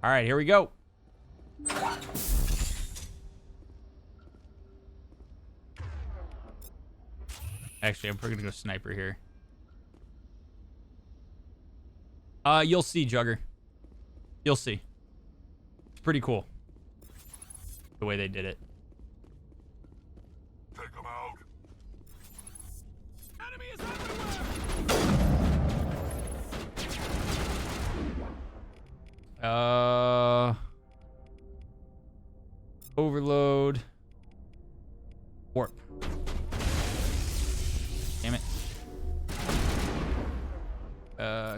All right, here we go. Actually, I'm probably gonna go sniper here. You'll see, Jugger. You'll see. It's pretty cool. The way they did it. Take them out. Enemy is everywhere! Overload. Warp. Damn it.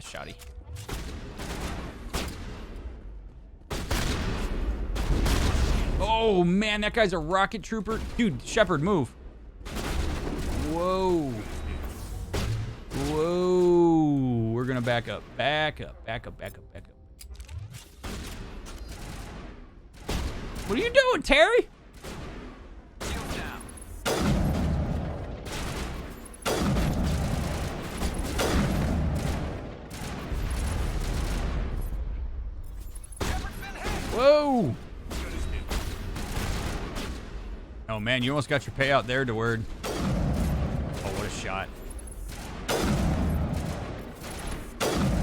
Shoddy. Oh, man, that guy's a rocket trooper. Dude, Shepard, move. Whoa. Whoa. We're gonna back up. Back up, back up, back up, back up. What are you doing, Terry? Whoa! Oh man, you almost got your payout there, DeWord. Oh, what a shot.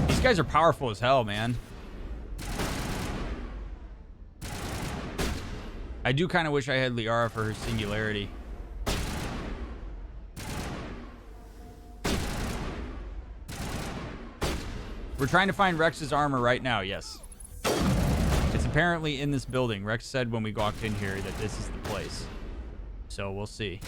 These guys are powerful as hell, man. I do kind of wish I had Liara for her singularity. We're trying to find Rex's armor right now, yes. It's apparently in this building. Rex said when we walked in here that this is the place. So we'll see.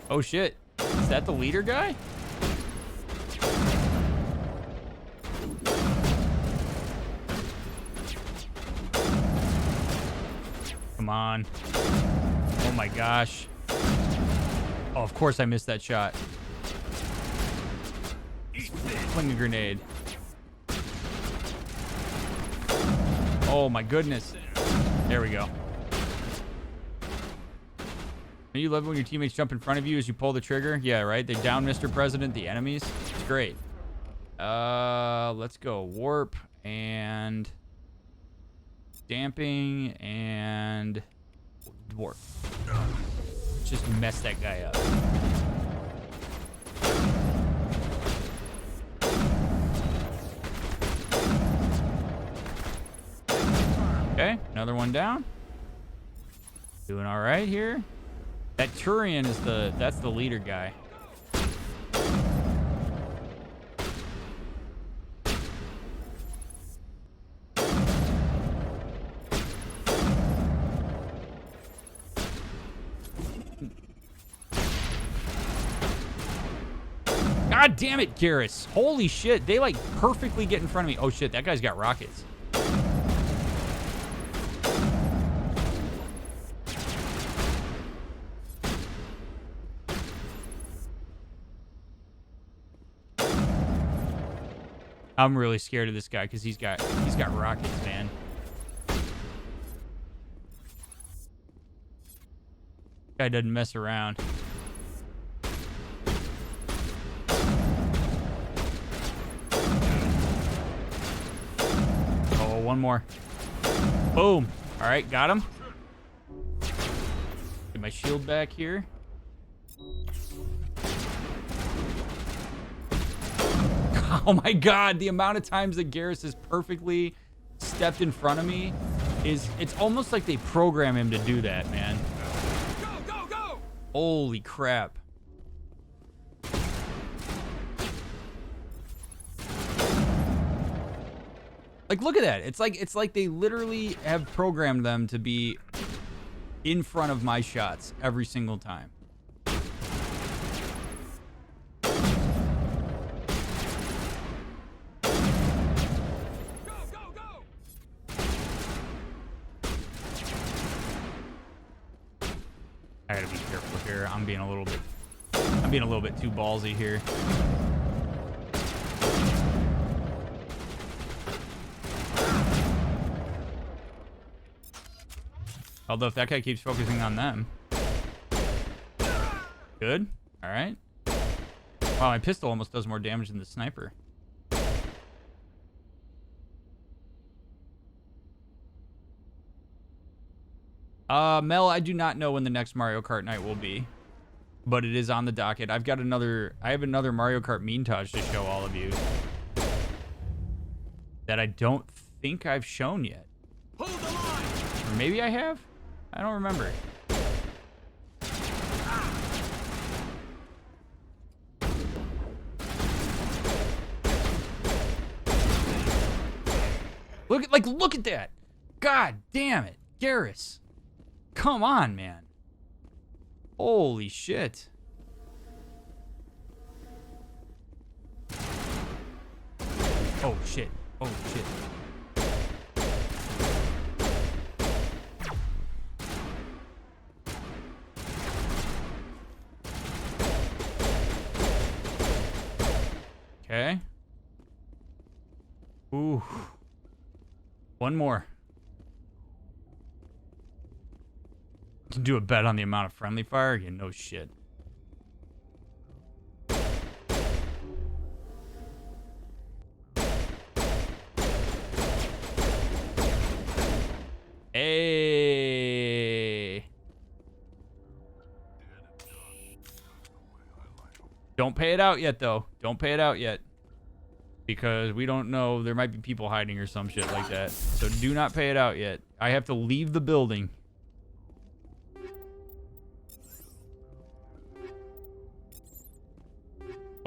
Oh shit. Is that the leader guy? Come on. Oh my gosh. Oh, of course I missed that shot. Fling a grenade. Oh my goodness. There we go. Don't you love it when your teammates jump in front of you as you pull the trigger? Yeah, right? They down Mr. President, the enemies. It's great. Let's go. Warp and damping and warp. Just mess that guy up. Okay, another one down. Doing all right here. That Turian is that's the leader guy. God damn it, Garrus. Holy shit. They like perfectly get in front of me. Oh shit, that guy's got rockets. I'm really scared of this guy because he's got rockets, man. Guy doesn't mess around. Oh, one more. Boom. All right, got him. Get my shield back here. Oh my god, the amount of times that Garrus has perfectly stepped in front of me it's almost like they program him to do that, man. Go, go, go! Holy crap. Like, look at that. It's like they literally have programmed them to be in front of my shots every single time. I gotta be careful here. I'm being a little bit too ballsy here. Although if that guy keeps focusing on them. Good. All right. Wow, my pistol almost does more damage than the sniper. Mel, I do not know when the next Mario Kart night will be, but it is on the docket. I have another Mario Kart montage to show all of you that I don't think I've shown yet. Hold the line. Or maybe I have? I don't remember. Look at that. God damn it. Garrus. Come on, man. Holy shit. Oh shit. Oh shit. Okay. Ooh. One more. Can do a bet on the amount of friendly fire? Yeah, no shit. Hey. Don't pay it out yet, though. Don't pay it out yet. Because we don't know. There might be people hiding or some shit like that. So do not pay it out yet. I have to leave the building.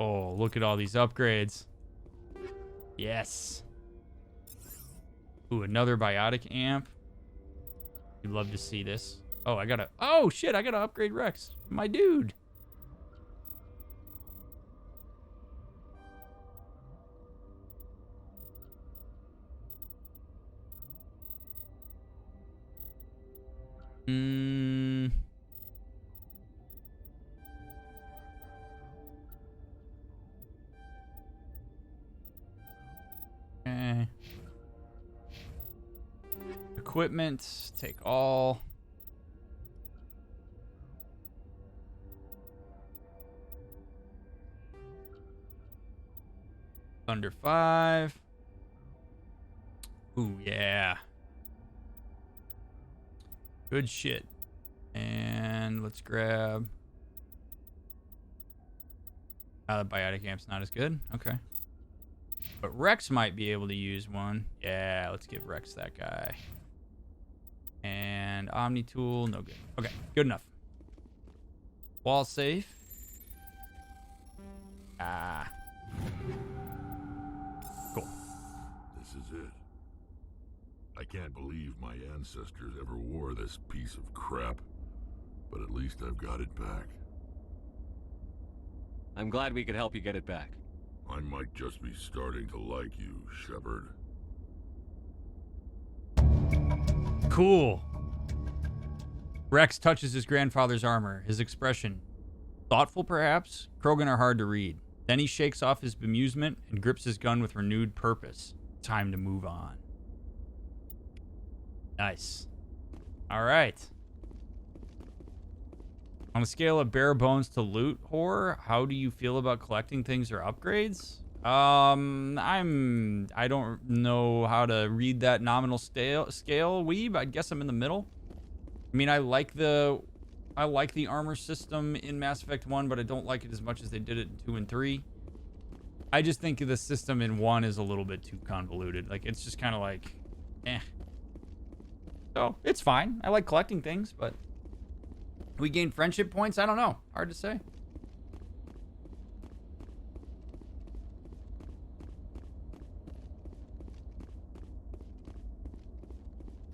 Oh, look at all these upgrades. Yes. Ooh, another biotic amp. You'd love to see this. Oh, oh shit, I gotta upgrade Rex. My dude. Okay. Equipment, take all. Under 5. Ooh, yeah. Good shit. And let's grab... the biotic amp's not as good. Okay. But Rex might be able to use one. Yeah, let's give Rex that guy. And Omni tool, no good. Okay, good enough. Wall safe. Ah. Cool. This is it. I can't believe my ancestors ever wore this piece of crap, but at least I've got it back. I'm glad we could help you get it back. I might just be starting to like you, Shepard. Cool. Rex touches his grandfather's armor. His expression, thoughtful perhaps? Krogan are hard to read. Then he shakes off his bemusement and grips his gun with renewed purpose. Time to move on. Nice. All right. On a scale of bare bones to loot horror, how do you feel about collecting things or upgrades? I don't know how to read that nominal scale, weeb. I guess I'm in the middle. I mean, I like the armor system in Mass Effect 1, but I don't like it as much as they did it in 2 and 3. I just think the system in 1 is a little bit too convoluted. Like, it's just kind of like, eh. So, it's fine. I like collecting things, but we gain friendship points? I don't know. Hard to say.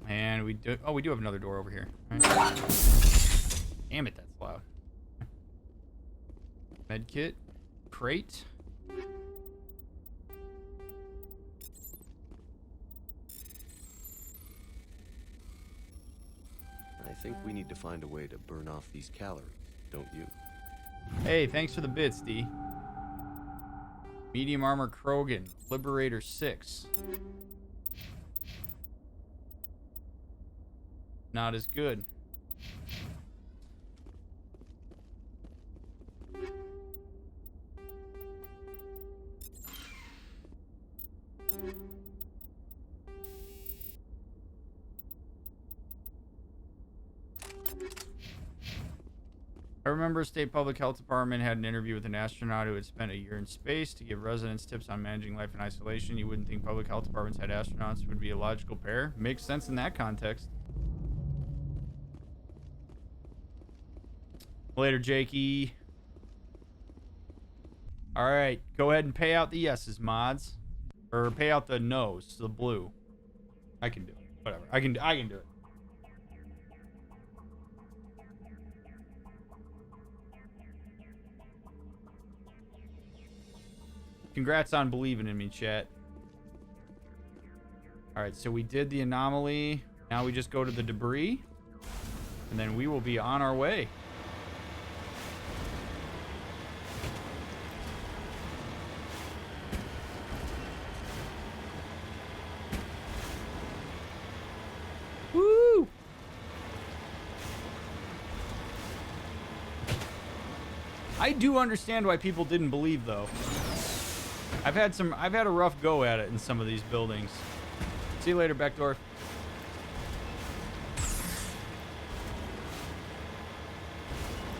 And we do have another door over here. Right. Damn it, that's loud. Medkit. Crate. I think we need to find a way to burn off these calories, don't you? Hey, thanks for the bits, D. Medium armor Krogan. Liberator 6. not as good. I remember a state public health department had an interview with an astronaut who had spent a year in space to give residents tips on managing life in isolation. You wouldn't think public health departments had astronauts would be a logical pair. Makes sense in that context. Later, Jakey. All right, go ahead and pay out the yeses, mods, or pay out the nos, the blue. I can do it. Whatever. I can do it. Congrats on believing in me, chat. All right, so we did the anomaly. Now we just go to the debris, and then we will be on our way. Woo! I do understand why people didn't believe, though. I've had a rough go at it in some of these buildings. See you later, Beckdorf.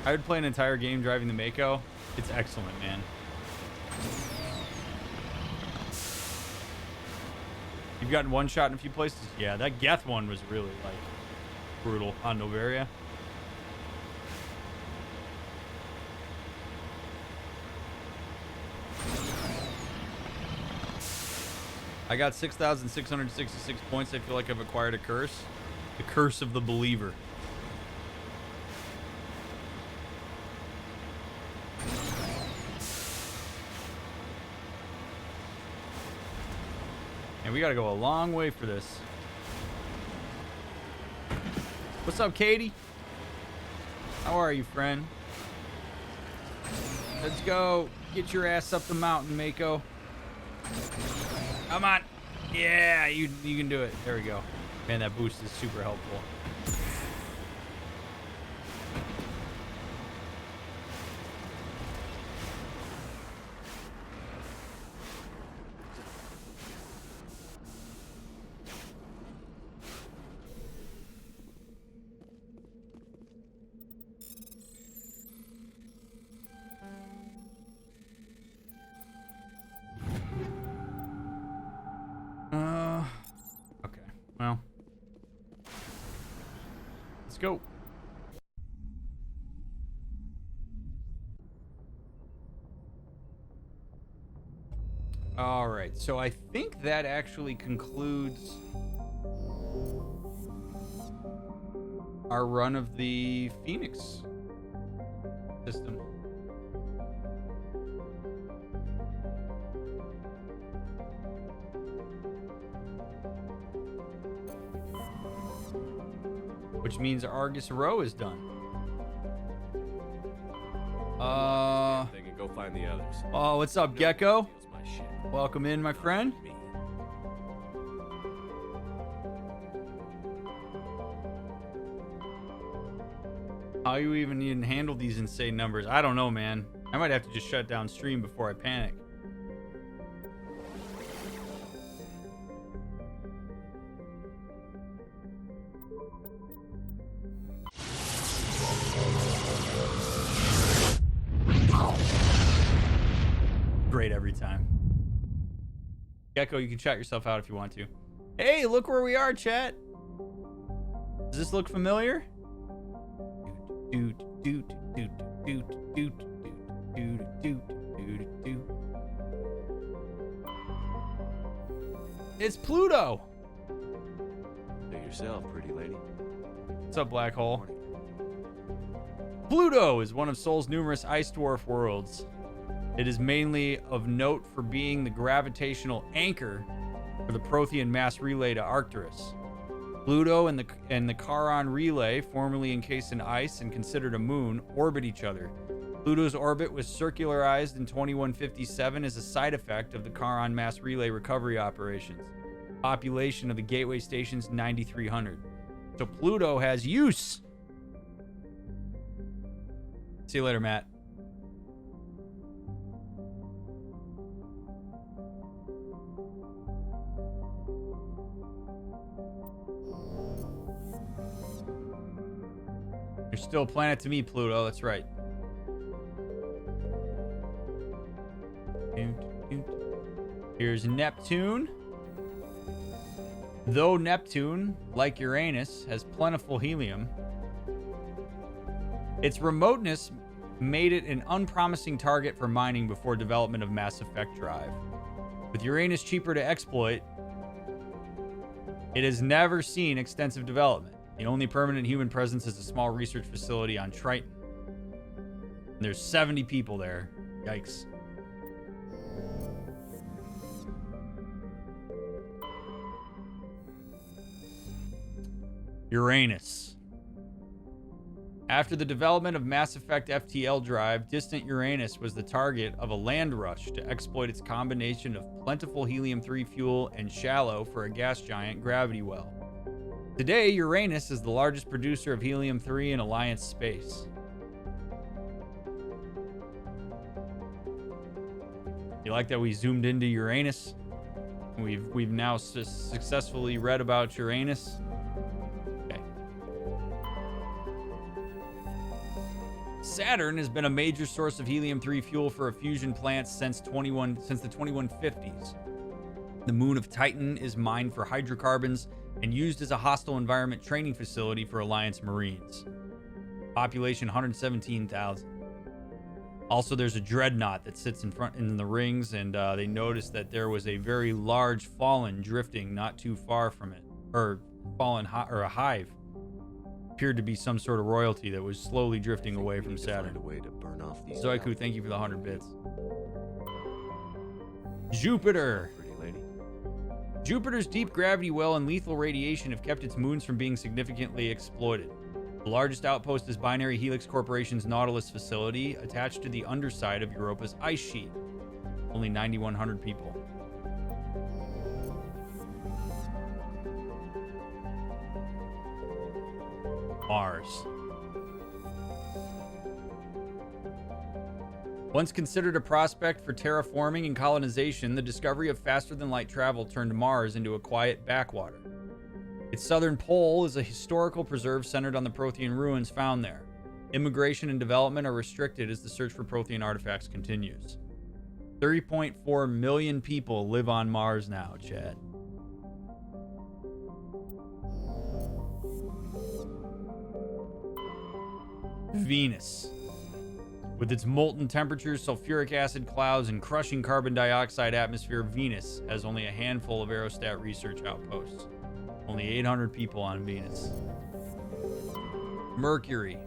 I would play an entire game driving the Mako. It's excellent, man. You've gotten one shot in a few places? Yeah, that Geth one was really, like, brutal on Novaria. I got 6,666 points. I feel like I've acquired a curse. The curse of the believer. And we gotta go a long way for this. What's up, Katie? How are you, friend? Let's go. Get your ass up the mountain, Mako. Come on. Yeah, you can do it. There we go. Man, that boost is super helpful. Okay. Well. Let's go. All right. So I think that actually concludes our run of the Phoenix system. Which means Argus Row is done. They can go find the others. Oh, what's up, Gecko? Steals my shit. Welcome in, my friend. Me. How you even handle these insane numbers? I don't know, man. I might have to just shut down stream before I panic. Great every time. Gecko, you can chat yourself out if you want to. Hey, look where we are, chat. Does this look familiar? It's Pluto. Do yourself, pretty lady. What's up, Black Hole? Pluto is one of Sol's numerous ice dwarf worlds. It is mainly of note for being the gravitational anchor for the Prothean mass relay to Arcturus. Pluto and the Charon relay, formerly encased in ice and considered a moon, orbit each other. Pluto's orbit was circularized in 2157 as a side effect of the Charon mass relay recovery operations. Population of the gateway station's 9,300. So Pluto has use. See you later, Matt. You're still a planet to me, Pluto. That's right. Here's Neptune. Though Neptune, like Uranus, has plentiful helium, its remoteness made it an unpromising target for mining before development of Mass Effect drive. With Uranus cheaper to exploit, it has never seen extensive development. The only permanent human presence is a small research facility on Triton. And there's 70 people there. Yikes. Uranus. After the development of Mass Effect FTL drive, distant Uranus was the target of a land rush to exploit its combination of plentiful helium-3 fuel and shallow for a gas giant gravity well. Today, Uranus is the largest producer of helium-3 in Alliance space. You like that we zoomed into Uranus? We've now successfully read about Uranus. Saturn has been a major source of helium-3 fuel for a fusion plant since the 2150s. The moon of Titan is mined for hydrocarbons and used as a hostile environment training facility for Alliance Marines. Population 117,000. Also, there's a dreadnought that sits in the rings, and they noticed that there was a very large fallen drifting not too far from it, or a hive. Appeared to be some sort of royalty that was slowly drifting away from Saturn. Zoiku, thank you for the 100 bits. Jupiter. Jupiter's deep gravity well and lethal radiation have kept its moons from being significantly exploited. The largest outpost is Binary Helix Corporation's Nautilus facility, attached to the underside of Europa's ice sheet. Only 9,100 people. Mars. Once considered a prospect for terraforming and colonization, the discovery of faster-than-light travel turned Mars into a quiet backwater. Its southern pole is a historical preserve centered on the Prothean ruins found there. Immigration and development are restricted as the search for Prothean artifacts continues. 3.4 million people live on Mars now, Chad. Venus. With its molten temperatures, sulfuric acid clouds, and crushing carbon dioxide atmosphere, Venus has only a handful of aerostat research outposts. Only 800 people on Venus. Mercury.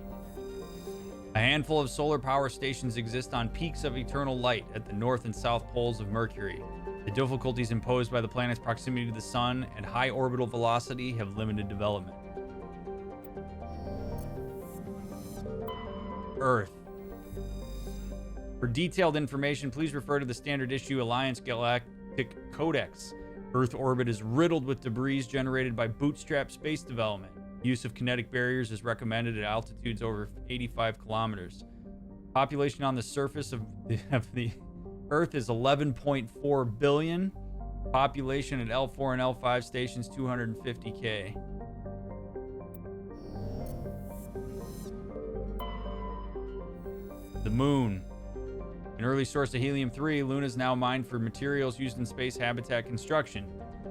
A handful of solar power stations exist on peaks of eternal light at the north and south poles of Mercury. The difficulties imposed by the planet's proximity to the sun and high orbital velocity have limited development. Earth. For detailed information, please refer to the standard issue Alliance Galactic Codex. Earth orbit is riddled with debris generated by bootstrap space development. Use of kinetic barriers is recommended at altitudes over 85 kilometers. Population on the surface of the Earth is 11.4 billion. Population at L4 and L5 stations 250K. The moon. An early source of helium-3, Luna is now mined for materials used in space habitat construction.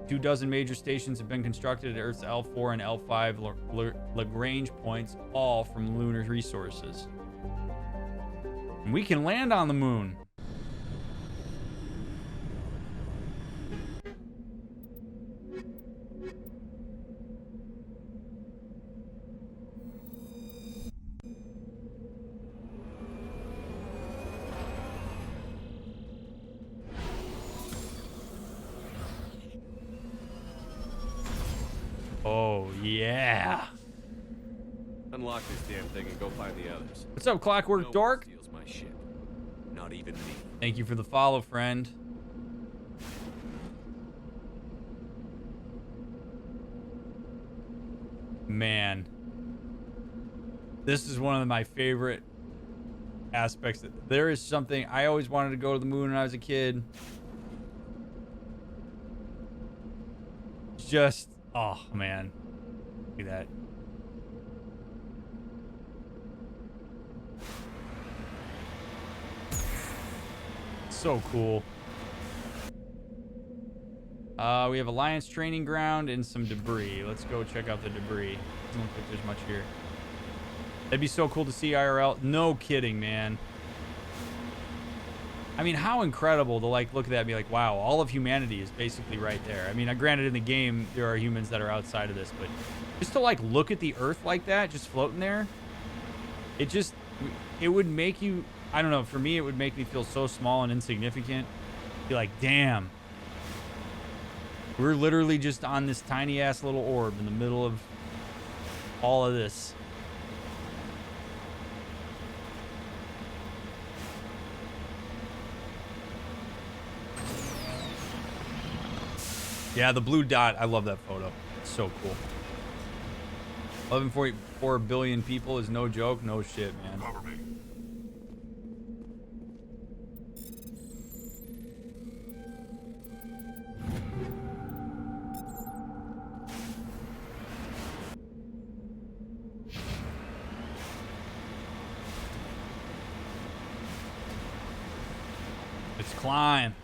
24 major stations have been constructed at Earth's L4 and L5 Lagrange points, all from lunar resources. And we can land on the moon. Oh, yeah. Unlock this damn thing and go find the others. What's up, Clockwork No one Dork? steals my ship. Not even me. Thank you for the follow, friend. Man. This is one of my favorite aspects. There is something, I always wanted to go to the moon when I was a kid. Just, oh man. Look at that. So cool. We have Alliance training ground and some debris. Let's go check out the debris. Doesn't look like there's much here. That'd be so cool to see IRL. No kidding, man. I mean, how incredible to like look at that and be like, wow, all of humanity is basically right there. I mean, granted in the game there are humans that are outside of this, but just to like look at the Earth like that, just floating there, it would make you, I don't know, for me it would make me feel so small and insignificant. Be like, damn. We're literally just on this tiny ass little orb in the middle of all of this. Yeah, the blue dot. I love that photo. It's so cool. 11.4 billion people is no joke. No shit, man. Cover me. Let's climb.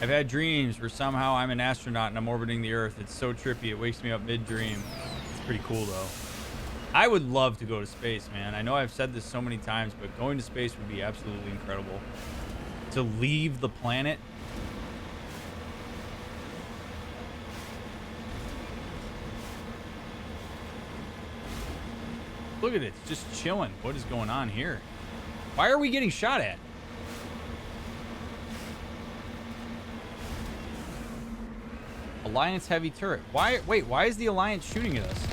I've had dreams where somehow I'm an astronaut and I'm orbiting the Earth. It's so trippy. It wakes me up mid-dream. It's pretty cool, though. I would love to go to space, man. I know I've said this so many times, but going to space would be absolutely incredible. To leave the planet. Look at it. It's just chilling. What is going on here? Why are we getting shot at? Alliance heavy turret. Why? Wait, why is the Alliance shooting at us?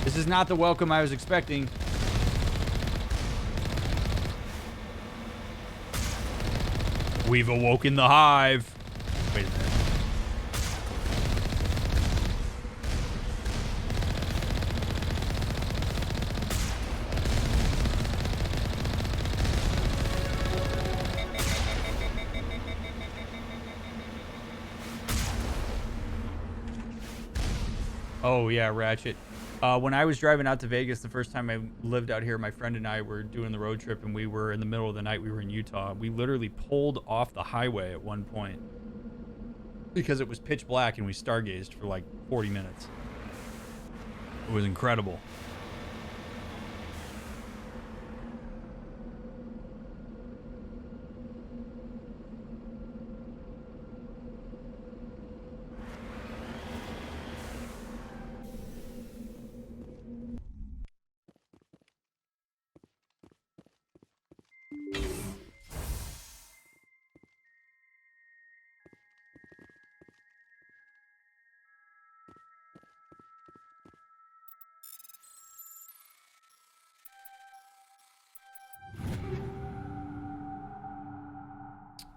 This is not the welcome I was expecting. We've awoken the hive. Wait a minute. Oh, yeah, Ratchet. When I was driving out to Vegas the first time I lived out here, my friend and I were doing the road trip, and we were in the middle of the night. We were in Utah. We literally pulled off the highway at one point because it was pitch black, and we stargazed for like 40 minutes. It was incredible.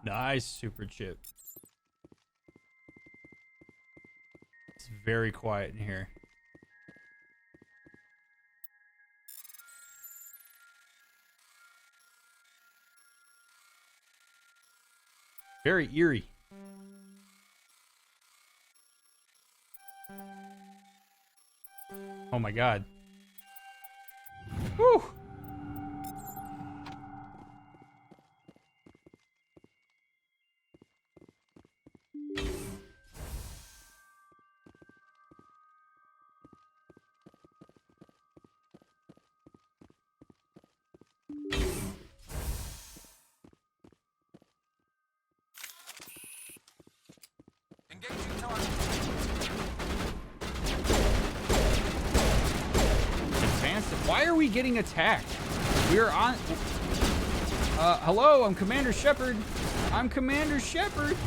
Nice, super chip. It's very quiet in here. Very eerie. Oh my god. Whew. Why are we getting attacked? We're on... hello, I'm Commander Shepard. I'm Commander Shepard.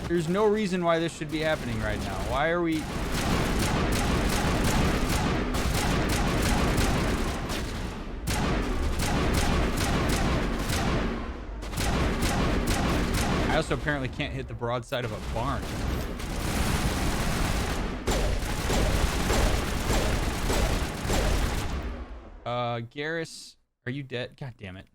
There's no reason why this should be happening right now. Why are we... also apparently can't hit the broadside of a barn. Garrus, are you dead? God damn it.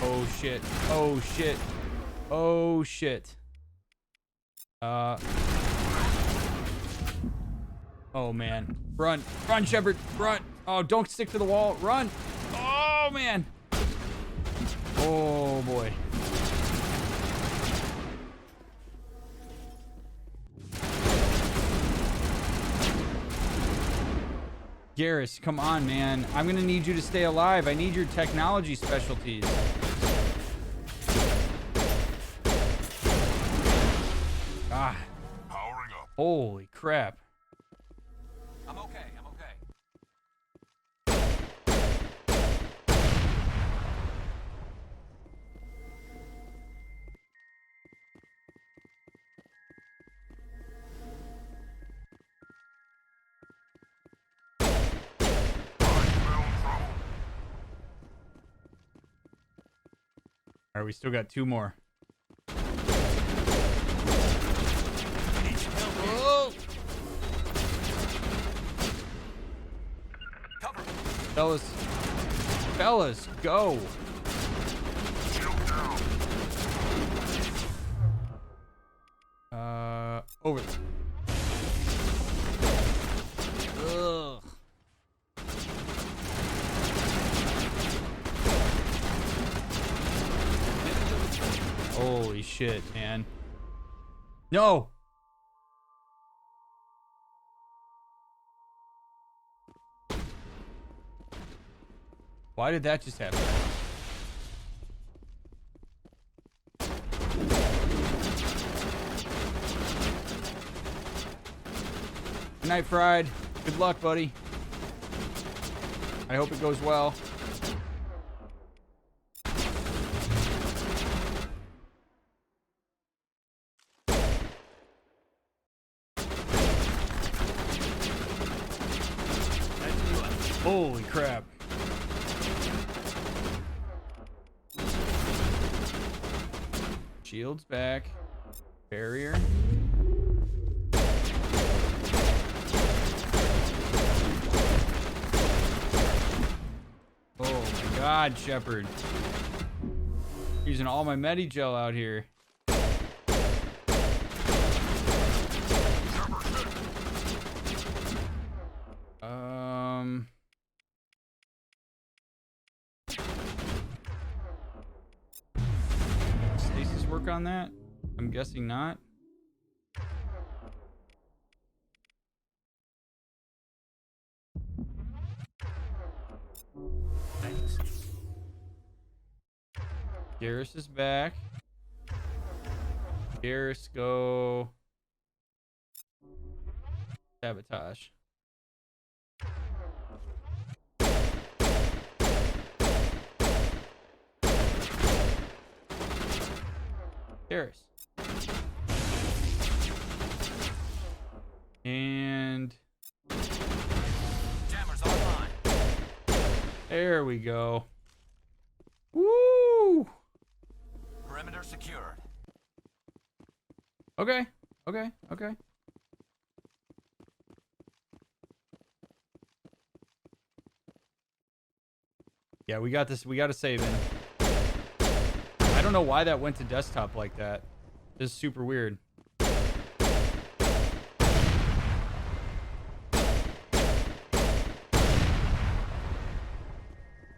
Oh shit. Oh shit. Oh shit. Oh man. Run. Run, Shepard. Run. Oh, don't stick to the wall. Run. Oh man. Oh boy. Garrus, come on, man. I'm gonna need you to stay alive. I need your technology specialties. Ah. Powering up. Holy crap. I'm okay. I'm okay. All right, we still got 2 more. Oh! Cover. Fellas, go. Over. Ugh. Holy shit, man. No. Why did that just happen? Good night, Fried. Good luck, buddy. I hope it goes well. Holy crap. Shields back. Barrier. Oh my god, Shepard. Using all my Medi-Gel out here. Stasis work on that? I'm guessing not. Thanks. Garrus is back. Garrus, go. Sabotage. Garrus. And Jammers online. there we go. Woo! Perimeter secured. Okay. Okay. Okay. Yeah, we got this. We got to save in. I don't know why that went to desktop like that. This is super weird. I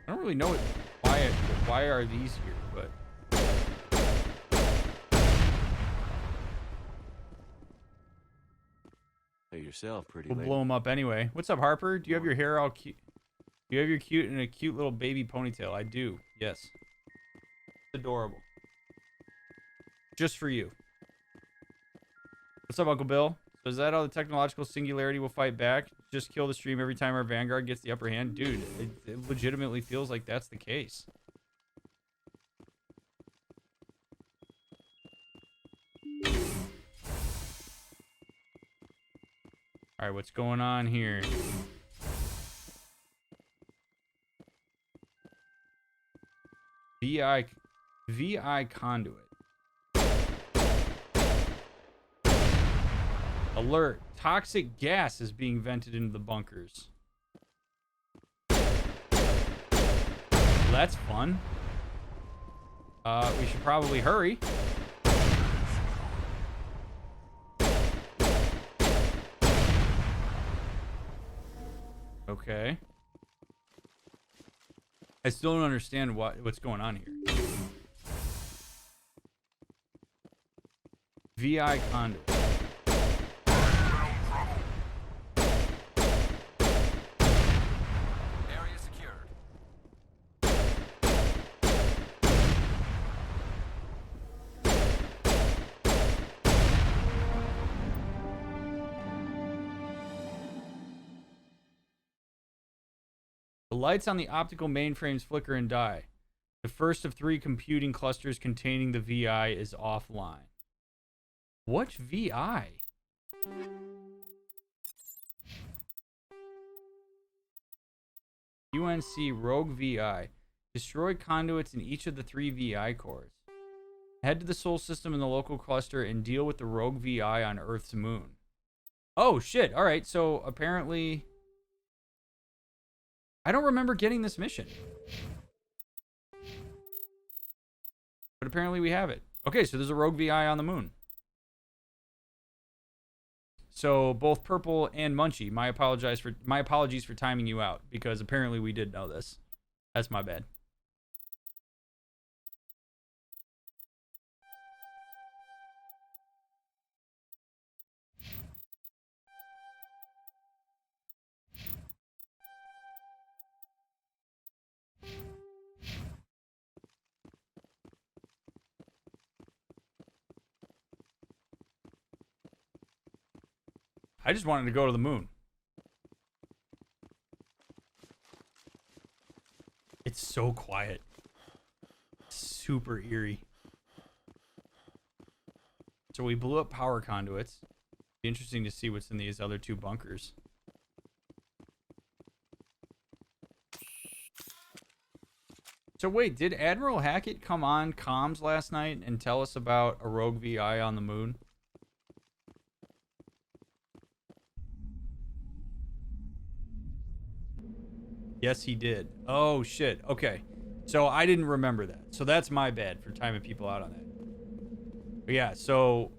don't really know why are these here, but Hey yourself, pretty we'll lady. blow them up anyway. What's up, Harper? Do you have your hair all cute? Do you have your cute in a cute little baby ponytail? I do. Yes. Adorable. Just for you. What's up, Uncle Bill? So is that how the technological singularity will fight back? Just kill the stream every time our Vanguard gets the upper hand? Dude, it legitimately feels like that's the case. All right, what's going on here? VI conduit. Alert. Toxic gas is being vented into the bunkers. Well, that's fun. We should probably hurry. Okay. I still don't understand what's going on here. VI conduit. Area secured. The lights on the optical mainframes flicker and die. The first of 3 computing clusters containing the VI is offline. What VI? UNC Rogue VI. Destroy conduits in each of the 3 VI cores. Head to the Sol system in the local cluster and deal with the Rogue VI on Earth's moon. Oh, shit. All right, so apparently... I don't remember getting this mission. But apparently we have it. Okay, so there's a Rogue VI on the moon. So both Purple and Munchie, my apologies for timing you out, because apparently we did know this. That's my bad. I just wanted to go to the moon. It's so quiet. Super eerie. So we blew up power conduits. Be interesting to see what's in these other 2 bunkers. So wait, did Admiral Hackett come on comms last night and tell us about a Rogue VI on the moon? Yes, he did. Oh, shit. Okay. So I didn't remember that. So that's my bad for timing people out on that. But yeah, so...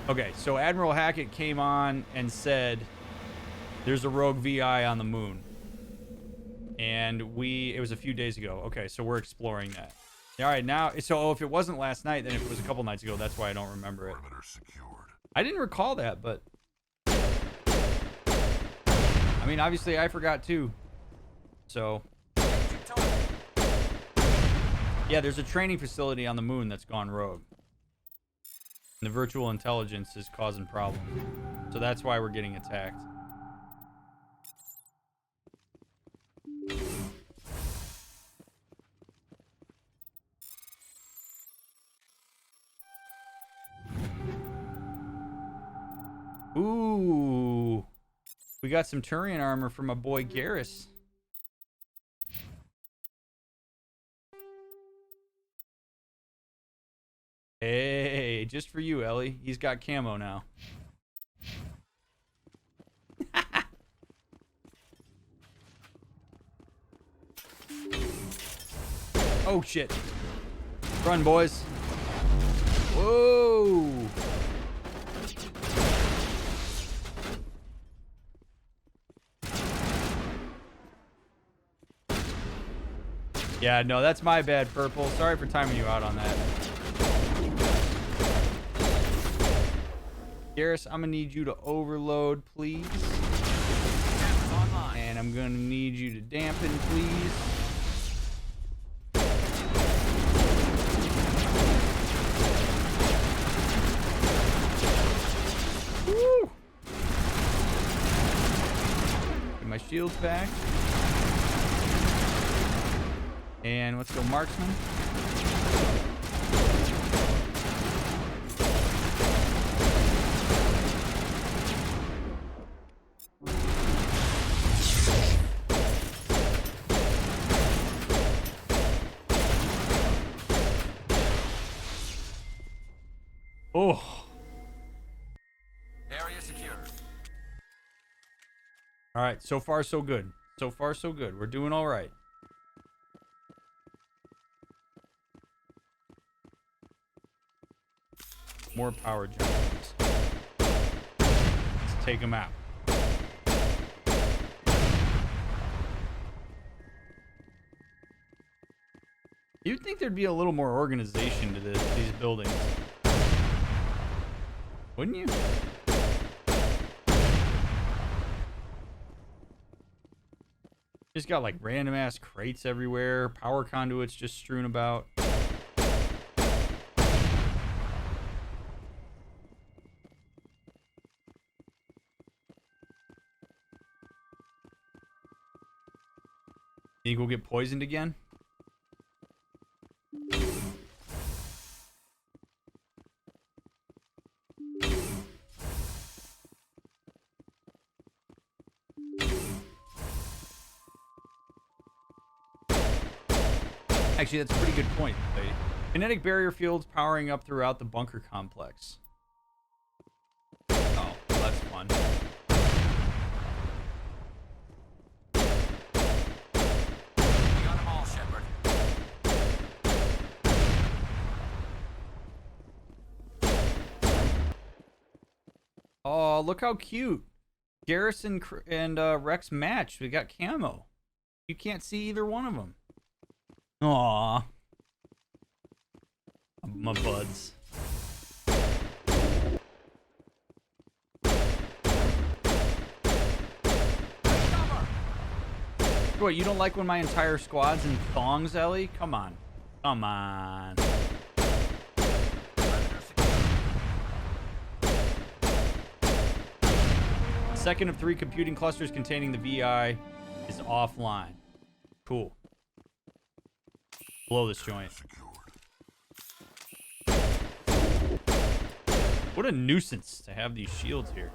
Okay, so Admiral Hackett came on and said, there's a Rogue VI on the moon. And it was a few days ago. Okay, so we're exploring that. All right, now... So if it wasn't last night, then if it was a couple nights ago, that's why I don't remember it. Perimeter secured. I didn't recall that, but... I mean, obviously I forgot too. So, yeah, there's a training facility on the moon that's gone rogue. And the virtual intelligence is causing problems. So that's why we're getting attacked. Ooh. We got some Turian armor from my boy Garrus. Hey, just for you, Ellie. He's got camo now. Oh, shit. Run, boys. Whoa. Yeah, no, that's my bad, Purple. Sorry for timing you out on that. Garrus, I'm gonna need you to overload, please. And I'm gonna need you to dampen, please. Woo! Get my shields back. And let's go marksman. Oh. Area secure. All right. So far, so good. So far, so good. We're doing all right. More power generators. Let's take them out. You'd think there'd be a little more organization to these buildings. Wouldn't you? Just got like random ass crates everywhere, power conduits just strewn about. Think we'll get poisoned again? Actually, that's a pretty good point. Kinetic barrier fields powering up throughout the bunker complex. Oh, well, that's fun. We got them all, Shepard. Oh, look how cute. Garrison and Rex match. We got camo. You can't see either one of them. Aw. My buds. What, you don't like when my entire squad's in thongs, Ellie? Come on. Come on. Perimeter secure. Second of 3 computing clusters containing the VI is offline. Cool. Blow this joint. What a nuisance to have these shields here.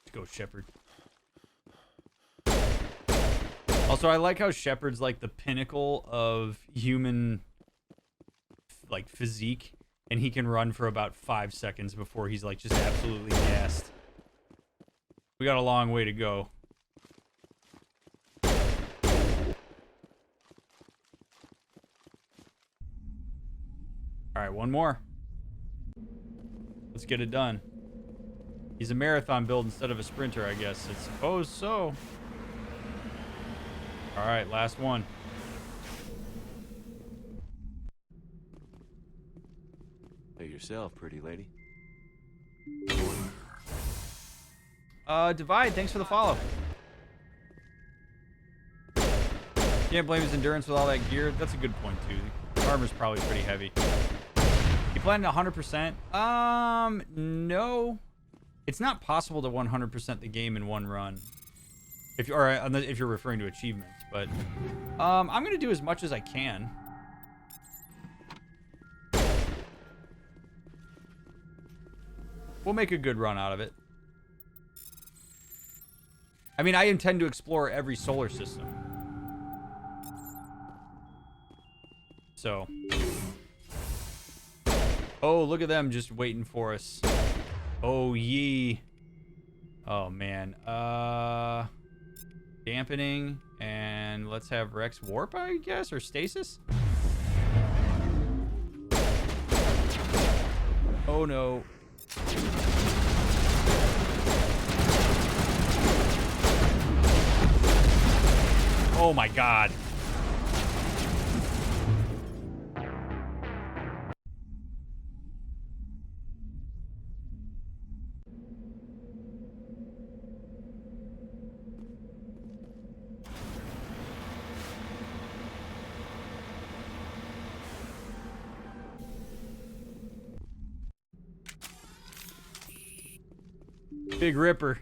Let's go, Shepard. Also, I like how Shepard's like the pinnacle of human like physique, and he can run for about 5 seconds before he's like just absolutely gassed. We got a long way to go. All right, one more. Let's get it done. He's a marathon build instead of a sprinter, I guess. I suppose so. All right, last one. Hey yourself, pretty lady. Divide, thanks for the follow. Can't blame his endurance with all that gear. That's a good point, too. The armor's probably pretty heavy. You plan 100%? No. It's not possible to 100% the game in one run. If you're referring to achievements, but I'm gonna do as much as I can. We'll make a good run out of it. I mean, I intend to explore every solar system. So. Oh, look at them just waiting for us. Oh, yee. Oh, man. Dampening. And let's have Rex warp, I guess? Or stasis? Oh, no. Oh, my God. Big Ripper.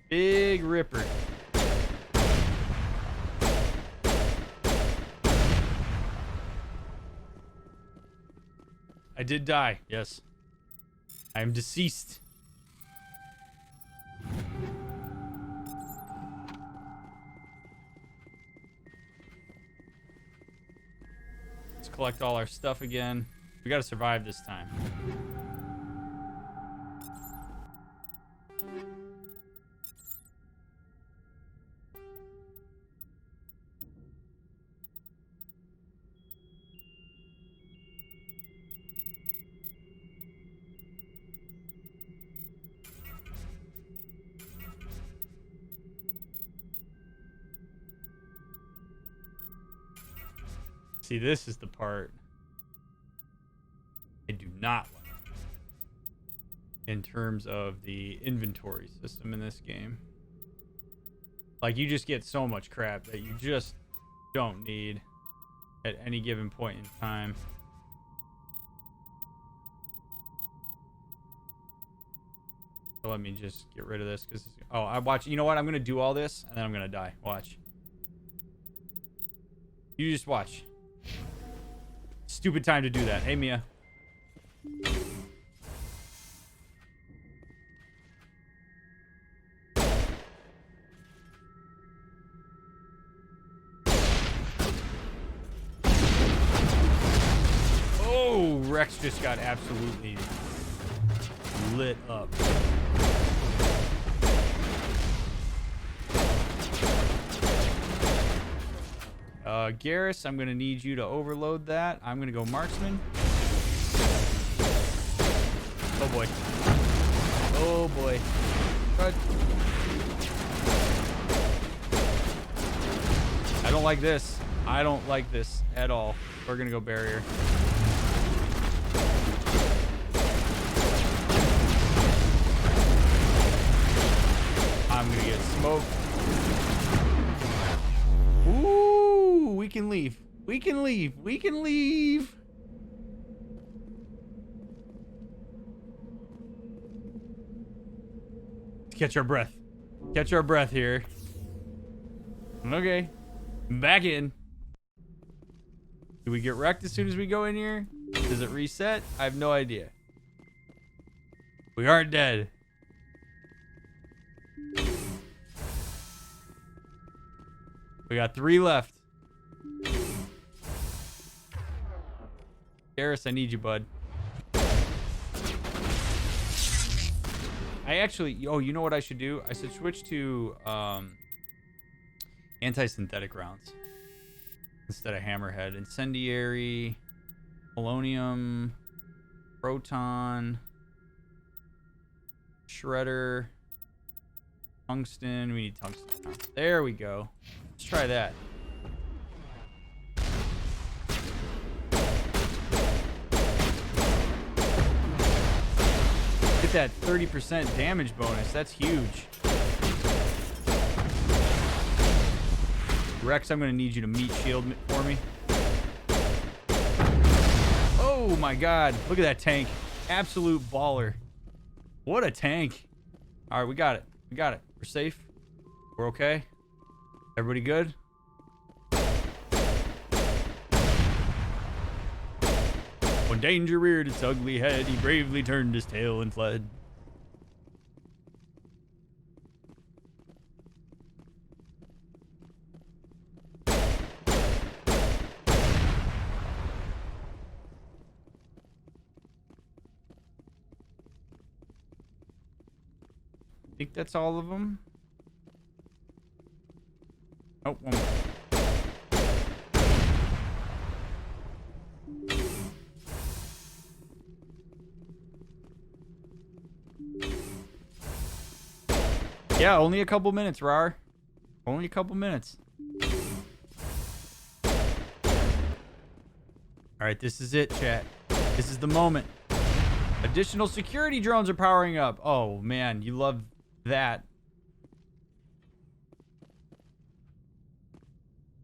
Big Ripper. I did die, yes. I am deceased. Let's collect all our stuff again. We gotta survive this time. See, this is the part I do not like in terms of the inventory system in this game. Like, you just get so much crap that you just don't need at any given point in time. So let me just get rid of this because, oh, I watch. You know what? I'm gonna do all this and then I'm gonna die. Watch. You just watch. Stupid time to do that. Hey, Mia. Oh, Rex just got absolutely lit up. Garrus, I'm going to need you to overload that. I'm going to go marksman. Oh, boy. Oh, boy. Good. I don't like this. I don't like this at all. We're going to go barrier. I'm going to get smoked. Ooh, we can leave. We can leave. We can leave. Catch our breath. Catch our breath here. Okay. Back in. Do we get wrecked as soon as we go in here? Does it reset? I have no idea. We aren't dead. We got 3 left. Garrus, I need you, bud. I actually... Oh, you know what I should do? I should switch to anti-synthetic rounds instead of hammerhead. Incendiary, polonium, proton, shredder, tungsten. We need tungsten. There we go. Let's try that. Get that 30% damage bonus. That's huge. Rex, I'm going to need you to meat shield for me. Oh my god. Look at that tank. Absolute baller. What a tank. All right, we got it. We got it. We're safe. We're okay. Everybody good? When danger reared its ugly head, he bravely turned his tail and fled. I think that's all of them. Oh, one more. Yeah, only a couple minutes, Rar. Only a couple minutes. All right, this is it, chat. This is the moment. Additional security drones are powering up. Oh, man, you love that.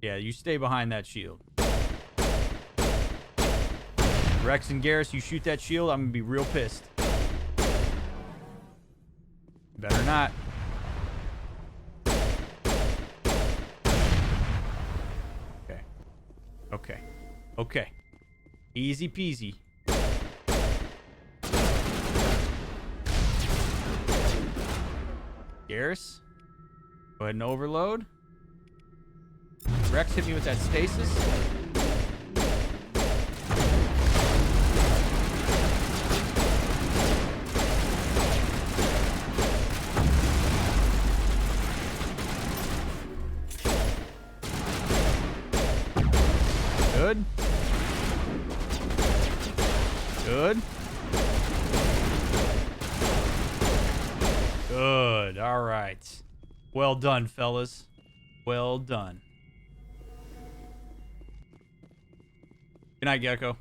Yeah, you stay behind that shield. Rex and Garrus, you shoot that shield, I'm gonna be real pissed. Better not. Okay. Okay. Okay. Easy peasy. Garrus, go ahead and overload. Rex, hit me with that stasis. Good. All right. Well done, fellas. Well done. Good night, Gecko.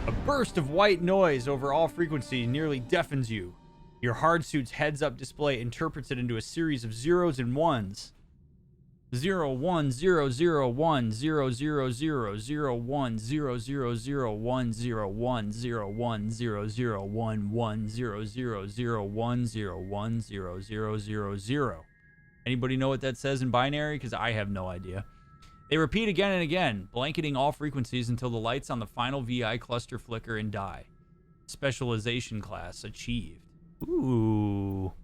A burst of white noise over all frequencies nearly deafens you. Your hard suit's heads-up display interprets it into a series of zeros and ones. 0 1 0 0 1 0 0 0 0 1 0 0 0 1 0 1 0 1 0 0 1 1 0 0 0 1 0 1 0 0 0 0. Anybody know what that says in binary? Because I have no idea. They repeat again and again, blanketing all frequencies until the lights on the final VI cluster flicker and die. Specialization class achieved. Ooh.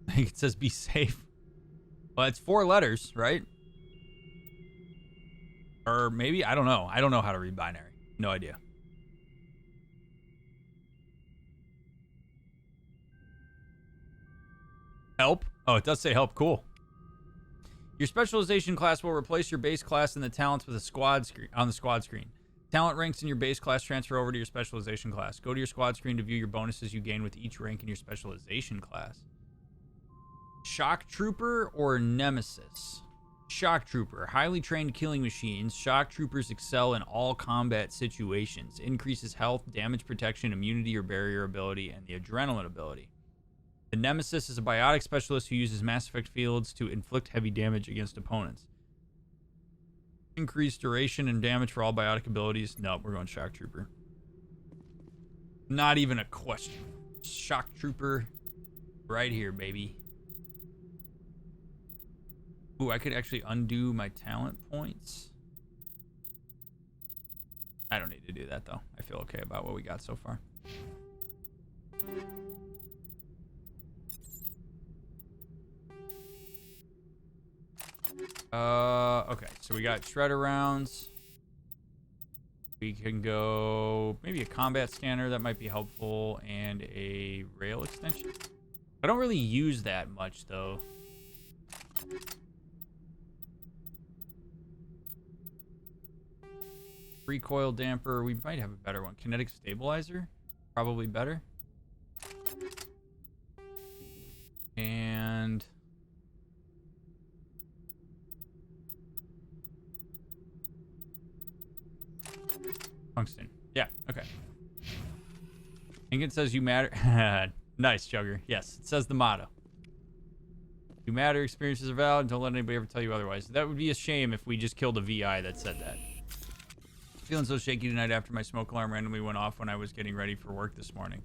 I think it says be safe. Well, it's 4 letters, right? Or maybe, I don't know. I don't know how to read binary. No idea. Help? Oh, it does say help. Cool. Your specialization class will replace your base class in the talents with a squad screen on the squad screen. Talent ranks in your base class transfer over to your specialization class. Go to your squad screen to view your bonuses you gain with each rank in your specialization class. Shock Trooper or Nemesis? Shock Trooper. Highly trained killing machines. Shock Troopers excel in all combat situations. Increases health, damage protection, immunity or barrier ability, and the adrenaline ability. The Nemesis is a biotic specialist who uses Mass Effect fields to inflict heavy damage against opponents. Increased duration and damage for all biotic abilities. Nope, we're going Shock Trooper. Not even a question. Shock Trooper right here, baby. Ooh, I could actually undo my talent points. I don't need to do that, though. I feel okay about what we got so far. Okay, so we got shredder rounds. We can go maybe a combat scanner, that might be helpful, and a rail extension. I don't really use that much, though. Recoil damper, we might have a better one. Kinetic stabilizer, probably better. And tungsten. Yeah, okay. I think it says you matter. Nice, Chugger. Yes, it says the motto. You matter, experiences are valid, don't let anybody ever tell you otherwise. That would be a shame if we just killed a VI that said that. Feeling so shaky tonight after my smoke alarm randomly went off when I was getting ready for work this morning.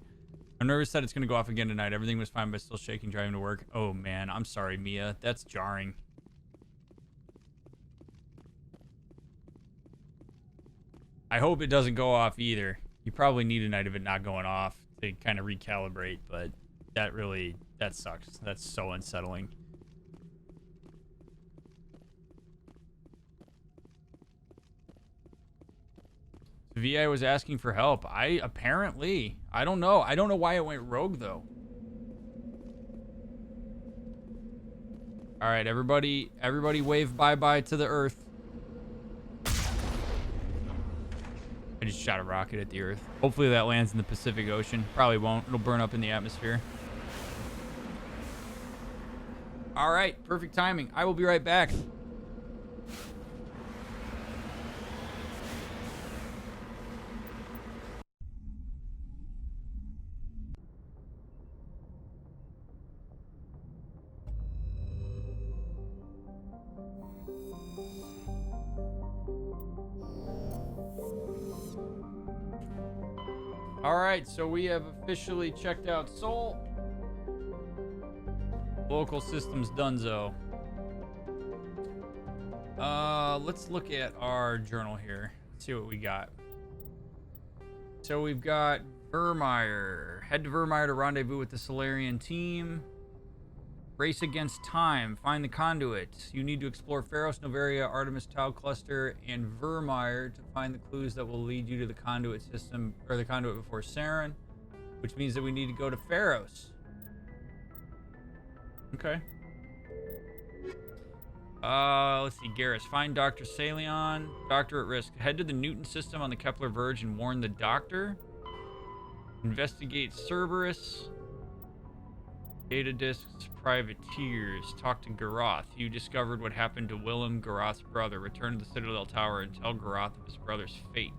I'm nervous that it's going to go off again tonight. Everything was fine, but still shaking driving to work. Oh, man. I'm sorry, Mia. That's jarring. I hope it doesn't go off either. You probably need a night of it not going off to kind of recalibrate, but that sucks. That's so unsettling. VI was asking for help. I don't know. I don't know why it went rogue, though. All right, everybody wave bye-bye to the Earth. I just shot a rocket at the Earth. Hopefully that lands in the Pacific Ocean. Probably won't. It'll burn up in the atmosphere. All right, perfect timing. I will be right back. Alright, so we have officially checked out Sol. Local systems donezo. Let's look at our journal here. See what we got. So we've got Vermeer. Head to Vermeer to rendezvous with the Solarian team. Race against time. Find the conduit. You need to explore Pharos, Novaria, Artemis Tau Cluster, and Vermeer to find the clues that will lead you to the conduit system, or the conduit before Saren, which means that we need to go to Pharos. Okay. Let's see. Garrus, find Dr. Salion. Doctor at risk. Head to the Newton system on the Kepler Verge and warn the doctor. Investigate Cerberus. Data disks, privateers. Talk to Garoth. You discovered what happened to Willem, Garoth's brother. Return to the Citadel Tower and tell Garoth of his brother's fate.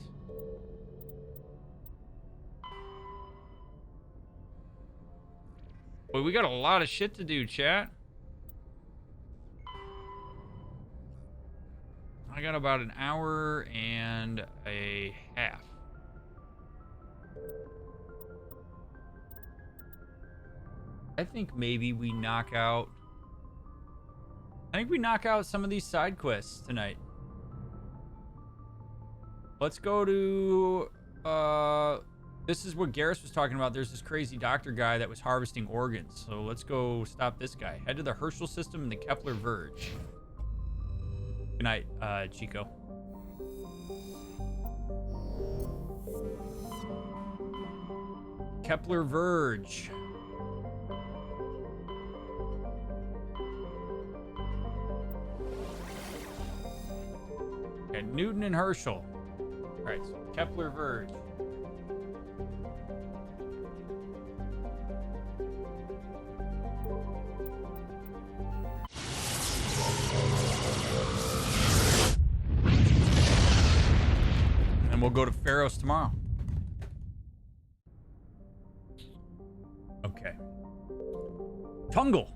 Boy, we got a lot of shit to do, chat. I got about an hour and a half. I think maybe we knock out... some of these side quests tonight. Let's go to... this is what Garrus was talking about. There's this crazy doctor guy that was harvesting organs. So let's go stop this guy. Head to the Herschel system and the Kepler Verge. Good night, Chico. Kepler Verge. Okay, Newton and Herschel. All right, so Kepler Verge. And we'll go to Pharos tomorrow. Okay. Tungle.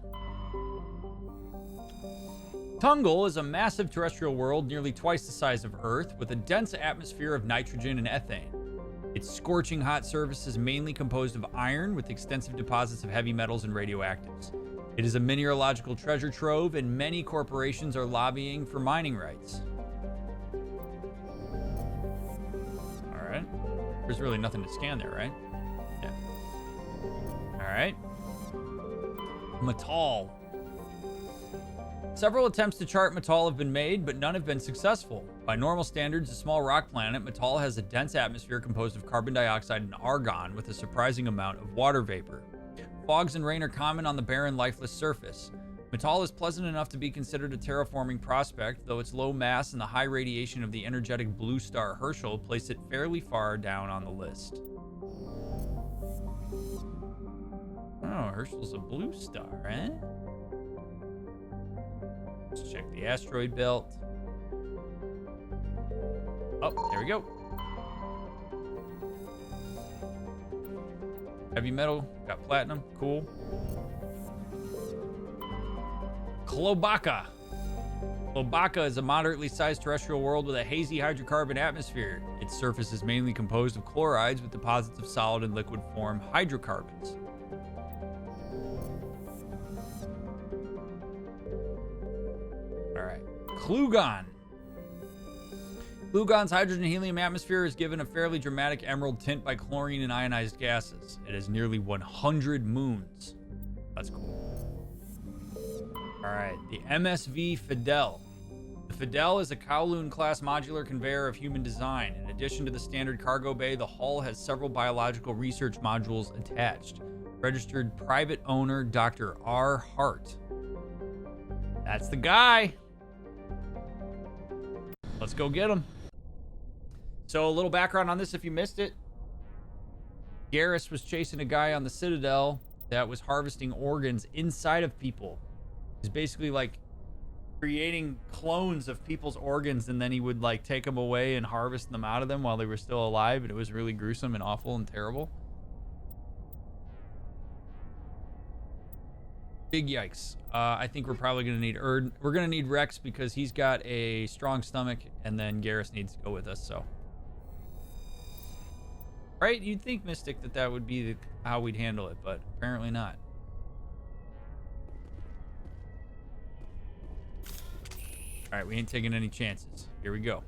Tungle is a massive terrestrial world nearly twice the size of Earth, with a dense atmosphere of nitrogen and ethane. Its scorching hot surface is mainly composed of iron, with extensive deposits of heavy metals and radioactives. It is a mineralogical treasure trove, and many corporations are lobbying for mining rights. All right. There's really nothing to scan there, right? Yeah. All right. Metal. Several attempts to chart Metal have been made, but none have been successful. By normal standards, a small rock planet, Metal has a dense atmosphere composed of carbon dioxide and argon with a surprising amount of water vapor. Fogs and rain are common on the barren, lifeless surface. Metal is pleasant enough to be considered a terraforming prospect, though its low mass and the high radiation of the energetic blue star Herschel place it fairly far down on the list. Oh, Herschel's a blue star, eh? Let's check the asteroid belt. Oh, there we go. Heavy metal, got platinum, cool. Klobaka. Klobaka is a moderately sized terrestrial world with a hazy hydrocarbon atmosphere. Its surface is mainly composed of chlorides with deposits of solid and liquid form hydrocarbons. Klugon. Klugon's hydrogen-helium atmosphere is given a fairly dramatic emerald tint by chlorine and ionized gases. It has nearly 100 moons. That's cool. All right, the MSV Fidel. The Fidel is a Kowloon-class modular conveyor of human design. In addition to the standard cargo bay, the hull has several biological research modules attached. Registered private owner, Dr. R. Hart. That's the guy. Let's go get him. So a little background on this if you missed it. Garrus was chasing a guy on the Citadel that was harvesting organs inside of people. He's basically like creating clones of people's organs, and then he would like take them away and harvest them out of them while they were still alive, and it was really gruesome and awful and terrible. Big yikes. I think we're probably going to need We're going to need Rex because he's got a strong stomach, and then Garrus needs to go with us, so. Right? You'd think, Mystic, that would be how we'd handle it, but apparently not. All right, we ain't taking any chances. Here we go.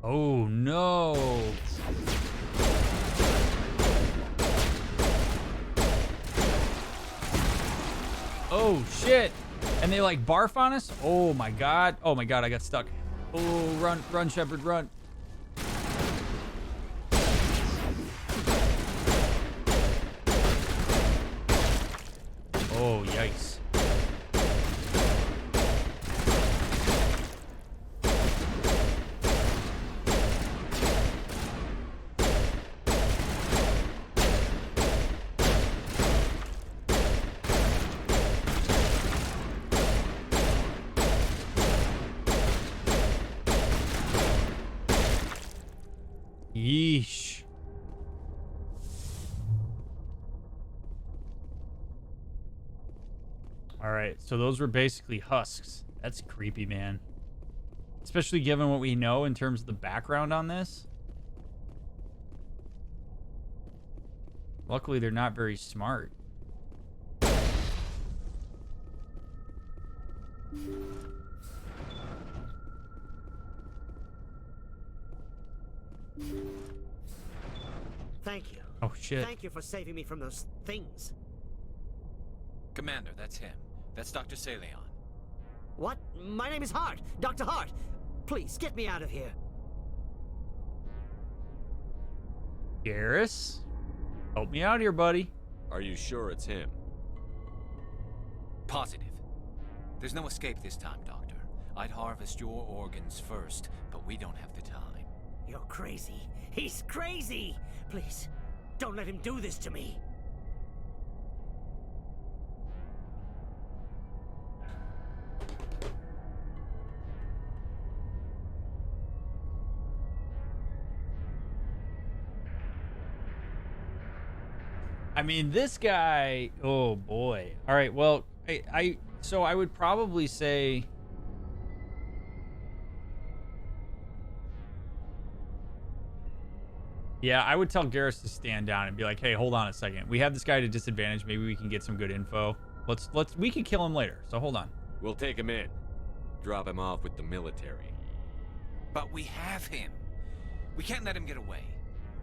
Oh no. Oh shit. And they like barf on us? Oh my god. Oh my god, I got stuck. Oh, run, Shepard, run. Oh, yikes. Yeesh. All right, so those were basically husks. That's creepy, man. Especially given what we know in terms of the background on this. Luckily, they're not very smart. Thank you. Oh, shit. Thank you for saving me from those things. Commander, that's him. That's Dr. Saleon. What? My name is Hart. Dr. Hart. Please, get me out of here. Garrus? Help me out here, buddy. Are you sure it's him? Positive. There's no escape this time, Doctor. I'd harvest your organs first, but we don't have the time. You're crazy. He's crazy. Please, don't let him do this to me. I mean, this guy, oh boy. All right, well, so I would probably say yeah, I would tell Garrus to stand down and be like, "Hey, hold on a second. We have this guy at a disadvantage. Maybe we can get some good info. We can kill him later. So hold on." We'll take him in. Drop him off with the military. But we have him. We can't let him get away.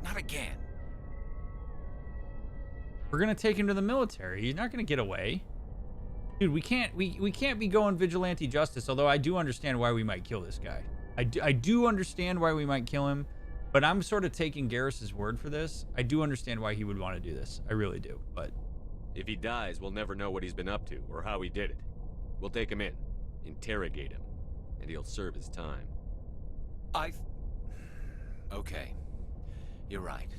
Not again. We're gonna take him to the military. He's not gonna get away, dude. We can't be going vigilante justice. Although I do understand why we might kill this guy. I do understand why we might kill him, but I'm sort of taking Garrus's word for this. I do understand why he would want to do this. I really do. But if he dies, we'll never know what he's been up to or how he did it. We'll take him in, interrogate him, and he'll serve his time. Okay. You're right.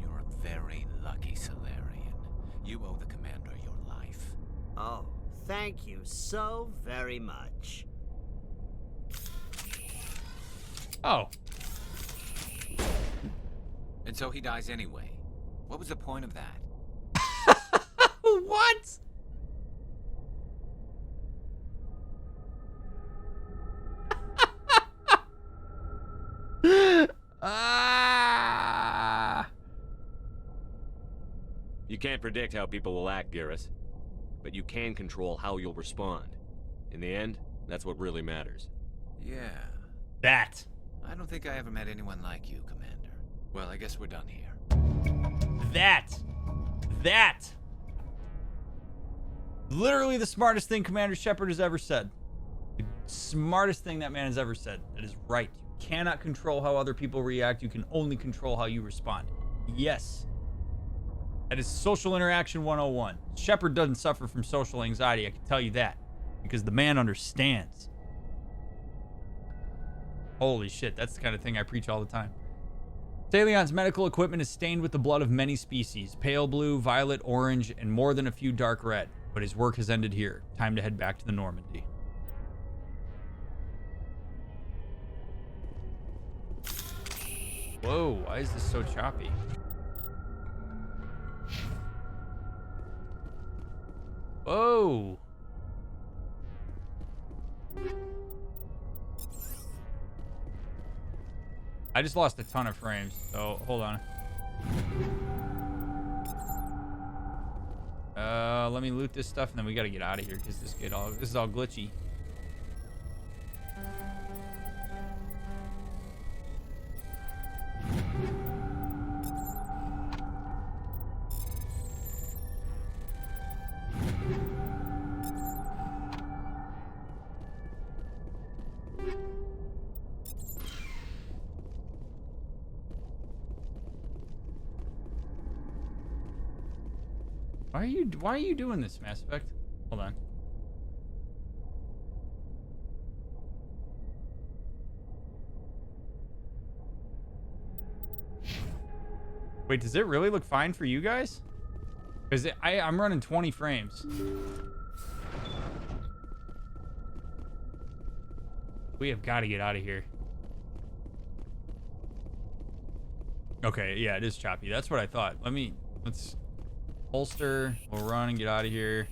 You're a very lucky Solarian. You owe the commander your life. Oh, thank you so very much. oh, And so he dies anyway. What was the point of that? what? Ah. You can't predict how people will act, Garrus. But you can control how you'll respond. In the end, that's what really matters. Yeah. That. I don't think I ever met anyone like you, Commander. Well, I guess we're done here. That. Literally the smartest thing Commander Shepard has ever said. The smartest thing that man has ever said. That is right. You cannot control how other people react. You can only control how you respond. Yes. That is social interaction 101. Shepard doesn't suffer from social anxiety, I can tell you that. Because the man understands. Holy shit, that's the kind of thing I preach all the time. Saleon's medical equipment is stained with the blood of many species. Pale blue, violet, orange, and more than a few dark red. But his work has ended here. Time to head back to the Normandy. Whoa, why is this so choppy? Whoa. I just lost a ton of frames, so hold on. Let me loot this stuff, and then we gotta get out of here because this is all glitchy. Why are you doing this, Mass Effect? Hold on. Wait, does it really look fine for you guys? Because I'm running 20 frames. We have got to get out of here. Okay, yeah, it is choppy. That's what I thought. Let's holster. We'll run and get out of here.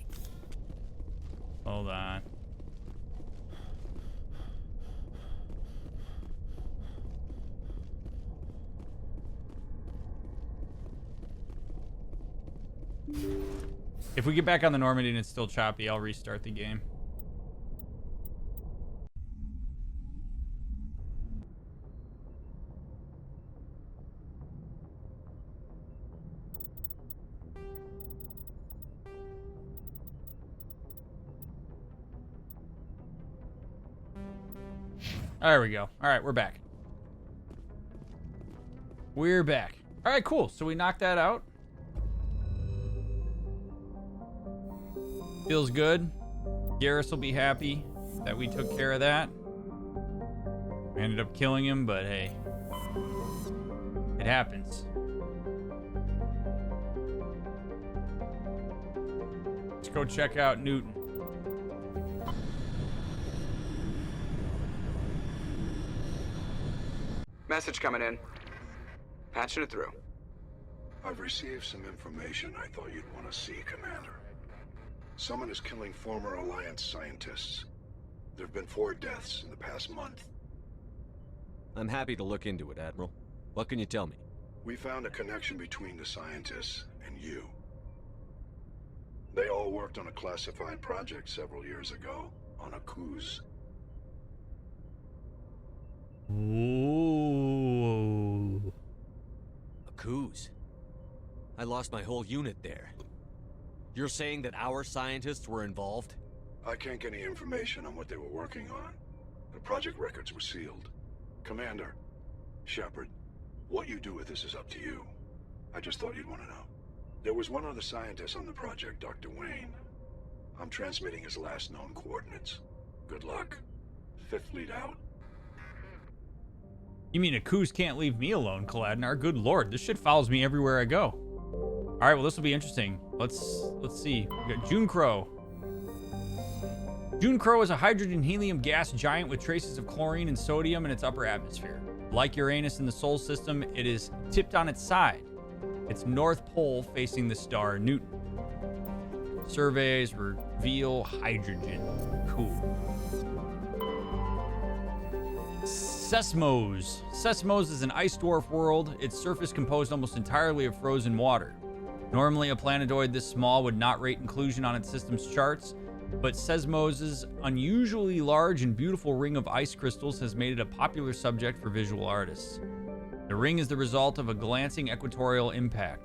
Hold on. If we get back on the Normandy and it's still choppy, I'll restart the game. There we go. All right, we're back. We're back. All right, cool. So we knocked that out. Feels good. Garrus will be happy that we took care of that. We ended up killing him, but hey, it happens. Let's go check out Newton. Message coming in. Patching it through. I've received some information I thought you'd want to see, Commander. Someone is killing former Alliance scientists. There have been 4 deaths in the past month. I'm happy to look into it, Admiral. What can you tell me? We found a connection between the scientists and you. They all worked on a classified project several years ago, on a cruise. Ooh. A Kuz. I lost my whole unit there. You're saying that our scientists were involved? I can't get any information on what they were working on. The project records were sealed. Commander, Shepard, what you do with this is up to you. I just thought you'd want to know. There was one other scientist on the project, Dr. Wayne. I'm transmitting his last known coordinates. Good luck. 5th Fleet out. You mean a Kuz can't leave me alone, Kaladnar? Good lord, this shit follows me everywhere I go. All right, well, this will be interesting. Let's see. We got June Crow. June Crow is a hydrogen-helium gas giant with traces of chlorine and sodium in its upper atmosphere. Like Uranus in the Sol system, it is tipped on its side. Its north pole facing the star Newton. Surveys reveal hydrogen. Cool. Sesmos. Sesmos is an ice dwarf world. Its surface composed almost entirely of frozen water. Normally, a planetoid this small would not rate inclusion on its system's charts, but Sesmos' unusually large and beautiful ring of ice crystals has made it a popular subject for visual artists. The ring is the result of a glancing equatorial impact,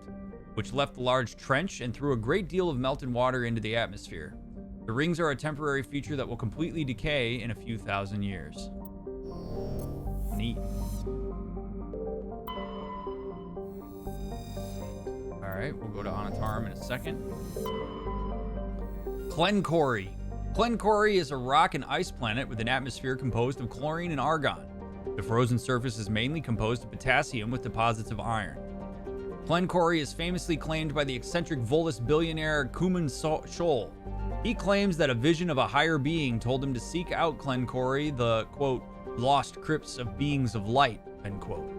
which left a large trench and threw a great deal of melted water into the atmosphere. The rings are a temporary feature that will completely decay in a few thousand years. Neat. Alright, we'll go to Anatarum in a second. Clencori. Clencori is a rock and ice planet with an atmosphere composed of chlorine and argon. The frozen surface is mainly composed of potassium with deposits of iron. Clencori is famously claimed by the eccentric Volus billionaire Kuman Shoal. He claims that a vision of a higher being told him to seek out Clencori, the, quote, lost crypts of beings of light, end quote.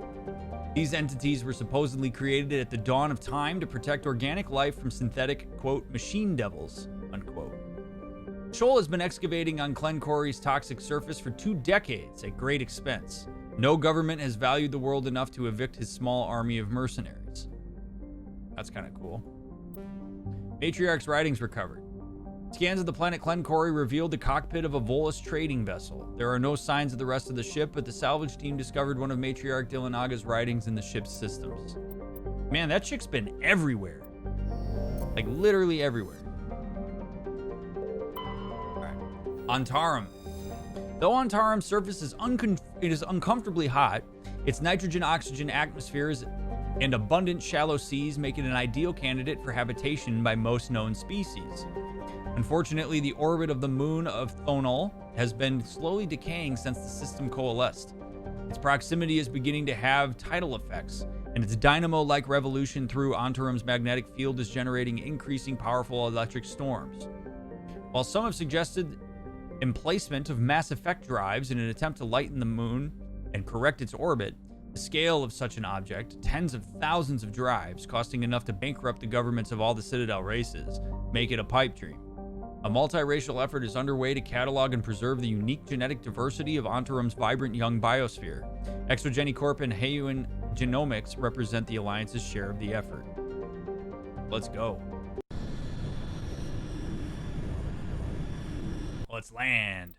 These entities were supposedly created at the dawn of time to protect organic life from synthetic, quote, machine devils, unquote. Patrol has been excavating on Glencori's toxic surface for 2 decades at great expense. No government has valued the world enough to evict his small army of mercenaries. That's kind of cool. Matriarch's writings recovered. Scans of the planet Glencori revealed the cockpit of a Volus trading vessel. There are no signs of the rest of the ship, but the salvage team discovered one of Matriarch Dillinaga's writings in the ship's systems. Man, that chick's been everywhere. Like, literally everywhere. Alright. Antarum. Though Antarum's surface is uncomfortably hot, its nitrogen-oxygen atmospheres and abundant shallow seas make it an ideal candidate for habitation by most known species. Unfortunately, the orbit of the moon of Thonol has been slowly decaying since the system coalesced. Its proximity is beginning to have tidal effects, and its dynamo-like revolution through Antarum's magnetic field is generating increasing powerful electric storms. While some have suggested emplacement of Mass Effect drives in an attempt to lighten the moon and correct its orbit, the scale of such an object, tens of thousands of drives, costing enough to bankrupt the governments of all the Citadel races, make it a pipe dream. A multiracial effort is underway to catalog and preserve the unique genetic diversity of Antarum's vibrant young biosphere. Exogeny Corp and Heyuan Genomics represent the Alliance's share of the effort. Let's go. Let's land.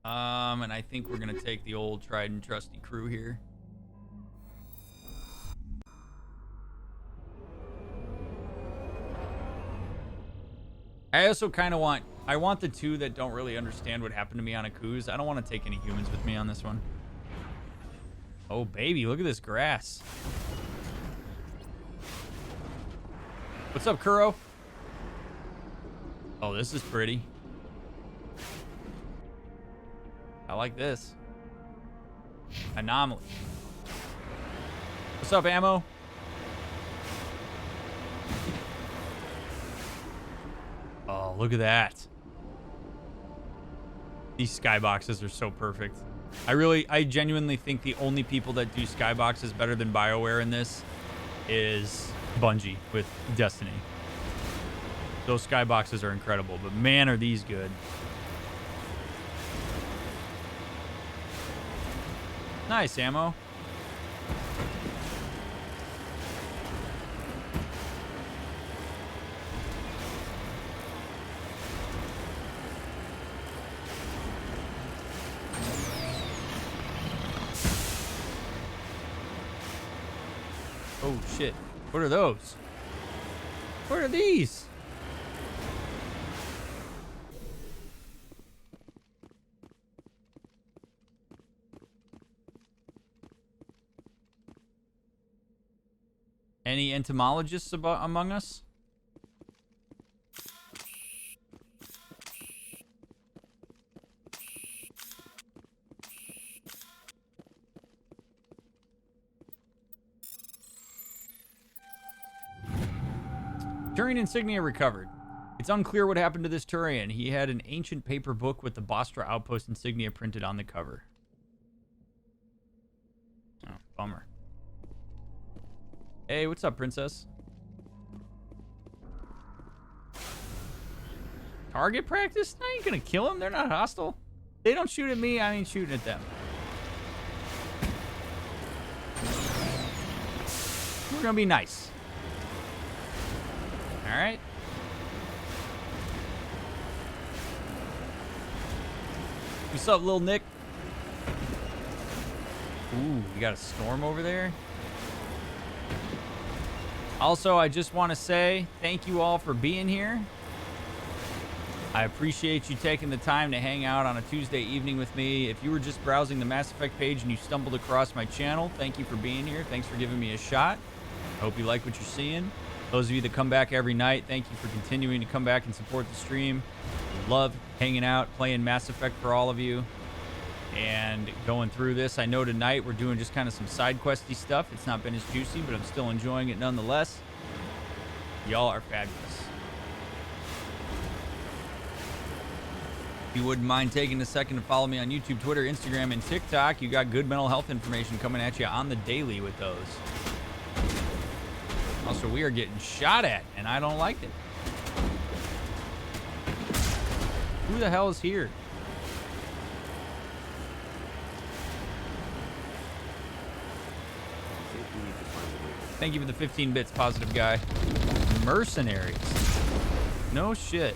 And I think we're gonna take the old tried and trusty crew here. I also kind of want the 2 that don't really understand what happened to me on a cruise. I don't want to take any humans with me on this one. Oh, baby, look at this grass. What's up, Kuro? Oh, this is pretty. I like this. Anomaly. What's up, Ammo? Oh, look at that. These skyboxes are so perfect. I genuinely think the only people that do skyboxes better than BioWare in this is Bungie with Destiny. Those skyboxes are incredible, but man, are these good. Nice, Ammo. Oh shit. What are those? What are these? Any entomologists among us? Turian insignia recovered. It's unclear what happened to this Turian. He had an ancient paper book with the Bostra Outpost insignia printed on the cover. Oh, bummer. Hey, what's up, princess? Target practice? I ain't gonna kill them. They're not hostile. They don't shoot at me. I ain't shooting at them. We're gonna be nice. All right. What's up, little Nick? Ooh, we got a storm over there. Also, I just want to say thank you all for being here. I appreciate you taking the time to hang out on a Tuesday evening with me. If you were just browsing the Mass Effect page and you stumbled across my channel, thank you for being here. Thanks for giving me a shot. I hope you like what you're seeing. Those of you that come back every night, thank you for continuing to come back and support the stream. Love hanging out, playing Mass Effect for all of you, and going through this. I know tonight we're doing just kind of some side questy stuff. It's not been as juicy, but I'm still enjoying it nonetheless. Y'all are fabulous. If you wouldn't mind taking a second to follow me on YouTube, Twitter, Instagram, and TikTok, you got good mental health information coming at you on the daily with those. Also, we are getting shot at, and I don't like it. Who the hell is here? Thank you for the 15 bits, positive guy. Mercenaries. No shit.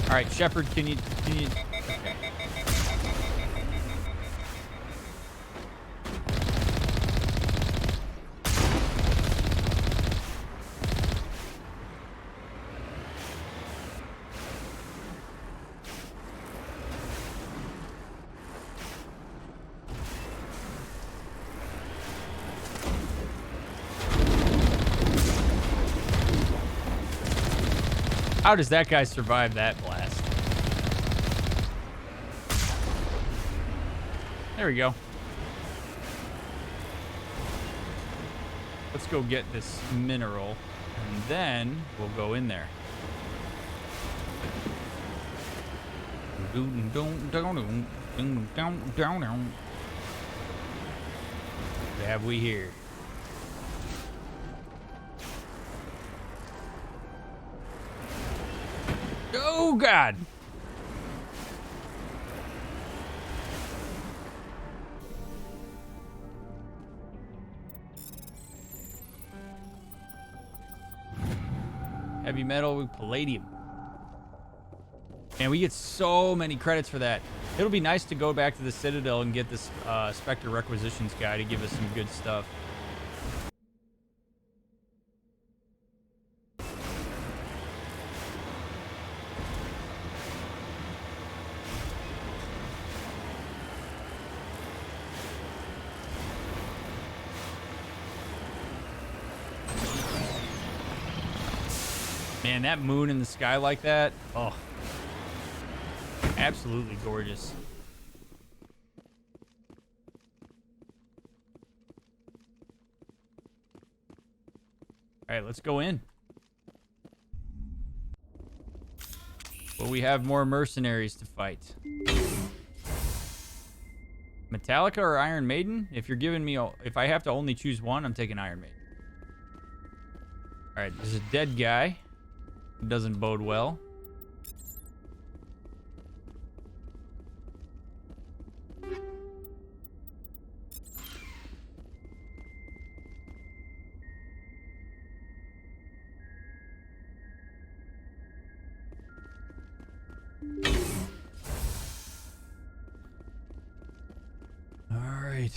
All right, Shepard, can you? Okay. How does that guy survive that blast? There we go. Let's go get this mineral, and then we'll go in there. What have we here? Oh, God. Heavy metal with palladium. And we get so many credits for that. It'll be nice to go back to the Citadel and get this Spectre Requisitions guy to give us some good stuff. Man, that moon in the sky like that, oh, absolutely gorgeous. All right, let's go in. Well, we have more mercenaries to fight. Metallica or Iron Maiden? If you're giving me, if I have to only choose one, I'm taking Iron Maiden. All right, there's a dead guy. Doesn't bode well. All right.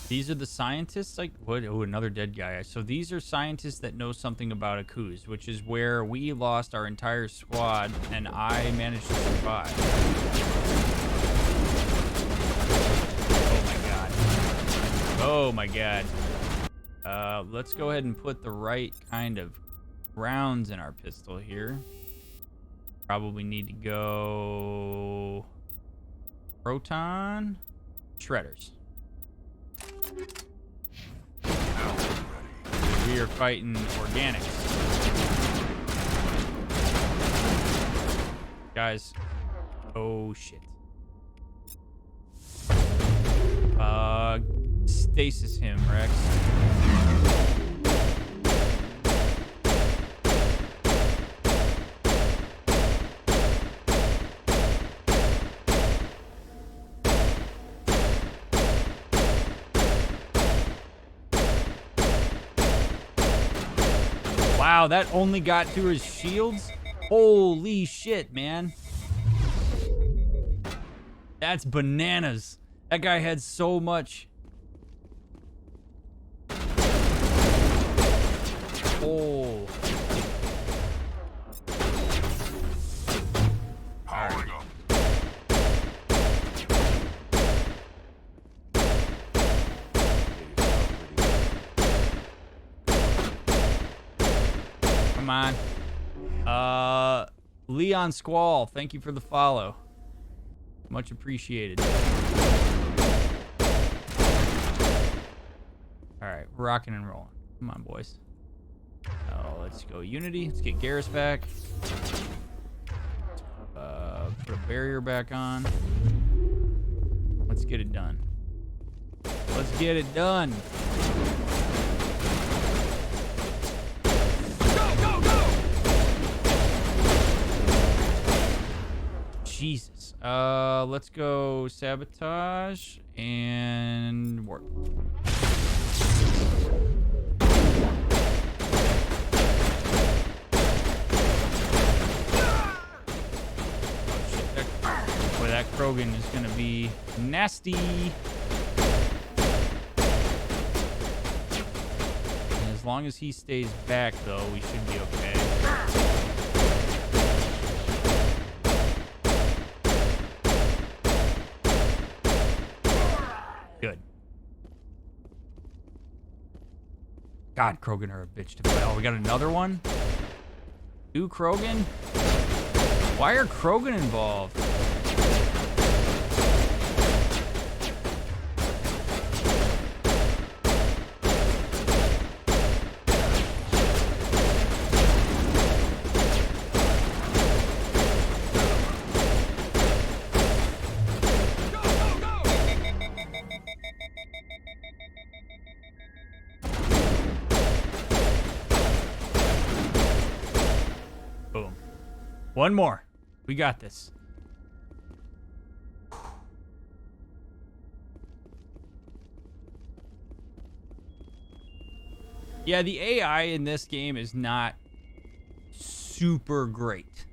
These are the scientists, like, what? Oh, another dead guy. So these are scientists that know something about Akuz, which is where we lost our entire squad, and I managed to survive. Oh my god. Let's go ahead and put the right kind of rounds in our pistol here. Probably need to go proton shredders. We are fighting organics. Guys. Oh, shit. Stasis him, Rex. Wow, that only got to his shields? Holy shit, man. That's bananas. That guy had so much. Oh. Powering up. Come on. Leon Squall, thank you for the follow. Much appreciated. Alright, we're rocking and rolling. Come on, boys. Oh, let's go Unity. Let's get Garrus back. Put a barrier back on. Let's get it done. Let's get it done. Jesus. Let's go sabotage and work. Boy, that Krogan is gonna be nasty. And as long as he stays back, though, we should be okay. Good. God, Krogan are a bitch to fight. Oh, we got another one? 2 Krogan? Why are Krogan involved? Boom. One more. We got this. Yeah, the AI in this game is not super great.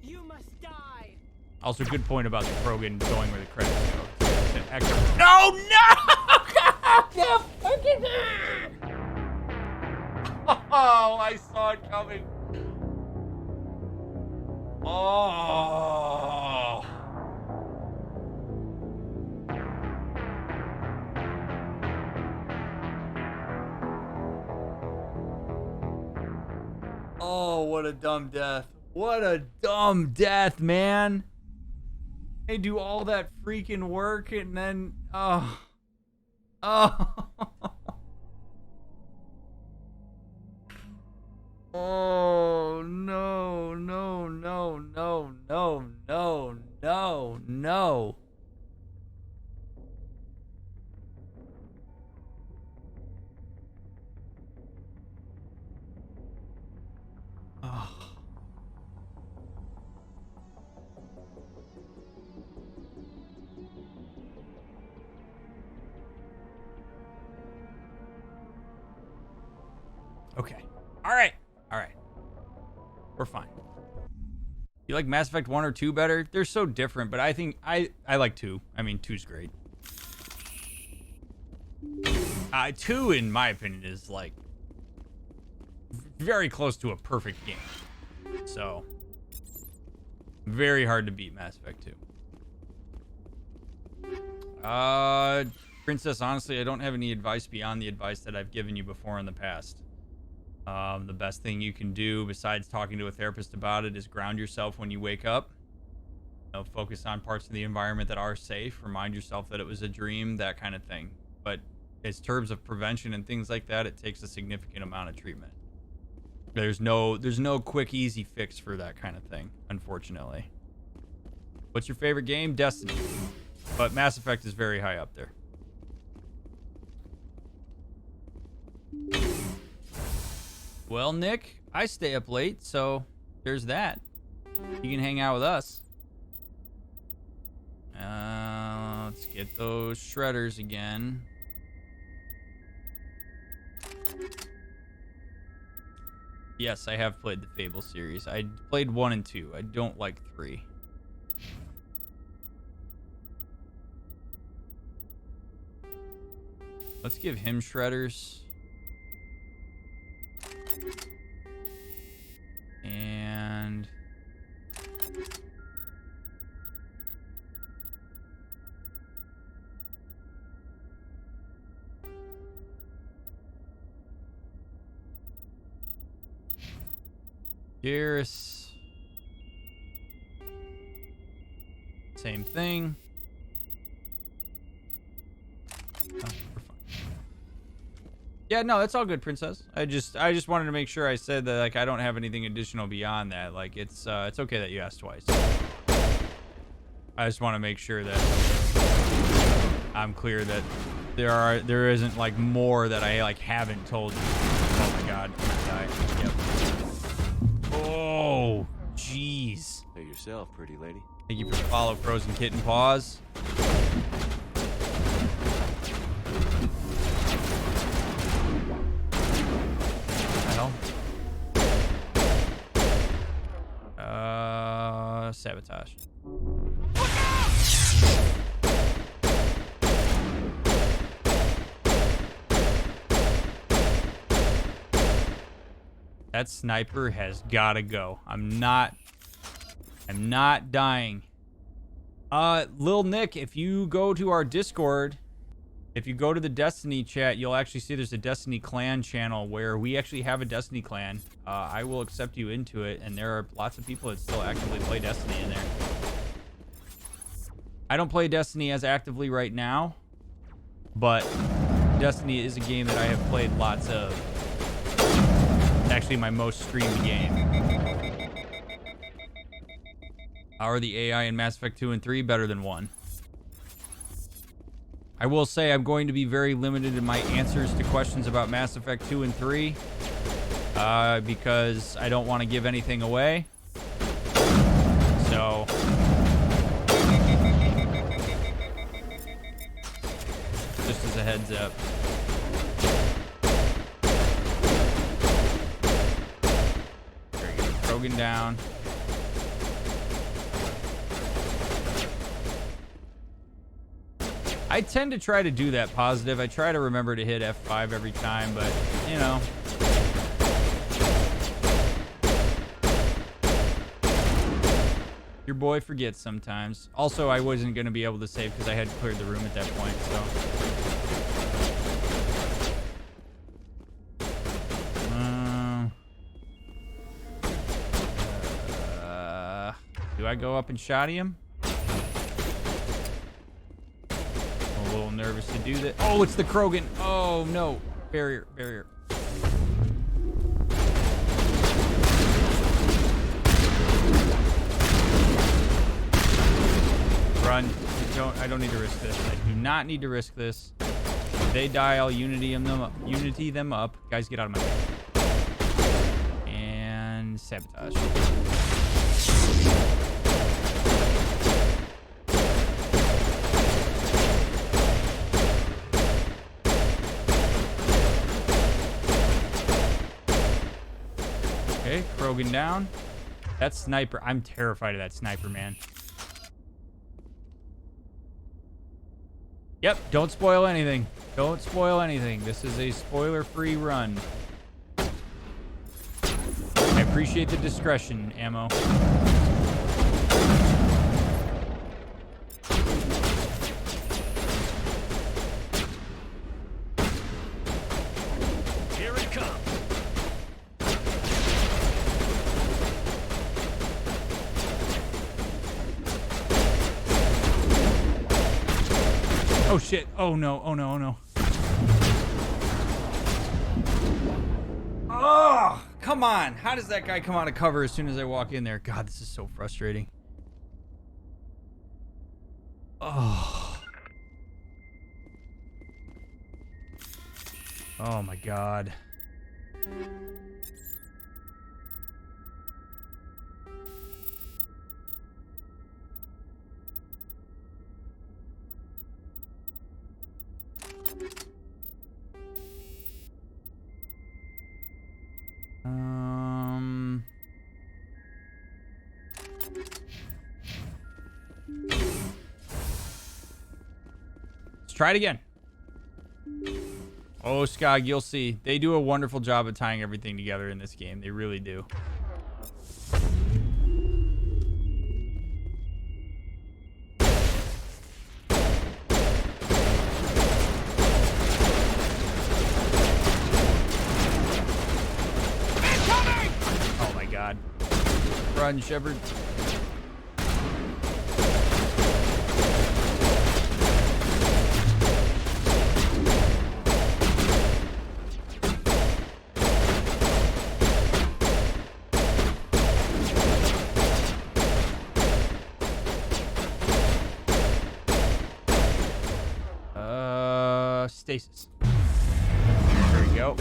You must die. Also, good point about the Krogan going where the credits go. No, no! Oh, I saw it coming. Oh. Oh, what a dumb death. What a dumb death, man. They do all that freaking work and then, oh. Oh, no, no, no, no, no, no, no, no. Oh. Okay. All right. All right. We're fine. You like Mass Effect 1 or 2 better? They're so different, but I think I like 2. I mean, 2's great. 2, in my opinion, is like very close to a perfect game. So, very hard to beat Mass Effect 2. Princess, honestly, I don't have any advice beyond the advice that I've given you before in the past. The best thing you can do besides talking to a therapist about it is ground yourself when you wake up. You know, focus on parts of the environment that are safe. Remind yourself that it was a dream, that kind of thing. But in terms of prevention and things like that, it takes a significant amount of treatment. There's no quick, easy fix for that kind of thing, unfortunately. What's your favorite game? Destiny. But Mass Effect is very high up there. Well, Nick, I stay up late, so there's that. You can hang out with us. Let's get those shredders again. Yes, I have played the Fable series. I played 1 and 2. I don't like 3. Let's give him shredders. And Garrus. Same thing. Oh, we're fine. Yeah, no, that's all good, Princess. I just wanted to make sure I said that, like, I don't have anything additional beyond that. Like, it's okay that you asked twice. I just want to make sure that I'm clear that there isn't like more that I like haven't told you. Oh my God, I'm gonna die. Yep. Oh, Jeez. Know yourself, pretty lady. Thank you for the follow, Frozen Kitten Paws. Sabotage. That sniper has gotta go. I'm not dying. Lil Nick, if you go to our Discord, if you go to the Destiny chat, you'll actually see there's a Destiny clan channel where we actually have a Destiny clan. I will accept you into it, and there are lots of people that still actively play Destiny in there. I don't play Destiny as actively right now, but Destiny is a game that I have played lots of. It's actually my most streamed game. How are the AI in Mass Effect 2 and 3 better than 1? I will say I'm going to be very limited in my answers to questions about Mass Effect 2 and 3 because I don't want to give anything away. So, just as a heads up. There you go. Krogan down. I tend to try to do that positive. I try to remember to hit F5 every time, but, you know. Your boy forgets sometimes. Also, I wasn't going to be able to save because I had cleared the room at that point, so. Do I go up and shotty him? A little nervous to do that. Oh, it's the Krogan. Oh, no. Barrier, barrier. Run. I don't need to risk this. I do not need to risk this. If they die, I'll unity them up. Guys, get out of my way. And sabotage. Okay, Krogan down. That sniper, I'm terrified of that sniper, man. Yep, don't spoil anything. Don't spoil anything. This is a spoiler-free run. I appreciate the discretion, ammo. Here it comes. Oh shit. Oh no. Oh no. Oh no. Oh, come on. How does that guy come out of cover as soon as I walk in there? God, this is so frustrating. Oh. Oh my God. Let's try it again. Oh, Skog, you'll see. They do a wonderful job of tying everything together in this game. They really do. Oh my God. Run, Shepard. Stasis. There we go.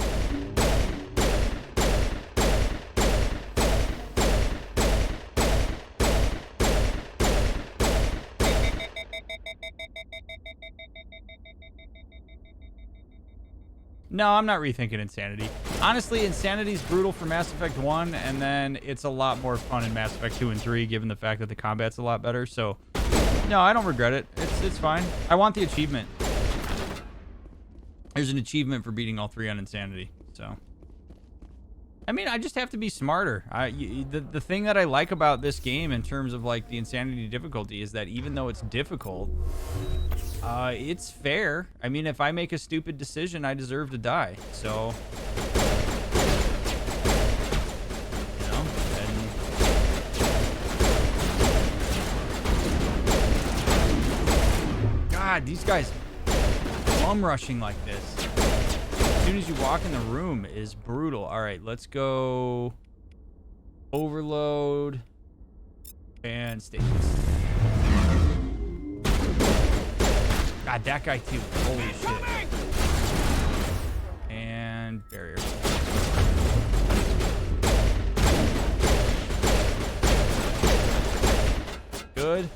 No, I'm not rethinking Insanity. Honestly, Insanity's brutal for Mass Effect 1, and then it's a lot more fun in Mass Effect 2 and 3, given the fact that the combat's a lot better. So, no, I don't regret it. It's fine. I want the achievement. There's an achievement for beating all 3 on Insanity. So, I mean, I just have to be smarter. The thing that I like about this game in terms of like the Insanity difficulty is that even though it's difficult, it's fair. I mean, if I make a stupid decision, I deserve to die. So, you know, God, these guys bum rushing like this. As soon as you walk in the room is brutal. All right, let's go overload and stages. God, that guy too. Holy shit. And barrier. Good.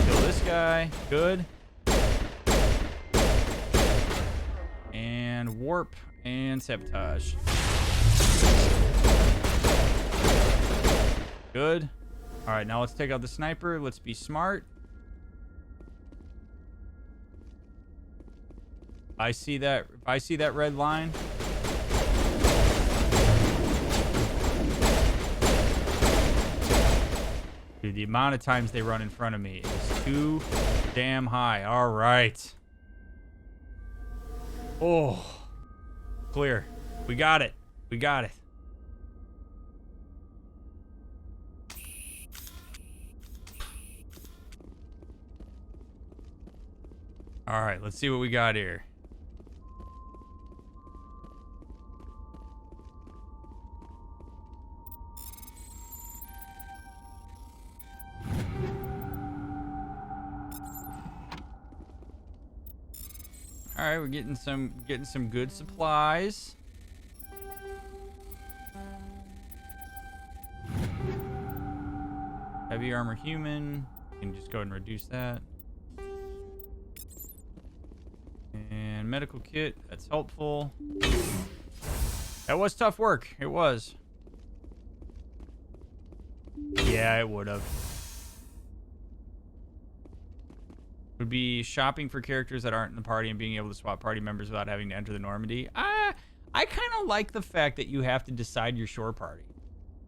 Kill this guy. Good. And warp and sabotage. Good. All right, now let's take out the sniper. Let's be smart. If I see that red line. Dude, the amount of times they run in front of me is too damn high. All right. Oh, clear. We got it. We got it. All right, let's see what we got here. All right, we're getting some good supplies. Heavy armor human. You can just go ahead and reduce that. And medical kit, that's helpful. That was tough work. It was. Yeah, it would have. Would be shopping for characters that aren't in the party and being able to swap party members without having to enter the Normandy. I kind of like the fact that you have to decide your shore party.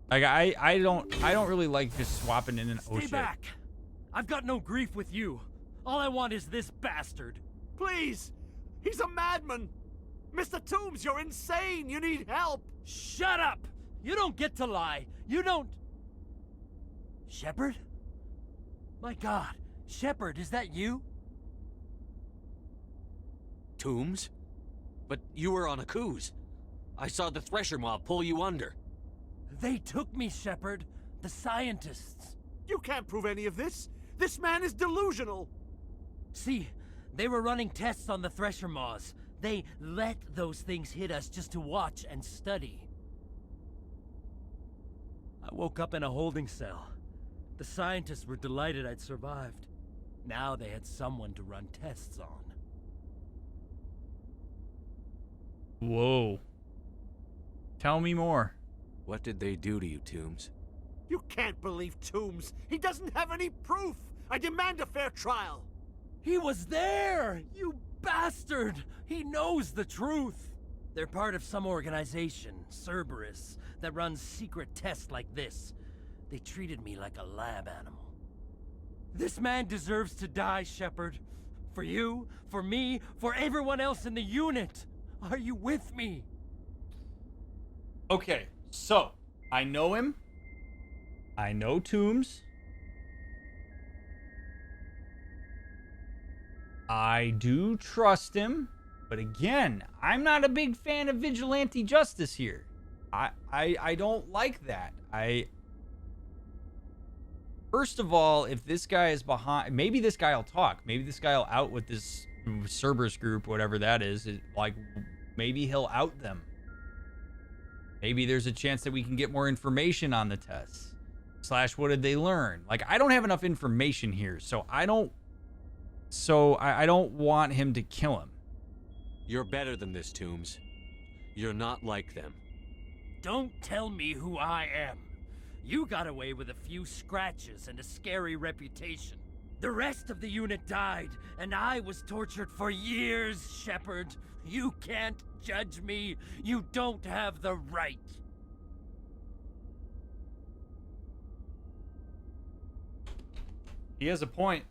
Like I don't really like just swapping in and Stay back. I've got no grief with you. All I want is this bastard. Please! He's a madman! Mr. Toombs, you're insane! You need help! Shut up! You don't get to lie. You don't... Shepard? My God. Shepard, is that you? Toombs? But you were on a cruise. I saw the Thresher mob pull you under. They took me, Shepard. The scientists. You can't prove any of this! This man is delusional! See, they were running tests on the Thresher moths. They let those things hit us just to watch and study. I woke up in a holding cell. The scientists were delighted I'd survived. Now they had someone to run tests on. Whoa. Tell me more. What did they do to you, Toombs? You can't believe Toombs! He doesn't have any proof! I demand a fair trial! He was there! You bastard! He knows the truth! They're part of some organization, Cerberus, that runs secret tests like this. They treated me like a lab animal. This man deserves to die, Shepard. For you, for me, for everyone else in the unit. Are you with me? Okay, so I know him. I know Toombs. I do trust him. But again, I'm not a big fan of vigilante justice here. I don't like that. First of all, if this guy is behind, maybe this guy will talk. Maybe this guy will out with this Cerberus group, whatever that is. Like, maybe he'll out them. Maybe there's a chance that we can get more information on the tests. / what did they learn? Like, I don't have enough information here, so I don't want him to kill him. You're better than this, Toombs. You're not like them. Don't tell me who I am. You got away with a few scratches and a scary reputation. The rest of the unit died, and I was tortured for years, Shepard. You can't judge me. You don't have the right. He has a point.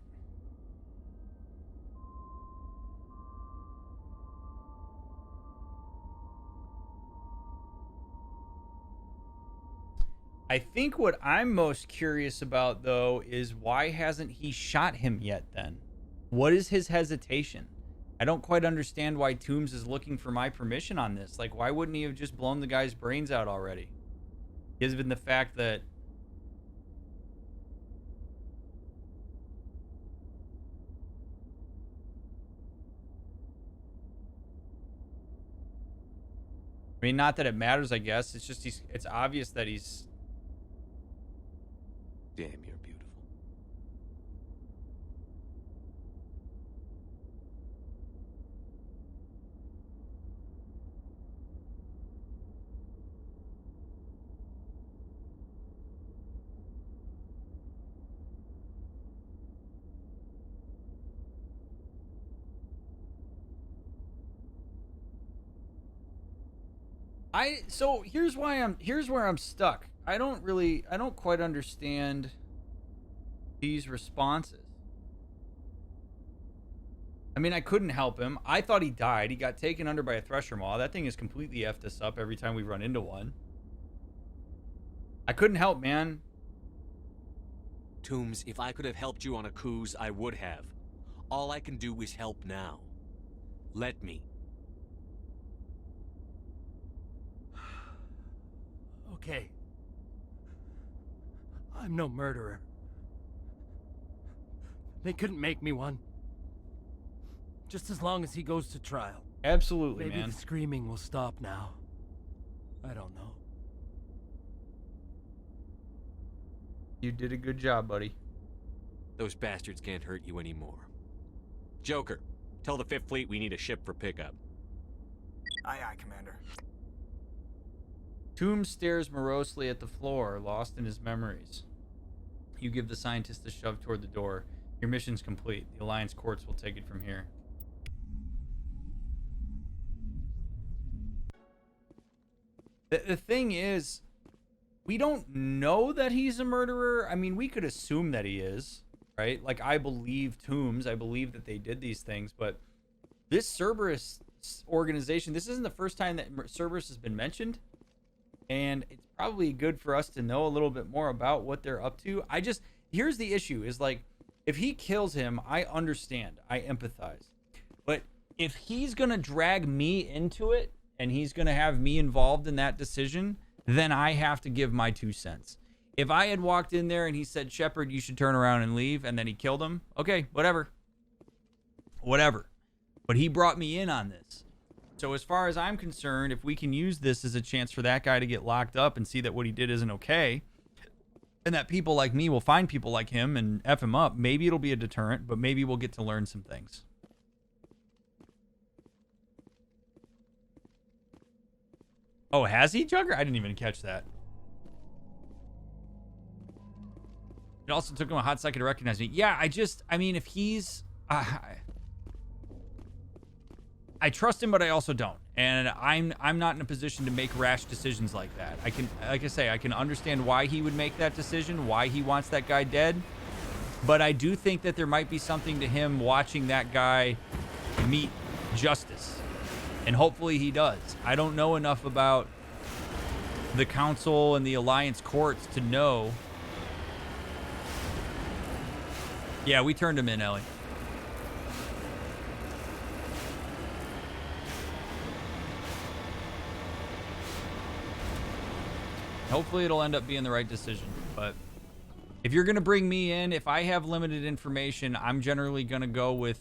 I think what I'm most curious about, though, is why hasn't he shot him yet then? What is his hesitation? I don't quite understand why Toombs is looking for my permission on this. Like, why wouldn't he have just blown the guy's brains out already? Given the fact that... I mean, not that it matters, I guess. It's just it's obvious that he's... Damn, you're beautiful. So here's where I'm stuck. I don't quite understand these responses. I mean, I couldn't help him. I thought he died. He got taken under by a thresher maw. That thing has completely effed us up every time we run into one. I couldn't help, man. Toombs, if I could have helped you on a cruise, I would have. All I can do is help now. Let me. Okay. I'm no murderer. They couldn't make me one. Just as long as he goes to trial. Absolutely, Maybe man. the screaming will stop now. I don't know. You did a good job, buddy. Those bastards can't hurt you anymore. Joker, tell the Fifth Fleet we need a ship for pickup. Aye, aye, Commander. Toombs stares morosely at the floor, lost in his memories. You give the scientist a shove toward the door. Your mission's complete. The Alliance courts will take it from here. The thing is, we don't know that he's a murderer. I mean, we could assume that he is, right? Like, I believe Toombs. I believe that they did these things, but this Cerberus organization, this isn't the first time that Cerberus has been mentioned. And it's probably good for us to know a little bit more about what they're up to. Here's the issue is like, if he kills him, I understand. I empathize. But if he's going to drag me into it and he's going to have me involved in that decision, then I have to give my 2 cents. If I had walked in there and he said, Shepard, you should turn around and leave, and then he killed him, okay, whatever. But he brought me in on this. So as far as I'm concerned, if we can use this as a chance for that guy to get locked up and see that what he did isn't okay, and that people like me will find people like him and F him up, maybe it'll be a deterrent, but maybe we'll get to learn some things. Oh, has he, Jugger? I didn't even catch that. It also took him a hot second to recognize me. Yeah, I mean, if he's... I trust him, but I also don't. And I'm not in a position to make rash decisions like that. Like I say, I can understand why he would make that decision, why he wants that guy dead. But I do think that there might be something to him watching that guy meet justice. And hopefully he does. I don't know enough about the Council and the Alliance courts to know. Yeah, we turned him in, Ellie. Hopefully it'll end up being the right decision. But if you're going to bring me in, if I have limited information, I'm generally going to go with,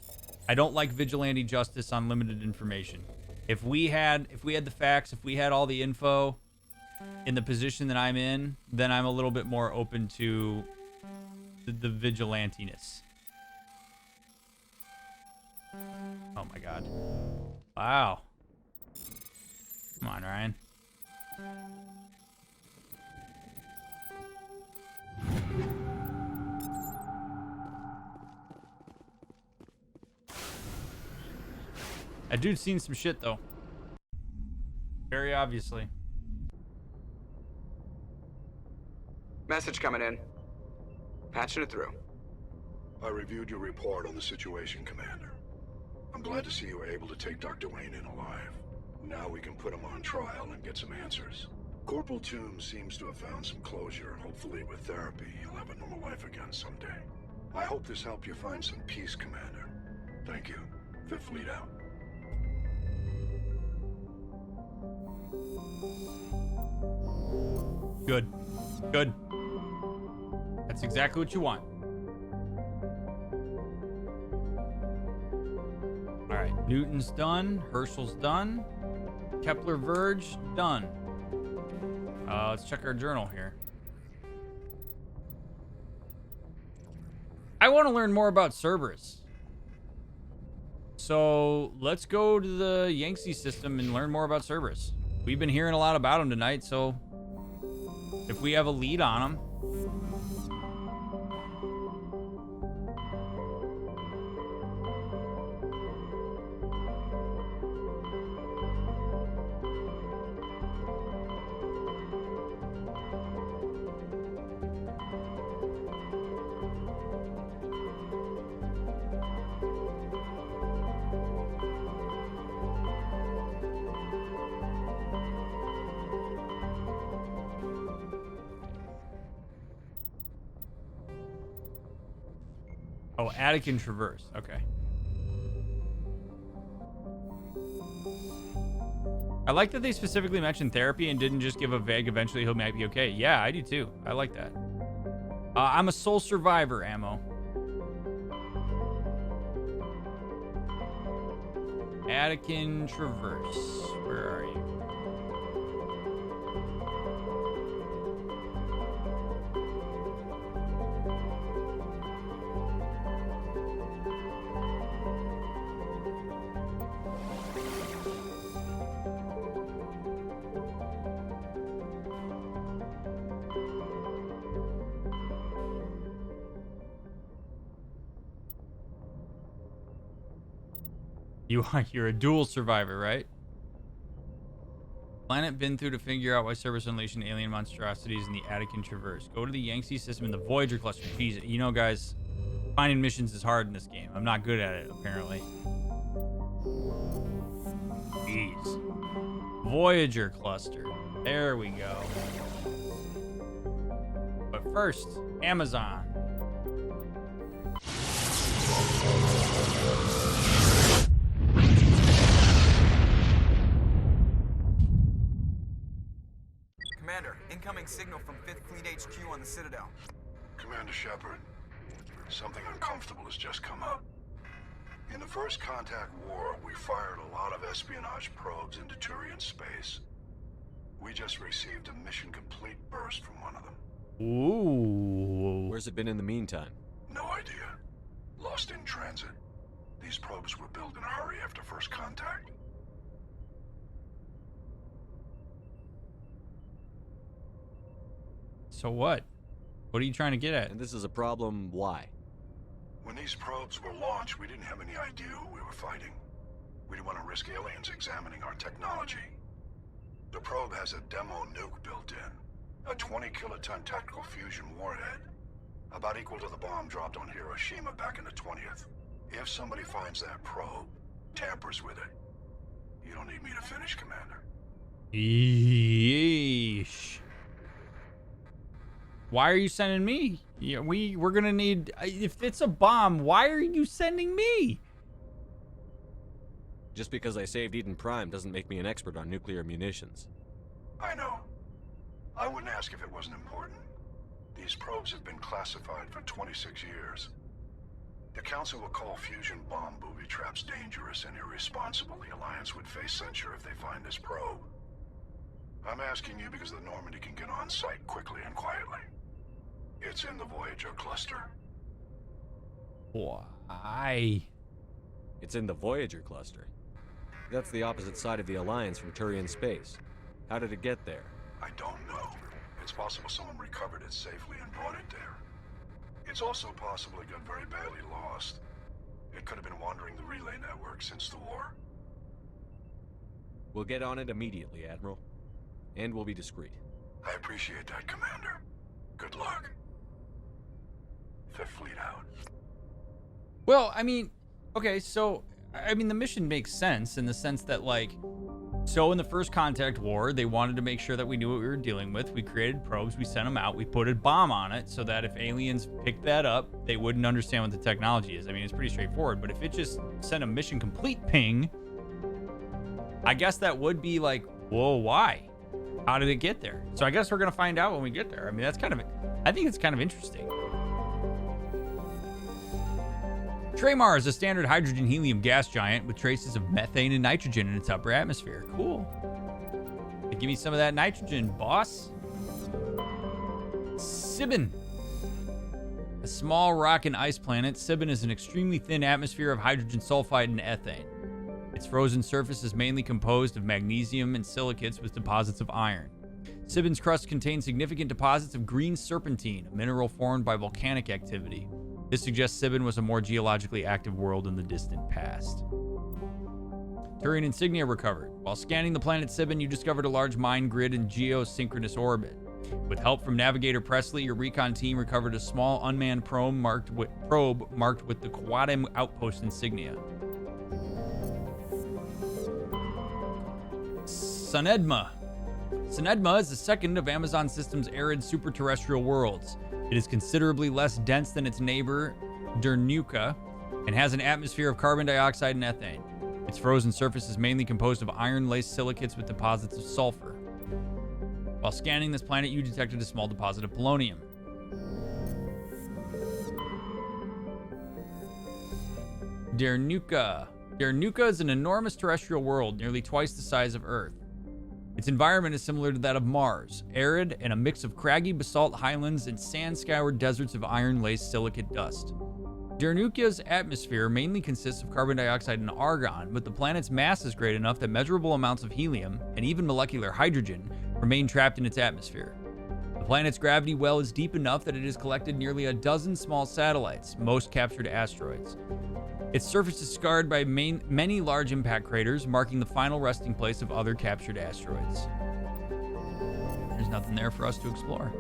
I don't like vigilante justice on limited information. If we had the facts, if we had all the info in the position that I'm in, then I'm a little bit more open to the vigilantiness. Oh my God. Wow. Come on, Ryan. That dude's seen some shit, though. Very obviously. Message coming in. Patching it through. I reviewed your report on the situation, Commander. I'm glad to see you were able to take Dr. Wayne in alive. Now we can put him on trial and get some answers. Corporal Toombs seems to have found some closure, and hopefully with therapy, he'll have a normal life again someday. I hope this helped you find some peace, Commander. Thank you. Fifth Fleet out. Good. Good. That's exactly what you want. All right. Newton's done. Herschel's done. Kepler Verge done. Let's check our journal here. I want to learn more about Cerberus. So let's go to the Yangtze system and learn more about Cerberus. We've been hearing a lot about him tonight, so if we have a lead on him. Oh, Attican Traverse. Okay. I like that they specifically mentioned therapy and didn't just give a vague eventually he might be okay. Yeah, I do too. I like that. I'm a sole survivor, Ammo. Attican Traverse. Where are you? You're a dual survivor, right? Planet been through to figure out why Cerberus unleashing alien monstrosities in the Attican Traverse. Go to the Yangtze system in the Voyager cluster. Jeez, you know, guys, finding missions is hard in this game. I'm not good at it, apparently. Jeez. Voyager cluster. There we go. But first, Amazon. Commander, incoming signal from 5th Fleet HQ on the Citadel. Commander Shepard, something uncomfortable has just come up. In the First Contact War, we fired a lot of espionage probes into Turian space. We just received a mission complete burst from one of them. Ooh. Where's it been in the meantime? No idea. Lost in transit. These probes were built in a hurry after First Contact. So what? What are you trying to get at? And this is a problem, why? When these probes were launched, we didn't have any idea who we were fighting. We didn't want to risk aliens examining our technology. The probe has a demo nuke built in. A 20-kiloton tactical fusion warhead. About equal to the bomb dropped on Hiroshima back in the 20th. If somebody finds that probe, tampers with it, you don't need me to finish, Commander. Yeesh. Why are you sending me? Yeah, we're gonna need. If it's a bomb, why are you sending me? Just because I saved Eden Prime doesn't make me an expert on nuclear munitions. I know. I wouldn't ask if it wasn't important. These probes have been classified for 26 years. The Council will call fusion bomb booby traps dangerous and irresponsible. The Alliance would face censure if they find this probe. I'm asking you because the Normandy can get on site quickly and quietly. It's in the Voyager cluster. Why? It's in the Voyager cluster. That's the opposite side of the Alliance from Turian space. How did it get there? I don't know. It's possible someone recovered it safely and brought it there. It's also possible it got very badly lost. It could have been wandering the relay network since the war. We'll get on it immediately, Admiral. And we'll be discreet. I appreciate that, Commander. Good luck. Fifth Fleet out. Well, I mean, okay, so, I mean, the mission makes sense in the sense that, like, so in the first Contact War, they wanted to make sure that we knew what we were dealing with. We created probes, we sent them out, we put a bomb on it so that if aliens picked that up, they wouldn't understand what the technology is. I mean, it's pretty straightforward, but if it just sent a mission complete ping, I guess that would be like, whoa, why? How did it get there? So I guess we're going to find out when we get there. I mean, that's kind of, I think it's kind of interesting. Traymar is a standard hydrogen-helium gas giant with traces of methane and nitrogen in its upper atmosphere. Cool. Give me some of that nitrogen, boss. Sibin. A small rock and ice planet, Sibin is an extremely thin atmosphere of hydrogen sulfide and ethane. Its frozen surface is mainly composed of magnesium and silicates with deposits of iron. Sibin's crust contains significant deposits of green serpentine, a mineral formed by volcanic activity. This suggests Sibin was a more geologically active world in the distant past. Turian insignia recovered. While scanning the planet Sibin, you discovered a large mine grid in geosynchronous orbit. With help from Navigator Presley, your recon team recovered a small unmanned probe marked with the Quadem outpost insignia. Sunedma. Sunedma is the second of Amazon System's arid superterrestrial worlds. It is considerably less dense than its neighbor, Dernuka, and has an atmosphere of carbon dioxide and ethane. Its frozen surface is mainly composed of iron-laced silicates with deposits of sulfur. While scanning this planet, you detected a small deposit of polonium. Dernuka. Dernuka is an enormous terrestrial world, nearly twice the size of Earth. Its environment is similar to that of Mars, arid and a mix of craggy basalt highlands and sand-scoured deserts of iron-laced silicate dust. Dernuka's atmosphere mainly consists of carbon dioxide and argon, but the planet's mass is great enough that measurable amounts of helium, and even molecular hydrogen, remain trapped in its atmosphere. The planet's gravity well is deep enough that it has collected nearly a dozen small satellites, most captured asteroids. Its surface is scarred by many large impact craters, marking the final resting place of other captured asteroids. There's nothing there for us to explore.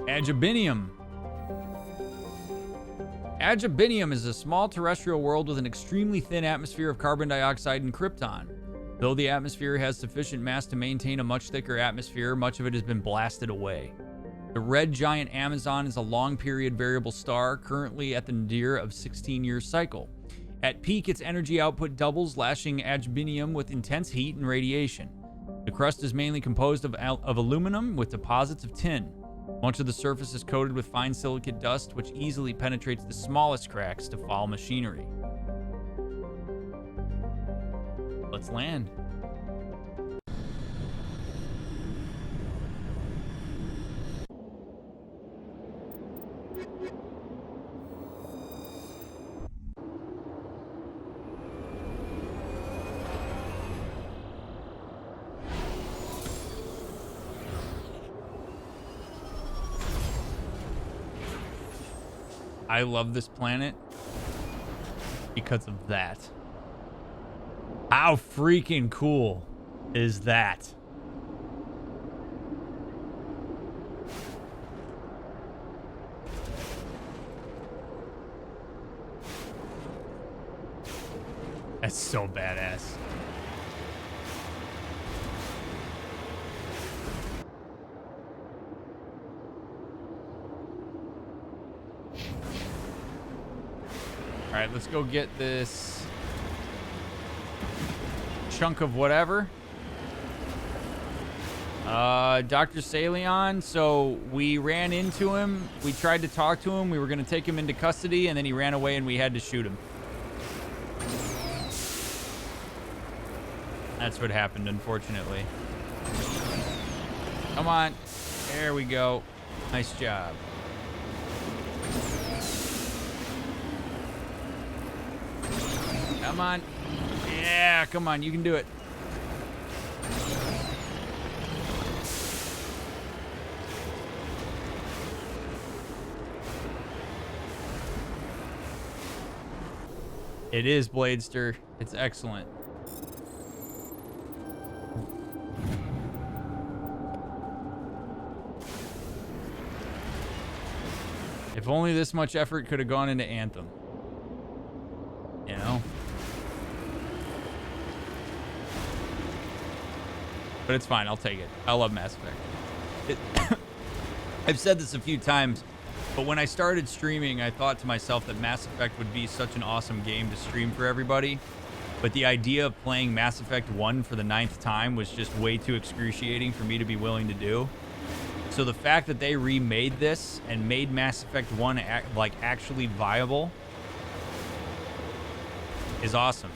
Agabinium. Agabinium is a small terrestrial world with an extremely thin atmosphere of carbon dioxide and krypton. Though the atmosphere has sufficient mass to maintain a much thicker atmosphere, much of it has been blasted away. The red giant Amazon is a long-period variable star, currently at the nadir of 16-year cycle. At peak, its energy output doubles, lashing Agabinium with intense heat and radiation. The crust is mainly composed of aluminum with deposits of tin. Much of the surface is coated with fine silicate dust, which easily penetrates the smallest cracks to foul machinery. Let's land. I love this planet because of that. How freaking cool is that? That's so badass. All right, let's go get this chunk of whatever. Dr. Salion, so we ran into him. We tried to talk to him. We were going to take him into custody, and then he ran away, and we had to shoot him. That's what happened, unfortunately. Come on. There we go. Nice job. Come on. Yeah, come on, you can do it. It is Bladester. It's excellent. If only this much effort could have gone into Anthem. You know? But it's fine. I'll take it. I love Mass Effect. I've said this a few times, but when I started streaming, I thought to myself that Mass Effect would be such an awesome game to stream for everybody. But the idea of playing Mass Effect 1 for the 9th time was just way too excruciating for me to be willing to do. So the fact that they remade this and made Mass Effect 1 actually viable is awesome.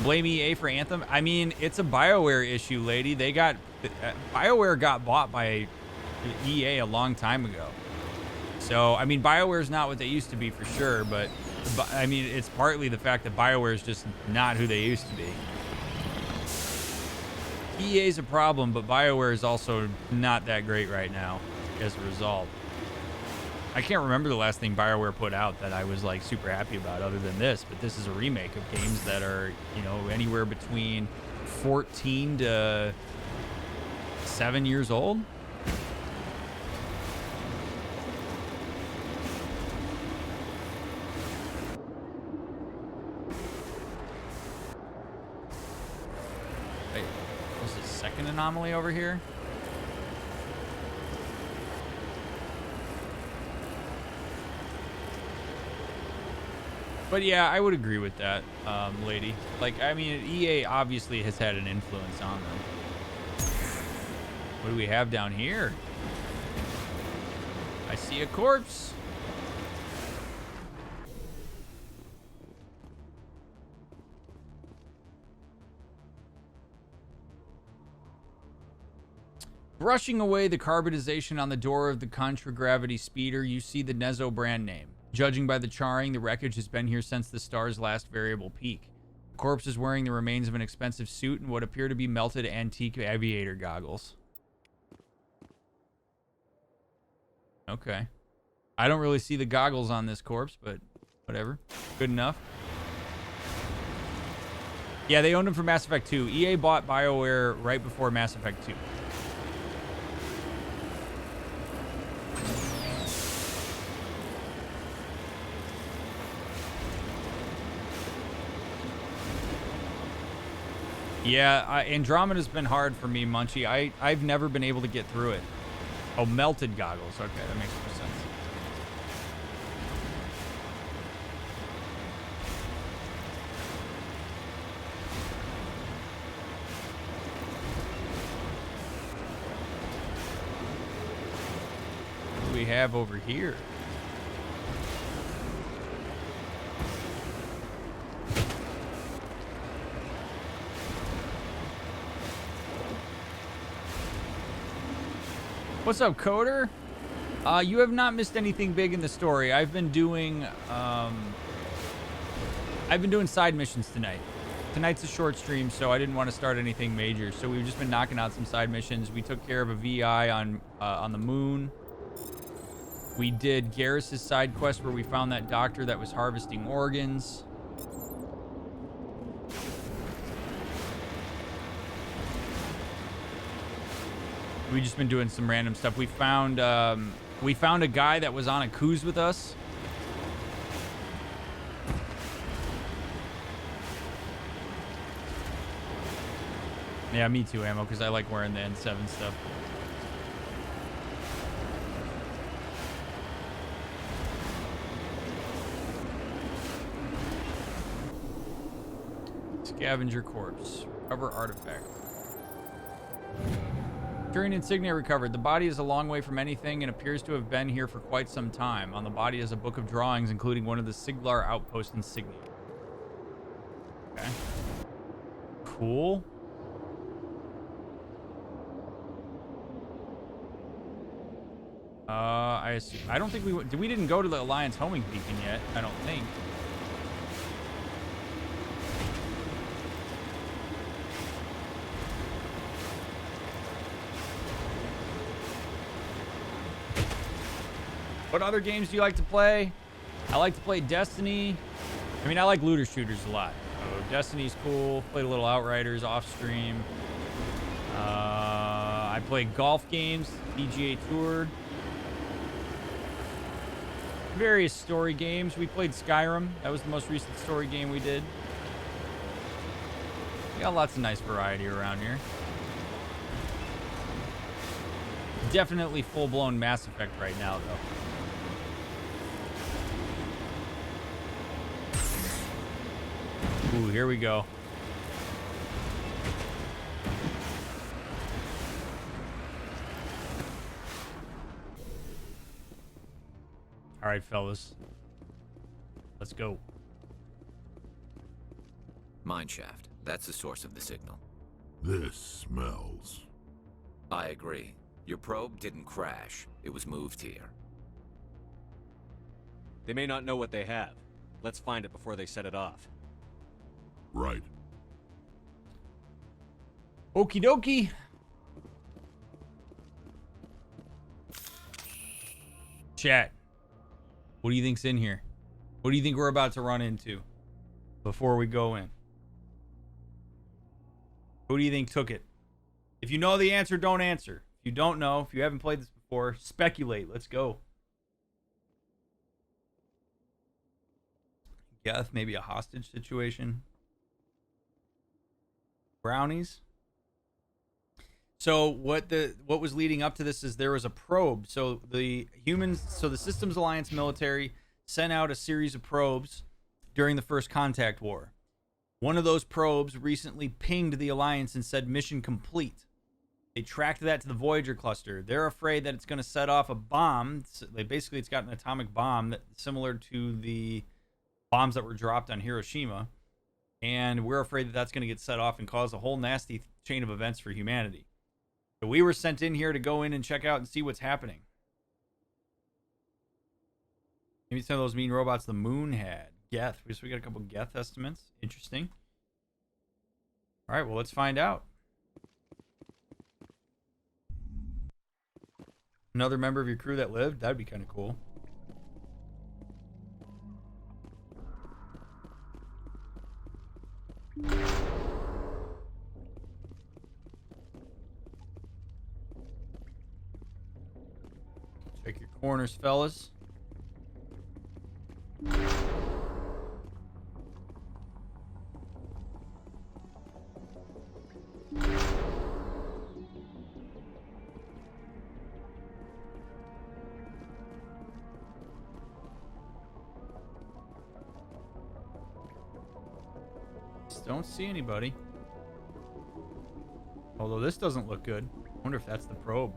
Blame EA for Anthem? I mean, it's a BioWare issue, lady. BioWare got bought by EA a long time ago. So, I mean, BioWare's not what they used to be for sure, but I mean, it's partly the fact that BioWare is just not who they used to be. EA's a problem, but BioWare is also not that great right now as a result. I can't remember the last thing BioWare put out that I was like super happy about other than this, but this is a remake of games that are, you know, anywhere between 14 to 7 years old. Wait, what's the second anomaly over here? But yeah, I would agree with that, lady. Like, I mean, EA obviously has had an influence on them. What do we have down here? I see a corpse. Brushing away the carbonization on the door of the contragravity speeder, you see the Nezo brand name. Judging by the charring, the wreckage has been here since the star's last variable peak. The corpse is wearing the remains of an expensive suit and what appear to be melted antique aviator goggles. Okay. I don't really see the goggles on this corpse, but whatever. Good enough. Yeah, they owned them for Mass Effect 2. EA bought BioWare right before Mass Effect 2. Yeah, Andromeda's been hard for me, Munchie. I've never been able to get through it. Oh, melted goggles. Okay, that makes more sense. What do we have over here? What's up, Coder? You have not missed anything big in the story. I've been doing side missions tonight. Tonight's a short stream, so I didn't want to start anything major. So we've just been knocking out some side missions. We took care of a VI on the moon. We did Garrus's side quest where we found that doctor that was harvesting organs. We've just been doing some random stuff. We found a guy that was on a cruise with us. Yeah, me too, Ammo, because I like wearing the N7 stuff. Scavenger corpse. Recover artifact. During insignia recovered. The body is a long way from anything and appears to have been here for quite some time. On the body is a book of drawings, including one of the Siglar outpost insignia. Okay. Cool. I assume, I don't think we didn't go to the Alliance homing beacon yet. I don't think. What other games do you like to play? I like to play Destiny. I mean, I like looter shooters a lot. So Destiny's cool. Played a little Outriders off stream. I play golf games, PGA Tour. Various story games. We played Skyrim. That was the most recent story game we did. We got lots of nice variety around here. Definitely full-blown Mass Effect right now, though. Ooh, here we go. All right, fellas. Let's go. Mineshaft. That's the source of the signal. This smells. I agree. Your probe didn't crash. It was moved here. They may not know what they have. Let's find it before they set it off. Right. Okie dokie. Chat. What do you think's in here? What do you think we're about to run into before we go in? Who do you think took it? If you know the answer, don't answer. If you don't know, if you haven't played this before, speculate. Let's go. Geth, maybe a hostage situation. Brownies. So what was leading up to this is there was a probe. So the Systems Alliance military sent out a series of probes during the First Contact War. One of those probes recently pinged the Alliance and said mission complete. They tracked that to the Voyager cluster. They're afraid that it's going to set off a bomb. Basically, it's got an atomic bomb similar to the bombs that were dropped on Hiroshima. And we're afraid that that's going to get set off and cause a whole nasty chain of events for humanity. So we were sent in here to go in and check out and see what's happening. Maybe some of those mean robots the moon had. Geth. So we got a couple Geth estimates. Interesting. All right, well, let's find out. Another member of your crew that lived? That'd be kind of cool. Check your corners, fellas. Don't see anybody. Although this doesn't look good. I wonder if that's the probe.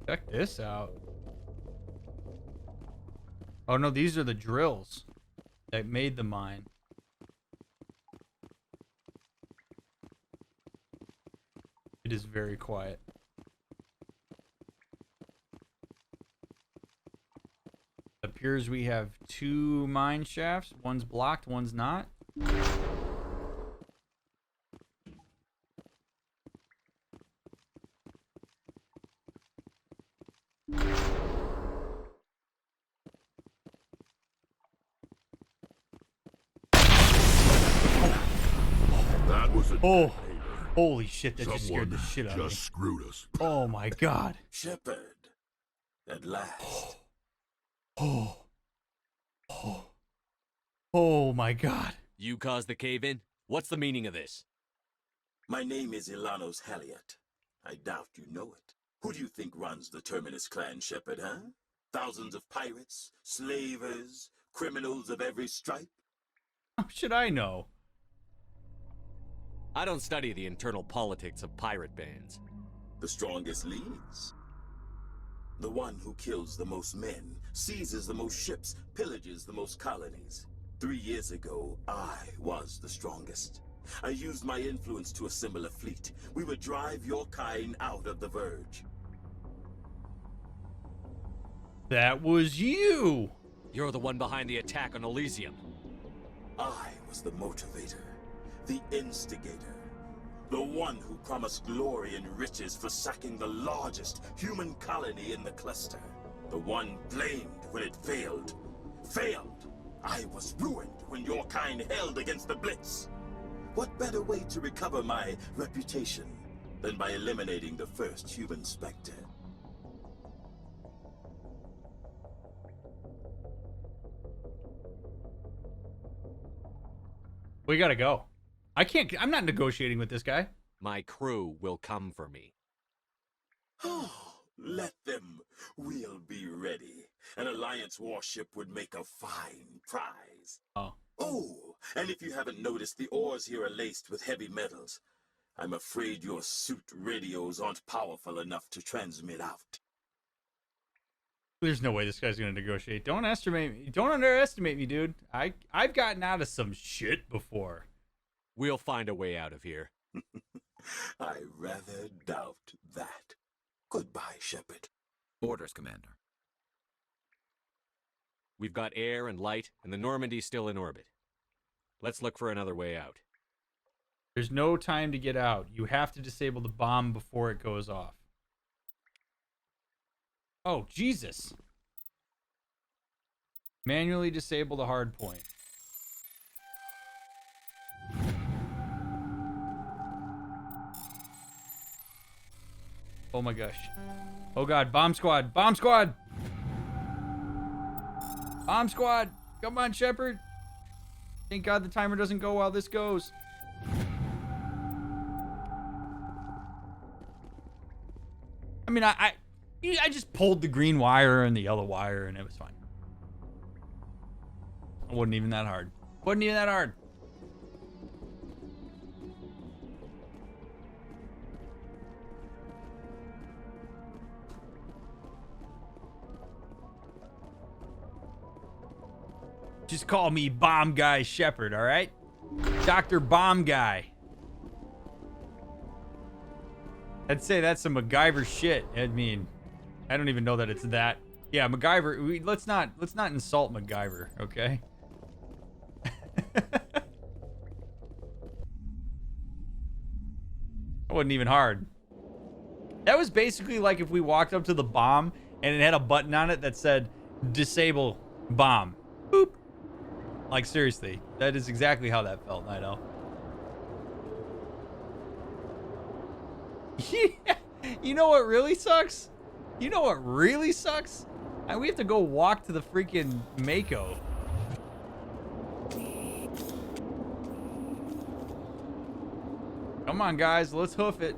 Check this out. Oh no, these are the drills that made the mine. It is very quiet. It appears we have 2 mine shafts. One's blocked, one's not. That was a Oh, holy shit, that just Someone scared the shit out of me. just screwed us. Oh my god. Shepard, at last. Oh. Oh. Oh my god. You caused the cave-in? What's the meaning of this? My name is Ilanos Halliot. I doubt you know it. Who do you think runs the Terminus clan, Shepard, huh? Thousands of pirates, slavers, criminals of every stripe? How should I know? I don't study the internal politics of pirate bands. The strongest leads. The one who kills the most men, seizes the most ships, pillages the most colonies. 3 years ago, I was the strongest. I used my influence to assemble a fleet. We would drive your kind out of the Verge. That was you. You're the one behind the attack on Elysium. I was the motivator, the instigator, the one who promised glory and riches for sacking the largest human colony in the cluster. The one blamed when it failed. Failed! I was ruined when your kind held against the Blitz. What better way to recover my reputation than by eliminating the first human Spectre? We gotta go. I'm not negotiating with this guy. My crew will come for me. Oh, let them. We'll be ready. An Alliance warship would make a fine prize. Oh. Oh, and if you haven't noticed, the ores here are laced with heavy metals. I'm afraid your suit radios aren't powerful enough to transmit out. There's no way this guy's gonna negotiate. Don't underestimate me, dude. I've gotten out of some shit before. We'll find a way out of here. I rather doubt that. Goodbye, Shepard. Orders, Commander. We've got air and light, and the Normandy's still in orbit. Let's look for another way out. There's no time to get out. You have to disable the bomb before it goes off. Oh, Jesus. Manually disable the hard point. Oh my gosh. Oh God, bomb squad, bomb squad! Bomb squad! Come on, Shepard! Thank God the timer doesn't go while this goes. I mean, I just pulled the green wire and the yellow wire and it was fine. It wasn't even that hard. Wasn't even that hard. Just call me Bomb Guy Shepard, all right? Dr. Bomb Guy. I'd say that's some MacGyver shit. I mean, I don't even know that it's that. Yeah, MacGyver. Let's not insult MacGyver, okay? That wasn't even hard. That was basically like if we walked up to the bomb and it had a button on it that said disable bomb. Boop. Like, seriously, that is exactly how that felt, I know. Yeah. You know what really sucks? You know what really sucks? We have to go walk to the freaking Mako. Come on, guys, let's hoof it.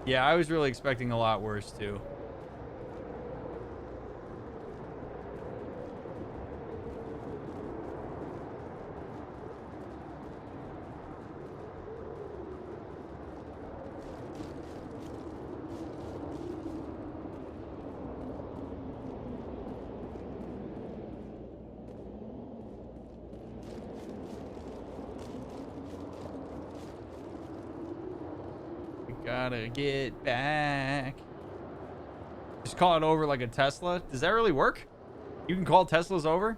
Yeah, I was really expecting a lot worse, too. Gotta get back. Just call it over like a Tesla. Does that really work? You can call Teslas over?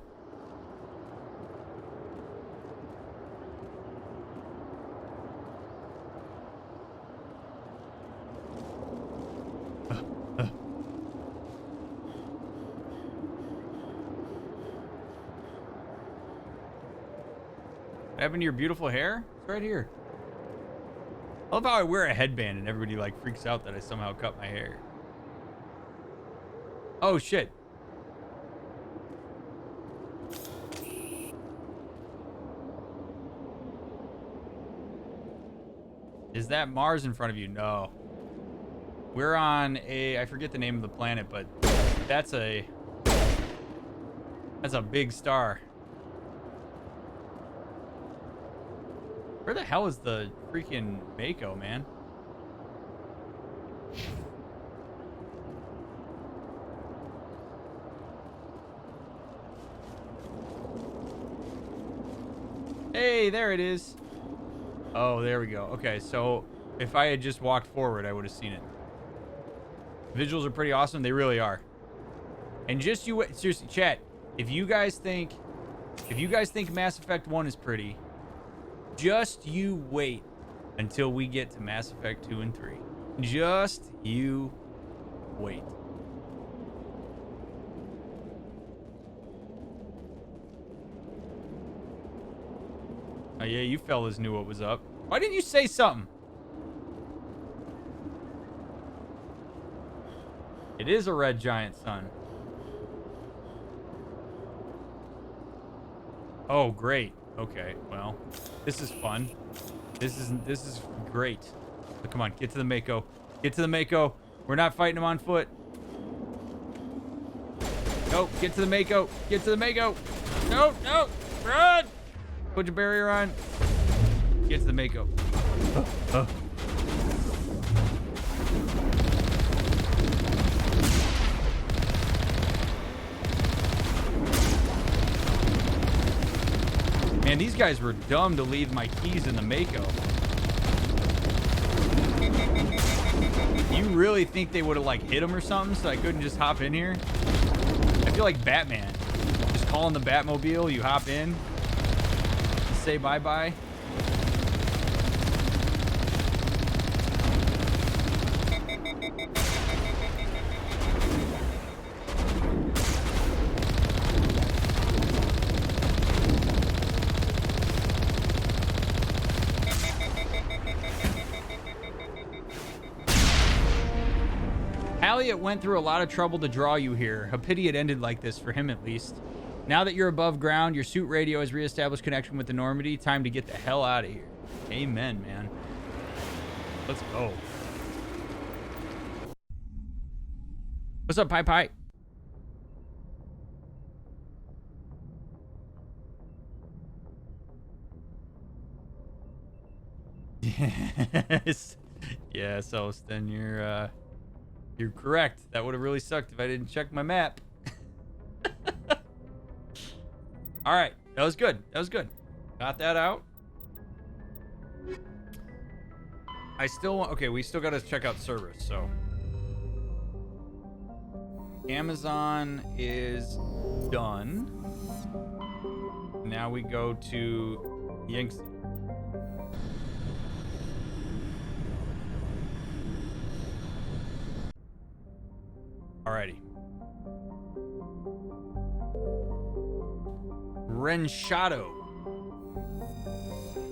What happened to your beautiful hair? It's right here. I love how I wear a headband and everybody like freaks out that I somehow cut my hair. Oh shit. Is that Mars in front of you? No. We're on I forget the name of the planet, but that's a big star. Where the hell is the freaking Mako, man? Hey, there it is. Oh, there we go. Okay, so if I had just walked forward, I would have seen it. Visuals are pretty awesome. They really are. And just seriously, chat, if you guys think If you guys think Mass Effect 1 is pretty, just you wait until we get to Mass Effect 2 and 3. Just you wait. Oh yeah, you fellas knew what was up. Why didn't you say something? It is a red giant sun. Oh, great. Okay, well, this is fun. This is great. So come on, get to the Mako. Get to the Mako. We're not fighting him on foot. No, get to the Mako. Get to the Mako. No, no, run! Put your barrier on. Get to the Mako. Man, these guys were dumb to leave my keys in the Mako. You really think they would have like hit him or something so I couldn't just hop in here? I feel like Batman. Just call in the Batmobile, you hop in, say bye-bye. Elliot went through a lot of trouble to draw you here. A pity it ended like this, for him at least. Now that you're above ground, your suit radio has reestablished connection with the Normandy. Time to get the hell out of here. Amen, man. Let's go. What's up, Pie Pie? Yes. Yes, Elston, you're correct. That would have really sucked if I didn't check my map. All right. That was good. That was good. Got that out. I still want... Okay, we still got to check out Cerberus, so... Amazon is done. Now we go to Yangtze. Alrighty. Renshado.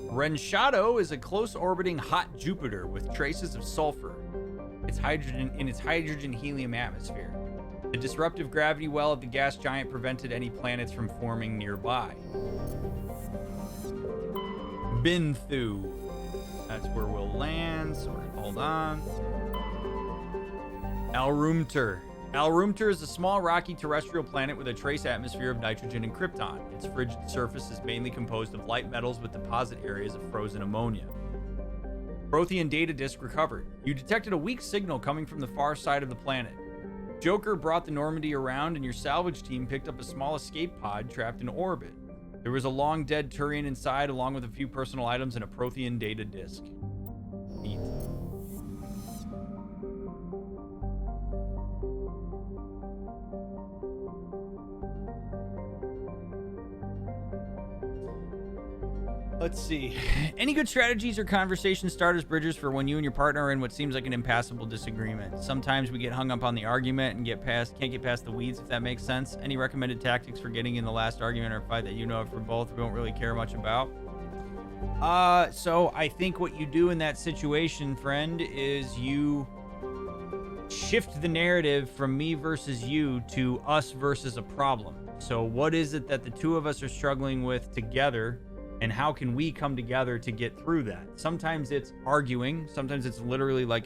Renshado is a close orbiting hot Jupiter with traces of sulfur. Its hydrogen helium atmosphere. The disruptive gravity well of the gas giant prevented any planets from forming nearby. Binthu. That's where we'll land. So hold on. Alrumter. Alrumter is a small rocky terrestrial planet with a trace atmosphere of nitrogen and krypton. Its frigid surface is mainly composed of light metals with deposit areas of frozen ammonia. Prothean data disk recovered. You detected a weak signal coming from the far side of the planet. Joker brought the Normandy around and your salvage team picked up a small escape pod trapped in orbit. There was a long dead Turian inside along with a few personal items and a Prothean data disk. Neat. Let's see. Any good strategies or conversation starters, Bridgers, for when you and your partner are in what seems like an impassable disagreement? Sometimes we get hung up on the argument and can't get past the weeds, if that makes sense. Any recommended tactics for getting in the last argument or fight that you know of for both we don't really care much about? So I think what you do in that situation, friend, is you shift the narrative from me versus you to us versus a problem. So what is it that the two of us are struggling with together? And how can we come together to get through that? Sometimes it's arguing. Sometimes it's literally like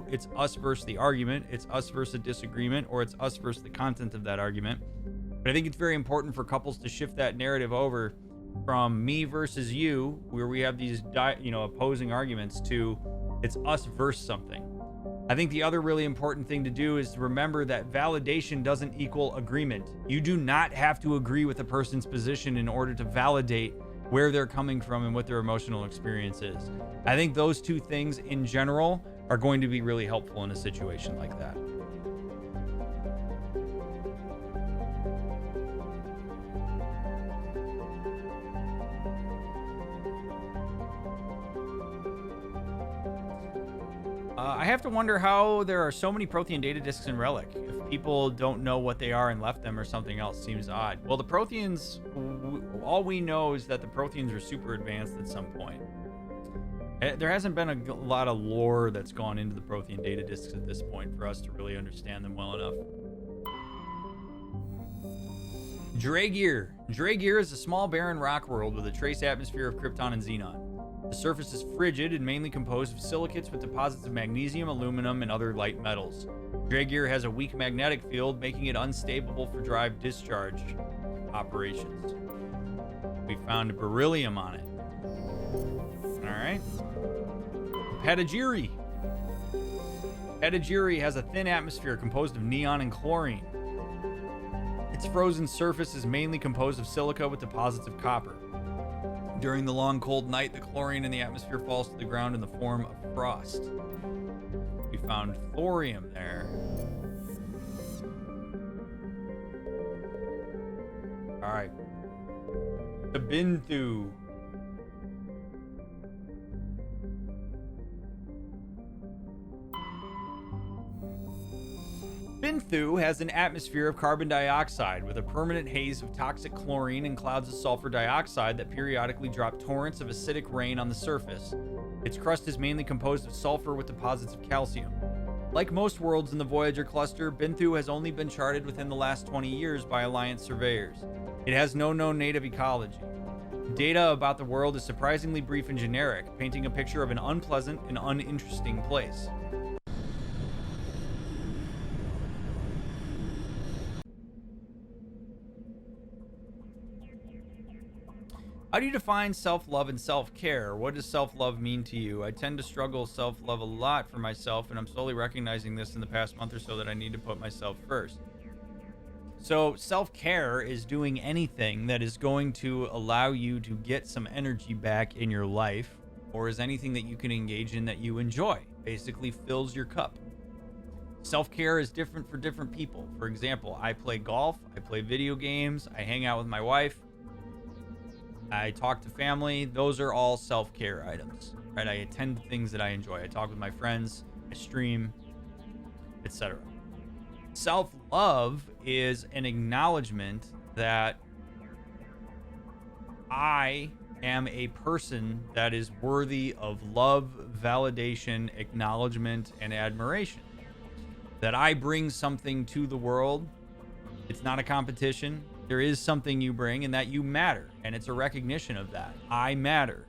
it's us versus the argument. It's us versus a disagreement, or it's us versus the content of that argument. But I think it's very important for couples to shift that narrative over from me versus you, where we have these opposing arguments, to it's us versus something. I think the other really important thing to do is to remember that validation doesn't equal agreement. You do not have to agree with a person's position in order to validate where they're coming from and what their emotional experience is. I think those two things in general are going to be really helpful in a situation like that. have to wonder how there are so many Prothean data disks in Relic. If people don't know what they are and left them or something else seems odd. Well, the Protheans, all we know is that the Protheans are super advanced at some point. There hasn't been a lot of lore that's gone into the Prothean data disks at this point for us to really understand them well enough. Dragir. Dragir is a small barren rock world with a trace atmosphere of Krypton and Xenon. The surface is frigid and mainly composed of silicates with deposits of magnesium, aluminum, and other light metals. Dragir has a weak magnetic field, making it unstable for drive discharge operations. We found beryllium on it. Alright. Patagiri. Patagiri has a thin atmosphere composed of neon and chlorine. Its frozen surface is mainly composed of silica with deposits of copper. During the long cold night, the chlorine in the atmosphere falls to the ground in the form of frost. We found thorium there. Alright. The Binthu. Binthu has an atmosphere of carbon dioxide with a permanent haze of toxic chlorine and clouds of sulfur dioxide that periodically drop torrents of acidic rain on the surface. Its crust is mainly composed of sulfur with deposits of calcium. Like most worlds in the Voyager cluster, Binthu has only been charted within the last 20 years by Alliance surveyors. It has no known native ecology. Data about the world is surprisingly brief and generic, painting a picture of an unpleasant and uninteresting place. How do you define self-love and self-care? What does self-love mean to you? I tend to struggle with self-love a lot for myself, and I'm slowly recognizing this in the past month or so that I need to put myself first. So self-care is doing anything that is going to allow you to get some energy back in your life, or is anything that you can engage in that you enjoy. Basically fills your cup. Self-care is different for different people. For example, I play golf, I play video games, I hang out with my wife, I talk to family. Those are all self-care items, right? I attend to things that I enjoy. I talk with my friends, I stream, etc. Self-love is an acknowledgement that I am a person that is worthy of love, validation, acknowledgement, and admiration. That I bring something to the world. It's not a competition. There is something you bring and that you matter. And it's a recognition of that. I matter.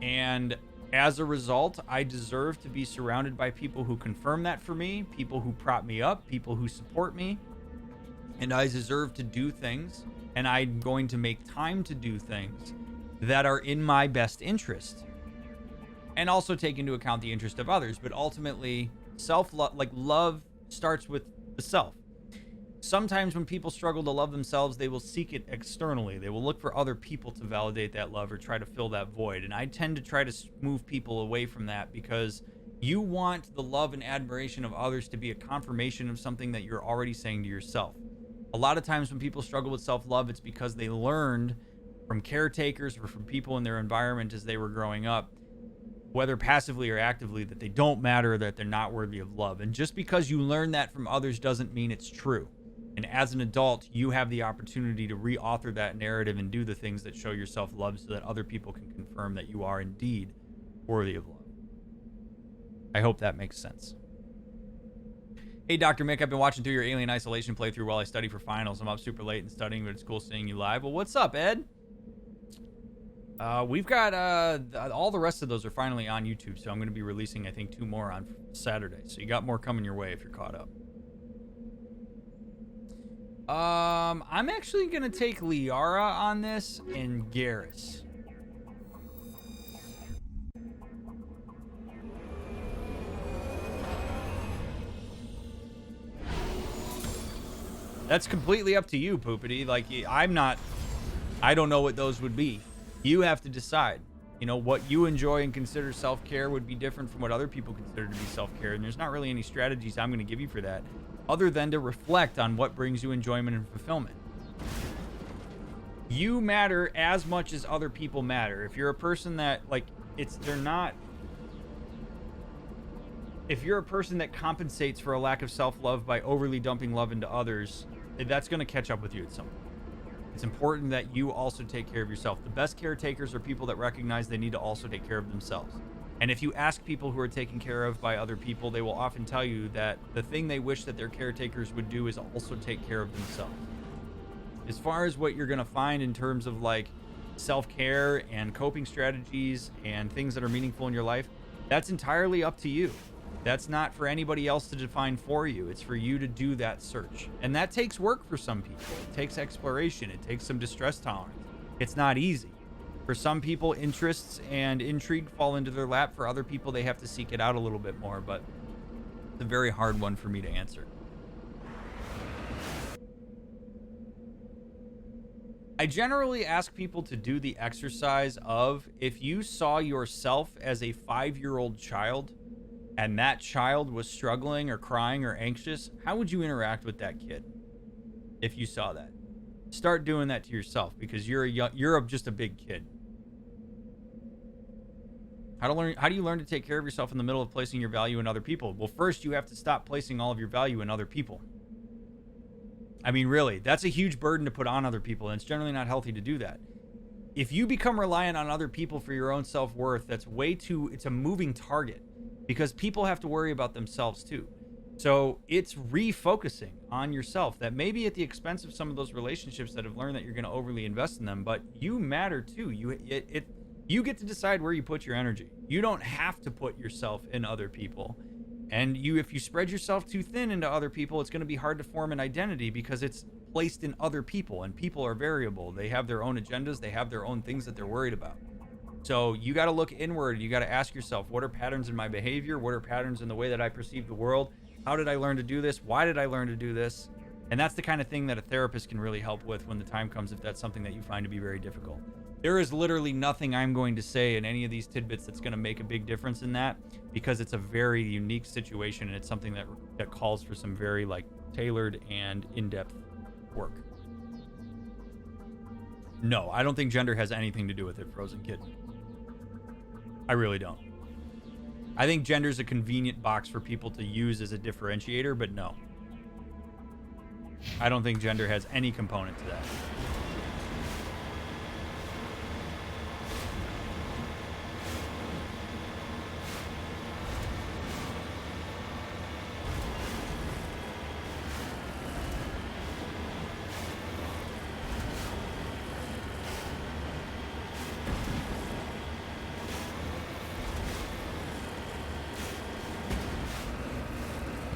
And as a result, I deserve to be surrounded by people who confirm that for me, people who prop me up, people who support me. And I deserve to do things, and I'm going to make time to do things that are in my best interest. And also take into account the interest of others. But ultimately, self-love, like love starts with the self. Sometimes when people struggle to love themselves, they will seek it externally. They will look for other people to validate that love or try to fill that void. And I tend to try to move people away from that because you want the love and admiration of others to be a confirmation of something that you're already saying to yourself. A lot of times when people struggle with self-love, it's because they learned from caretakers or from people in their environment as they were growing up, whether passively or actively, that they don't matter, that they're not worthy of love. And just because you learn that from others doesn't mean it's true. And as an adult, you have the opportunity to reauthor that narrative and do the things that show yourself love so that other people can confirm that you are indeed worthy of love. I hope that makes sense. Hey, Dr. Mick, I've been watching through your Alien Isolation playthrough while I study for finals. I'm up super late and studying, but it's cool seeing you live. Well, what's up, Ed? We've got all the rest of those are finally on YouTube, so I'm going to be releasing, I think, 2 more on Saturday. So you got more coming your way if you're caught up. I'm actually going to take Liara on this and Garrus. That's completely up to you, Poopity. Like, I don't know what those would be. You have to decide. You know, what you enjoy and consider self-care would be different from what other people consider to be self-care. And there's not really any strategies I'm going to give you for that, other than to reflect on what brings you enjoyment and fulfillment. You matter as much as other people matter. If you're a person that, like, they're not... if you're a person that compensates for a lack of self-love by overly dumping love into others, that's going to catch up with you at some point. It's important that you also take care of yourself. The best caretakers are people that recognize they need to also take care of themselves. And if you ask people who are taken care of by other people, they will often tell you that the thing they wish that their caretakers would do is also take care of themselves. As far as what you're going to find in terms of like self-care and coping strategies and things that are meaningful in your life, that's entirely up to you. That's not for anybody else to define for you. It's for you to do that search. And that takes work for some people. It takes exploration. It takes some distress tolerance. It's not easy. For some people, interests and intrigue fall into their lap. For other people, they have to seek it out a little bit more. But it's a very hard one for me to answer. I generally ask people to do the exercise of, if you saw yourself as a 5-year-old child and that child was struggling or crying or anxious, how would you interact with that kid if you saw that? Start doing that to yourself, because you're just a big kid. How do you learn to take care of yourself in the middle of placing your value in other people? Well, first you have to stop placing all of your value in other people. I mean, really, that's a huge burden to put on other people, and it's generally not healthy to do that. If you become reliant on other people for your own self-worth, it's a moving target, because people have to worry about themselves too. So it's refocusing on yourself, that may be at the expense of some of those relationships that have learned that you're going to overly invest in them, but you matter too. You get to decide where you put your energy. You don't have to put yourself in other people. And if you spread yourself too thin into other people, it's going to be hard to form an identity, because it's placed in other people, and people are variable. They have their own agendas. They have their own things that they're worried about. So you got to look inward. You got to ask yourself, what are patterns in my behavior? What are patterns in the way that I perceive the world? How did I learn to do this? Why did I learn to do this? And that's the kind of thing that a therapist can really help with when the time comes, if that's something that you find to be very difficult. There is literally nothing I'm going to say in any of these tidbits that's going to make a big difference in that, because it's a very unique situation, and it's something that calls for some very tailored and in-depth work. No, I don't think gender has anything to do with it, Frozen Kid. I really don't. I think gender's a convenient box for people to use as a differentiator, but no. I don't think gender has any component to that.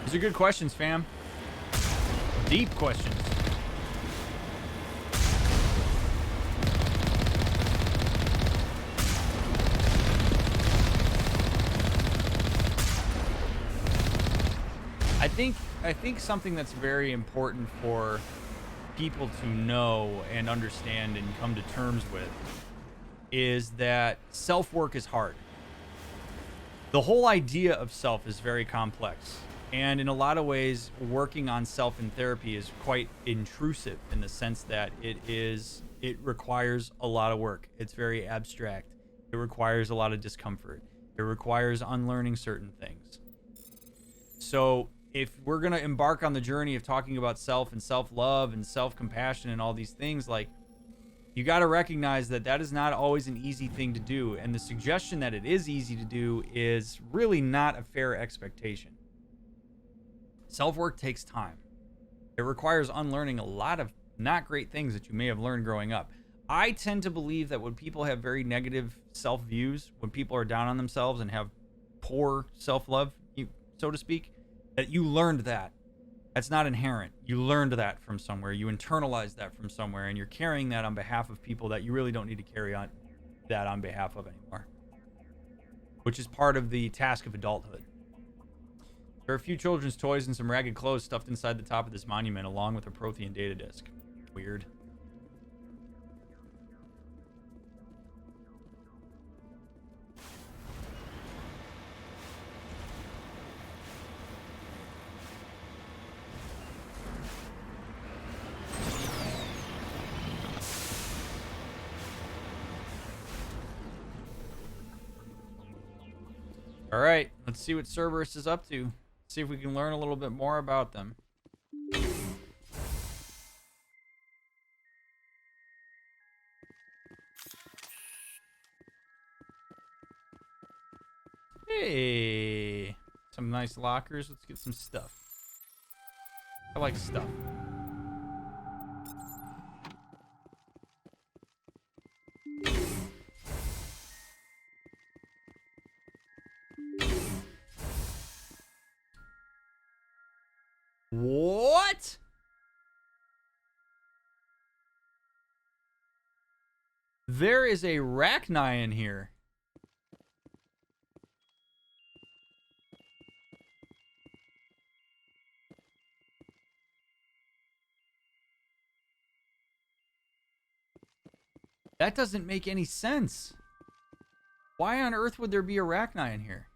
These are good questions, fam. Deep questions. I think something that's very important for people to know and understand and come to terms with is that self-work is hard. The whole idea of self is very complex. And in a lot of ways, working on self in therapy is quite intrusive, in the sense that it requires a lot of work. It's very abstract. It requires a lot of discomfort. It requires unlearning certain things. So if we're going to embark on the journey of talking about self and self-love and self-compassion and all these things, you got to recognize that that is not always an easy thing to do. And the suggestion that it is easy to do is really not a fair expectation. Self-work takes time. It requires unlearning a lot of not great things that you may have learned growing up. I tend to believe that when people have very negative self-views, when people are down on themselves and have poor self-love, so to speak, that you learned that. That's not inherent. You learned that from somewhere. You internalized that from somewhere, and you're carrying that on behalf of people that you really don't need to carry on that on behalf of anymore, which is part of the task of adulthood. There are a few children's toys and some ragged clothes stuffed inside the top of this monument, along with a Prothean data disk. Weird. All right, let's see what Cerberus is up to. See if we can learn a little bit more about them. Hey, some nice lockers. Let's get some stuff. I like stuff. What? There is a Rachni in here. That doesn't make any sense. Why on earth would there be a Rachni in here?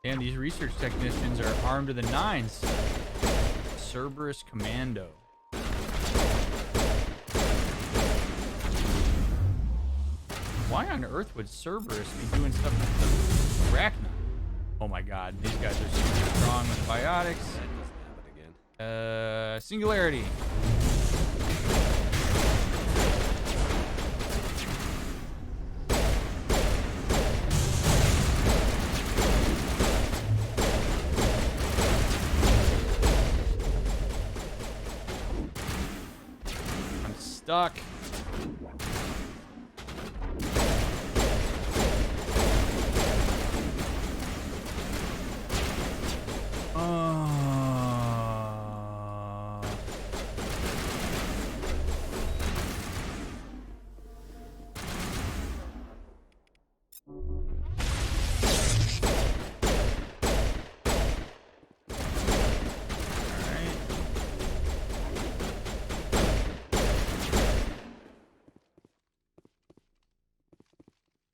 Damn, these research technicians are armed to the nines. Cerberus Commando. Why on earth would Cerberus be doing stuff with the Rachni? Oh my god, these guys are super strong with biotics. That doesn't happen again. Singularity. I'm stuck.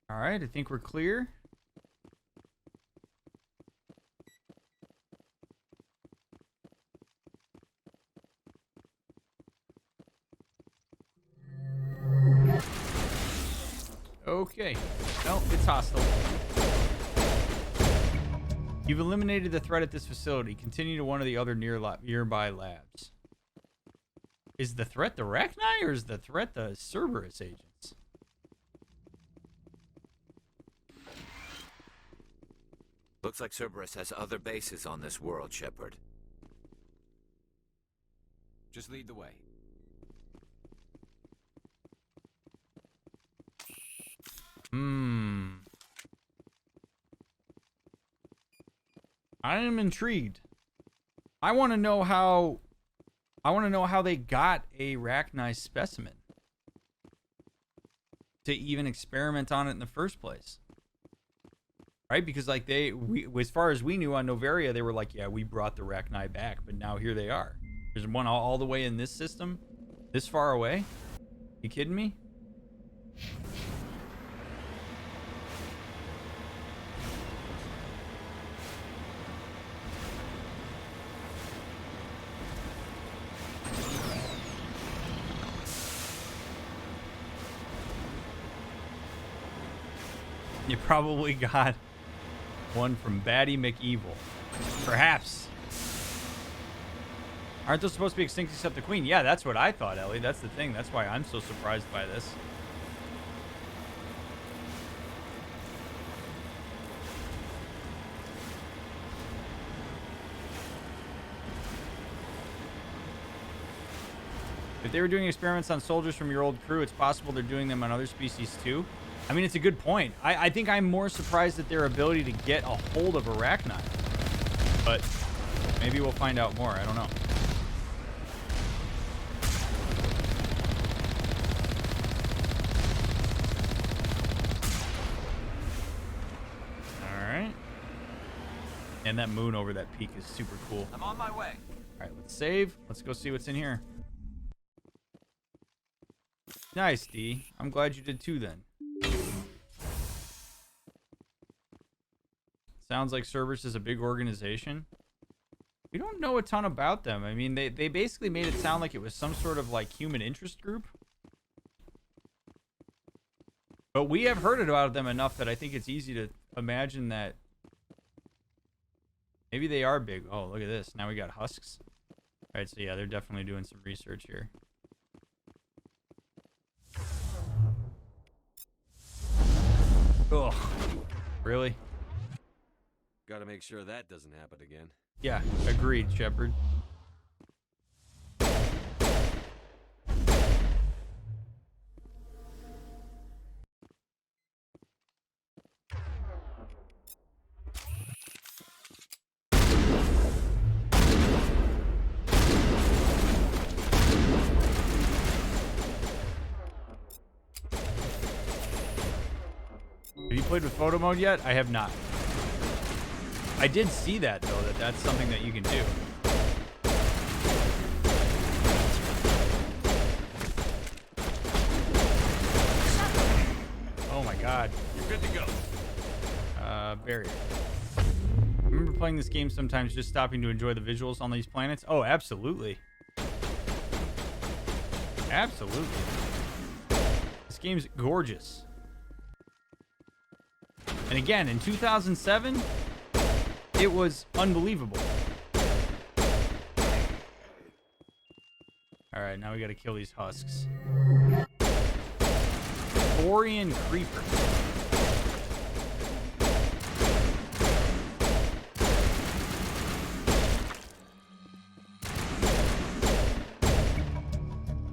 All right, I think we're clear. Okay. No, it's hostile. You've eliminated the threat at this facility. Continue to one of the other nearby labs. Is the threat the Rachni or is the threat the Cerberus agents? Looks like Cerberus has other bases on this world, Shepard. Just lead the way. I am intrigued. I want to know how they got a Rachni specimen to even experiment on it in the first place. Right? Because like as far as we knew on Novaria, they were like, yeah, we brought the Rachni back, but now here they are. There's one all the way in this system, this far away. You kidding me? You probably got one from Batty McEvil. Perhaps. Aren't those supposed to be extinct except the Queen? Yeah, that's what I thought, Ellie. That's the thing. That's why I'm so surprised by this. If they were doing experiments on soldiers from your old crew, it's possible they're doing them on other species too. I mean, it's a good point. I think I'm more surprised at their ability to get a hold of a Rachni. But maybe we'll find out more. I don't know. All right. And that moon over that peak is super cool. I'm on my way. All right, let's save. Let's go see what's in here. Nice, D. I'm glad you did too then. Sounds like Cerberus is a big organization. We don't know a ton about them. I mean, they basically made it sound like it was some sort of like human interest group. But we have heard about them enough that I think it's easy to imagine that maybe they are big. Oh, look at this. Now we got husks. All right, so yeah, they're definitely doing some research here. Ugh. Really? Gotta make sure that doesn't happen again. Yeah, agreed, Shepard. Have you played with photo mode yet? I have not. I did see that, though, that's something that you can do. Oh my god. You're good to go. Barrier. Remember playing this game sometimes just stopping to enjoy the visuals on these planets? Oh, absolutely. Absolutely. This game's gorgeous. And again, in 2007, it was unbelievable. Alright, now we gotta kill these husks. Borean Creeper.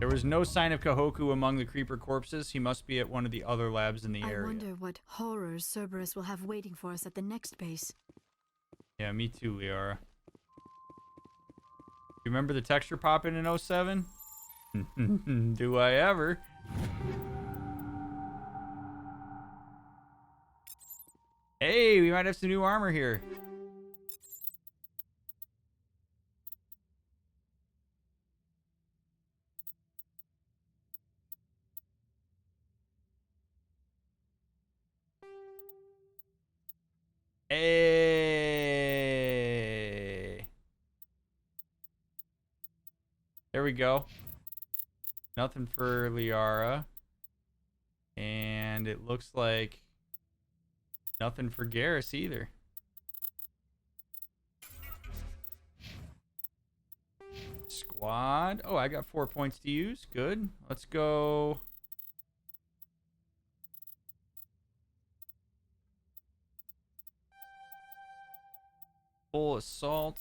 There was no sign of Kahoku among the creeper corpses. He must be at one of the other labs in the area. I wonder what horrors Cerberus will have waiting for us at the next base. Yeah, me too, Liara. You remember the texture popping in 07? Do I ever? Hey, we might have some new armor here. Hey. There we go. Nothing for Liara. And it looks like nothing for Garrus either. Squad. Oh, I got 4 points to use. Good. Let's go. Full assault.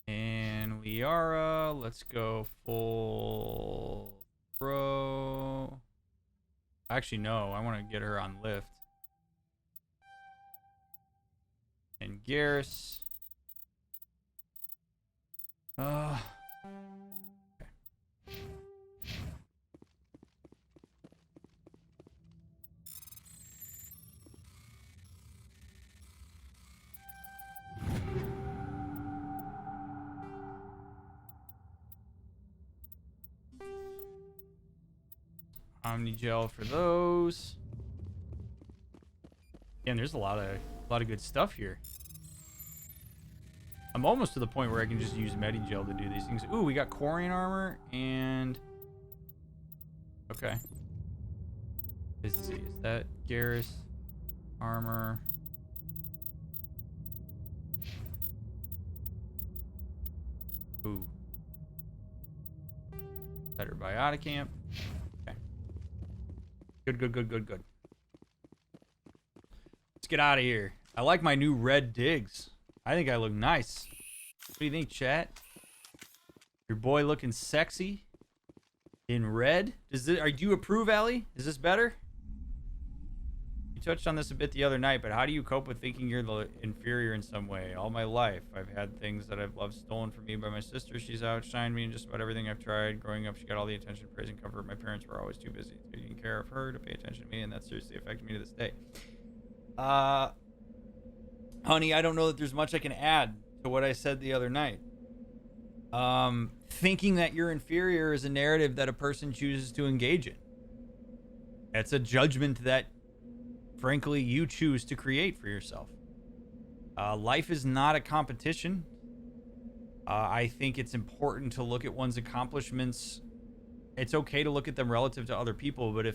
And Liara, let's go full throw. Actually, no, I want to get her on lift. And Garrus. Okay. Omni gel for those. And there's a lot of good stuff here. I'm almost to the point where I can just use Medi-Gel to do these things. Ooh, we got Quarian armor and... Okay. Let's see, is that Garrus armor? Ooh. Better biotic amp. Okay. Good. Let's get out of here. I like my new red digs. I think I look nice. What do you think, chat? Your boy looking sexy in red? Do you approve, Ellie? Is this better? You touched on this a bit the other night, but how do you cope with thinking you're the inferior in some way? All my life, I've had things that I've loved stolen from me by my sister. She's outshined me in just about everything I've tried. Growing up, she got all the attention, praise, and comfort. My parents were always too busy taking care of her to pay attention to me, and that seriously affected me to this day. Honey, I don't know that there's much I can add to what I said the other night. Thinking that you're inferior is a narrative that a person chooses to engage in. It's a judgment that, frankly, you choose to create for yourself. Life is not a competition. I think it's important to look at one's accomplishments. It's okay to look at them relative to other people, but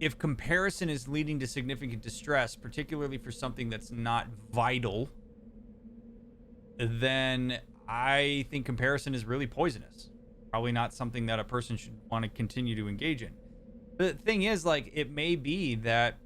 if comparison is leading to significant distress, particularly for something that's not vital, then I think comparison is really poisonous. Probably not something that a person should want to continue to engage in. The thing is, like, it may be that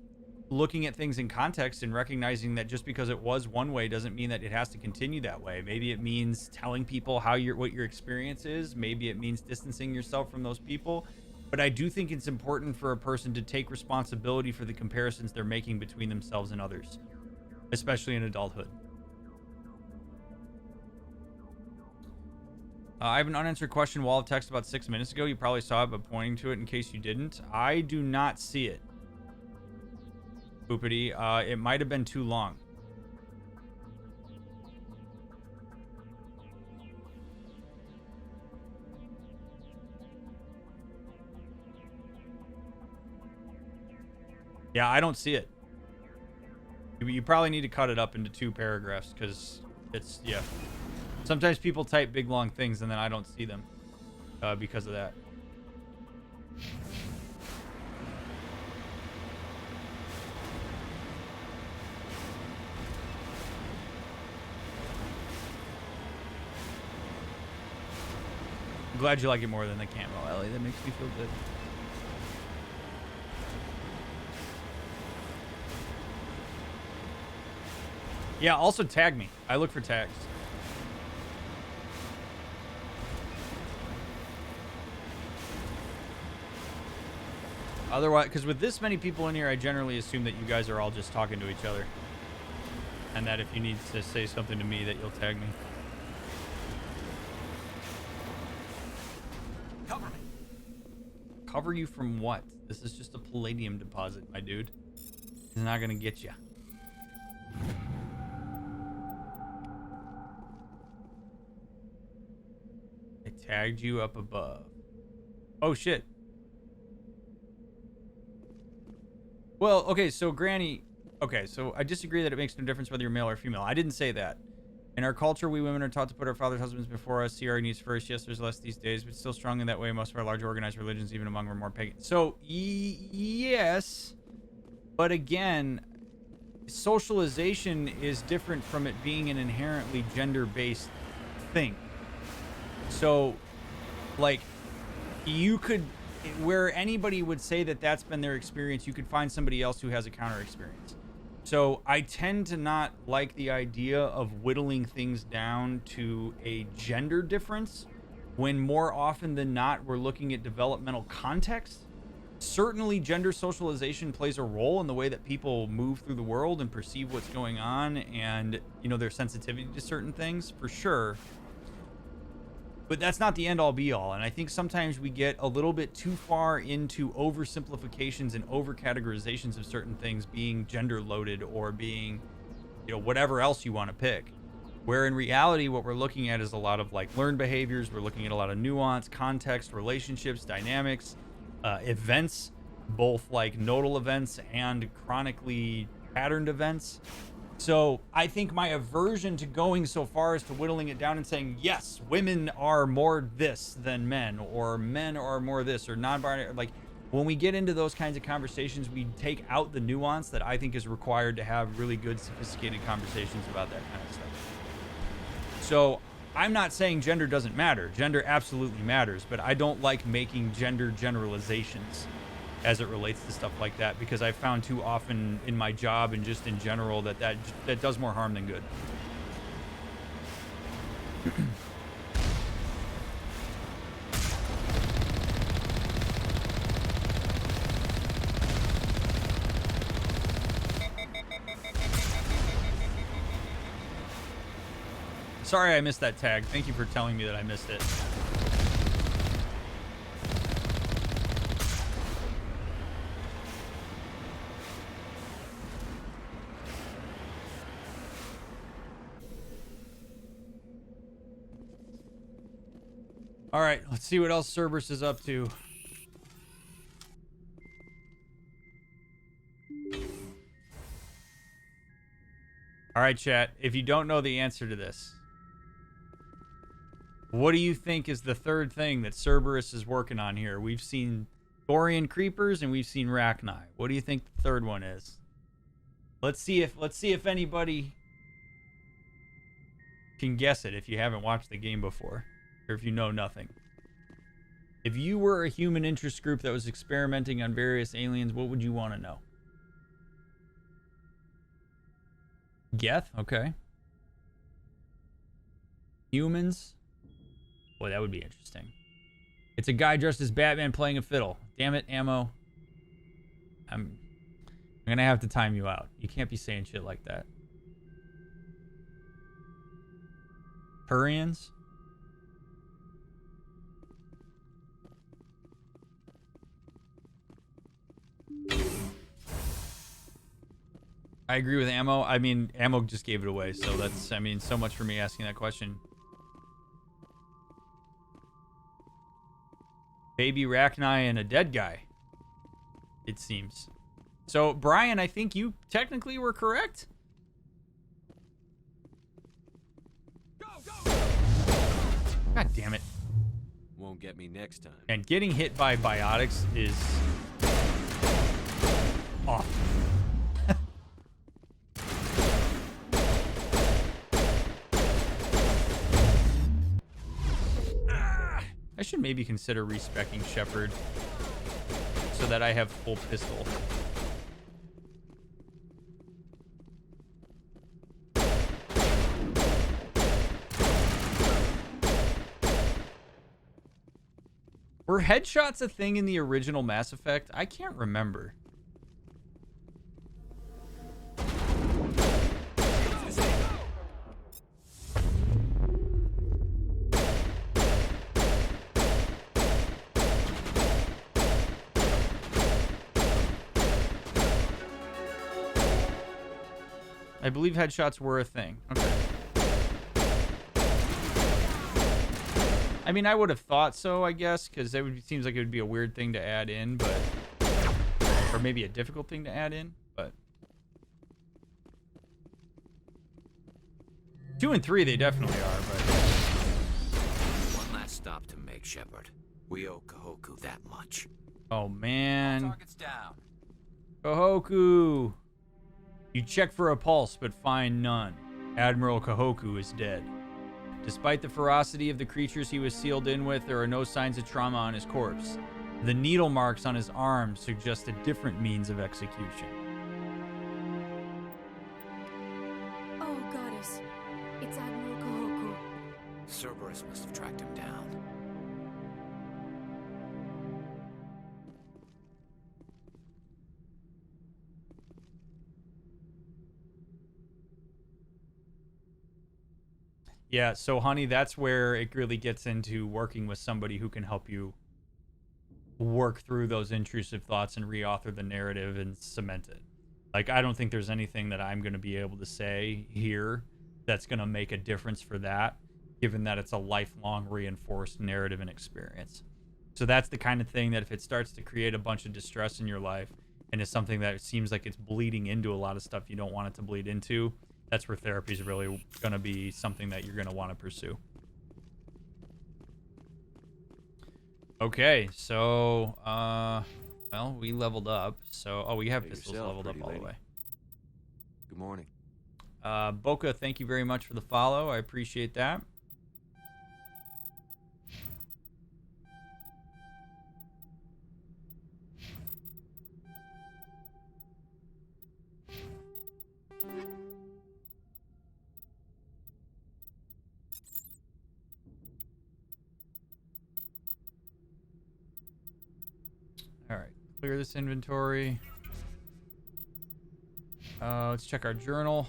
looking at things in context and recognizing that just because it was one way doesn't mean that it has to continue that way. Maybe it means telling people what your experience is. Maybe it means distancing yourself from those people. But I do think it's important for a person to take responsibility for the comparisons they're making between themselves and others, especially in adulthood. I have an unanswered question wall of text about 6 minutes ago. You probably saw it, but pointing to it in case you didn't. I do not see it. Poopity. It might have been too long. Yeah, I don't see it. You probably need to cut it up into 2 paragraphs because it's, yeah. Sometimes people type big long things and then I don't see them because of that. I'm glad you like it more than the camo, Ellie. That makes me feel good. Yeah, also tag me. I look for tags. Otherwise, because with this many people in here, I generally assume that you guys are all just talking to each other. And that if you need to say something to me, that you'll tag me. Cover me. Cover you from what? This is just a palladium deposit, my dude. It's not gonna get you. I tagged you up above. Oh, shit. Well, okay, so Granny... Okay, so I disagree that it makes no difference whether you're male or female. I didn't say that. In our culture, we women are taught to put our father's husbands before us, see our needs first. Yes, there's less these days, but still strongly that way. Most of our large organized religions, even among our more pagan. So, yes. But again, socialization is different from it being an inherently gender-based thing. So, like, you could... Where anybody would say that that's been their experience, you could find somebody else who has a counter experience. So I tend to not like the idea of whittling things down to a gender difference when more often than not we're looking at developmental context. Certainly gender socialization plays a role in the way that people move through the world and perceive what's going on and, you know, their sensitivity to certain things, for sure. But that's not the end-all be-all, and I think sometimes we get a little bit too far into oversimplifications and over-categorizations of certain things being gender-loaded or being, you know, whatever else you want to pick. Where in reality, what we're looking at is a lot of, like, learned behaviors. We're looking at a lot of nuance, context, relationships, dynamics, events, both, like, nodal events and chronically patterned events. So I think my aversion to going so far as to whittling it down and saying, yes, women are more this than men, or men are more this, or non-binary, like, when we get into those kinds of conversations, we take out the nuance that I think is required to have really good, sophisticated conversations about that kind of stuff. So I'm not saying gender doesn't matter. Gender absolutely matters, but I don't like making gender generalizations as it relates to stuff like that, because I've found too often in my job and just in general that does more harm than good. Sorry I missed that tag. Thank you for telling me that I missed it. All right, let's see what else Cerberus is up to. All right, chat. If you don't know the answer to this, what do you think is the third thing that Cerberus is working on here? We've seen Thorian creepers and we've seen Rachni. What do you think the third one is? Let's see if anybody can guess it if you haven't watched the game before or if you know nothing. If you were a human interest group that was experimenting on various aliens, what would you want to know? Geth? Okay. Humans? Boy, that would be interesting. It's a guy dressed as Batman playing a fiddle. Damn it, Ammo. I'm gonna have to time you out. You can't be saying shit like that. Turians? I agree with Ammo. I mean, Ammo just gave it away, so that's, I mean, so much for me asking that question. Baby Rachni and a dead guy, it seems. So, Brian, I think you technically were correct. God damn it. Won't get me next time. And getting hit by biotics is awful. I should maybe consider respecking Shepard so that I have full pistol. Were headshots a thing in the original Mass Effect? I can't remember. I believe headshots were a thing. Okay. I mean, I would have thought so, I guess, because it would, seems like it would be a weird thing to add in, but... Or maybe a difficult thing to add in, but... 2 and 3, they definitely are, but... One last stop to make, Shepard. We owe Kahoku that much. Oh, man. Targets down. Kahoku! You check for a pulse, but find none. Admiral Kahoku is dead. Despite the ferocity of the creatures he was sealed in with, there are no signs of trauma on his corpse. The needle marks on his arm suggest a different means of execution. Oh, goddess. It's Admiral Kahoku. Cerberus must have tracked him down. Yeah, so honey, that's where it really gets into working with somebody who can help you work through those intrusive thoughts and reauthor the narrative and cement it. Like, I don't think there's anything that I'm going to be able to say here that's going to make a difference for that, given that it's a lifelong reinforced narrative and experience. So that's the kind of thing that if it starts to create a bunch of distress in your life and is something that seems like it's bleeding into a lot of stuff you don't want it to bleed into, that's where therapy is really going to be something that you're going to want to pursue. Okay, so, well, we leveled up. So, oh, we have pistols leveled up all the way. Good morning. Boca, thank you very much for the follow. I appreciate that. Alright, clear this inventory. Let's check our journal.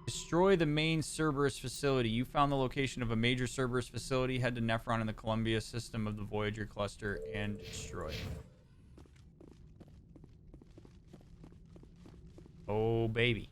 Destroy the main Cerberus facility. You found the location of a major Cerberus facility. Head to Nephron in the Columbia system of the Voyager cluster and destroy it. Oh, baby.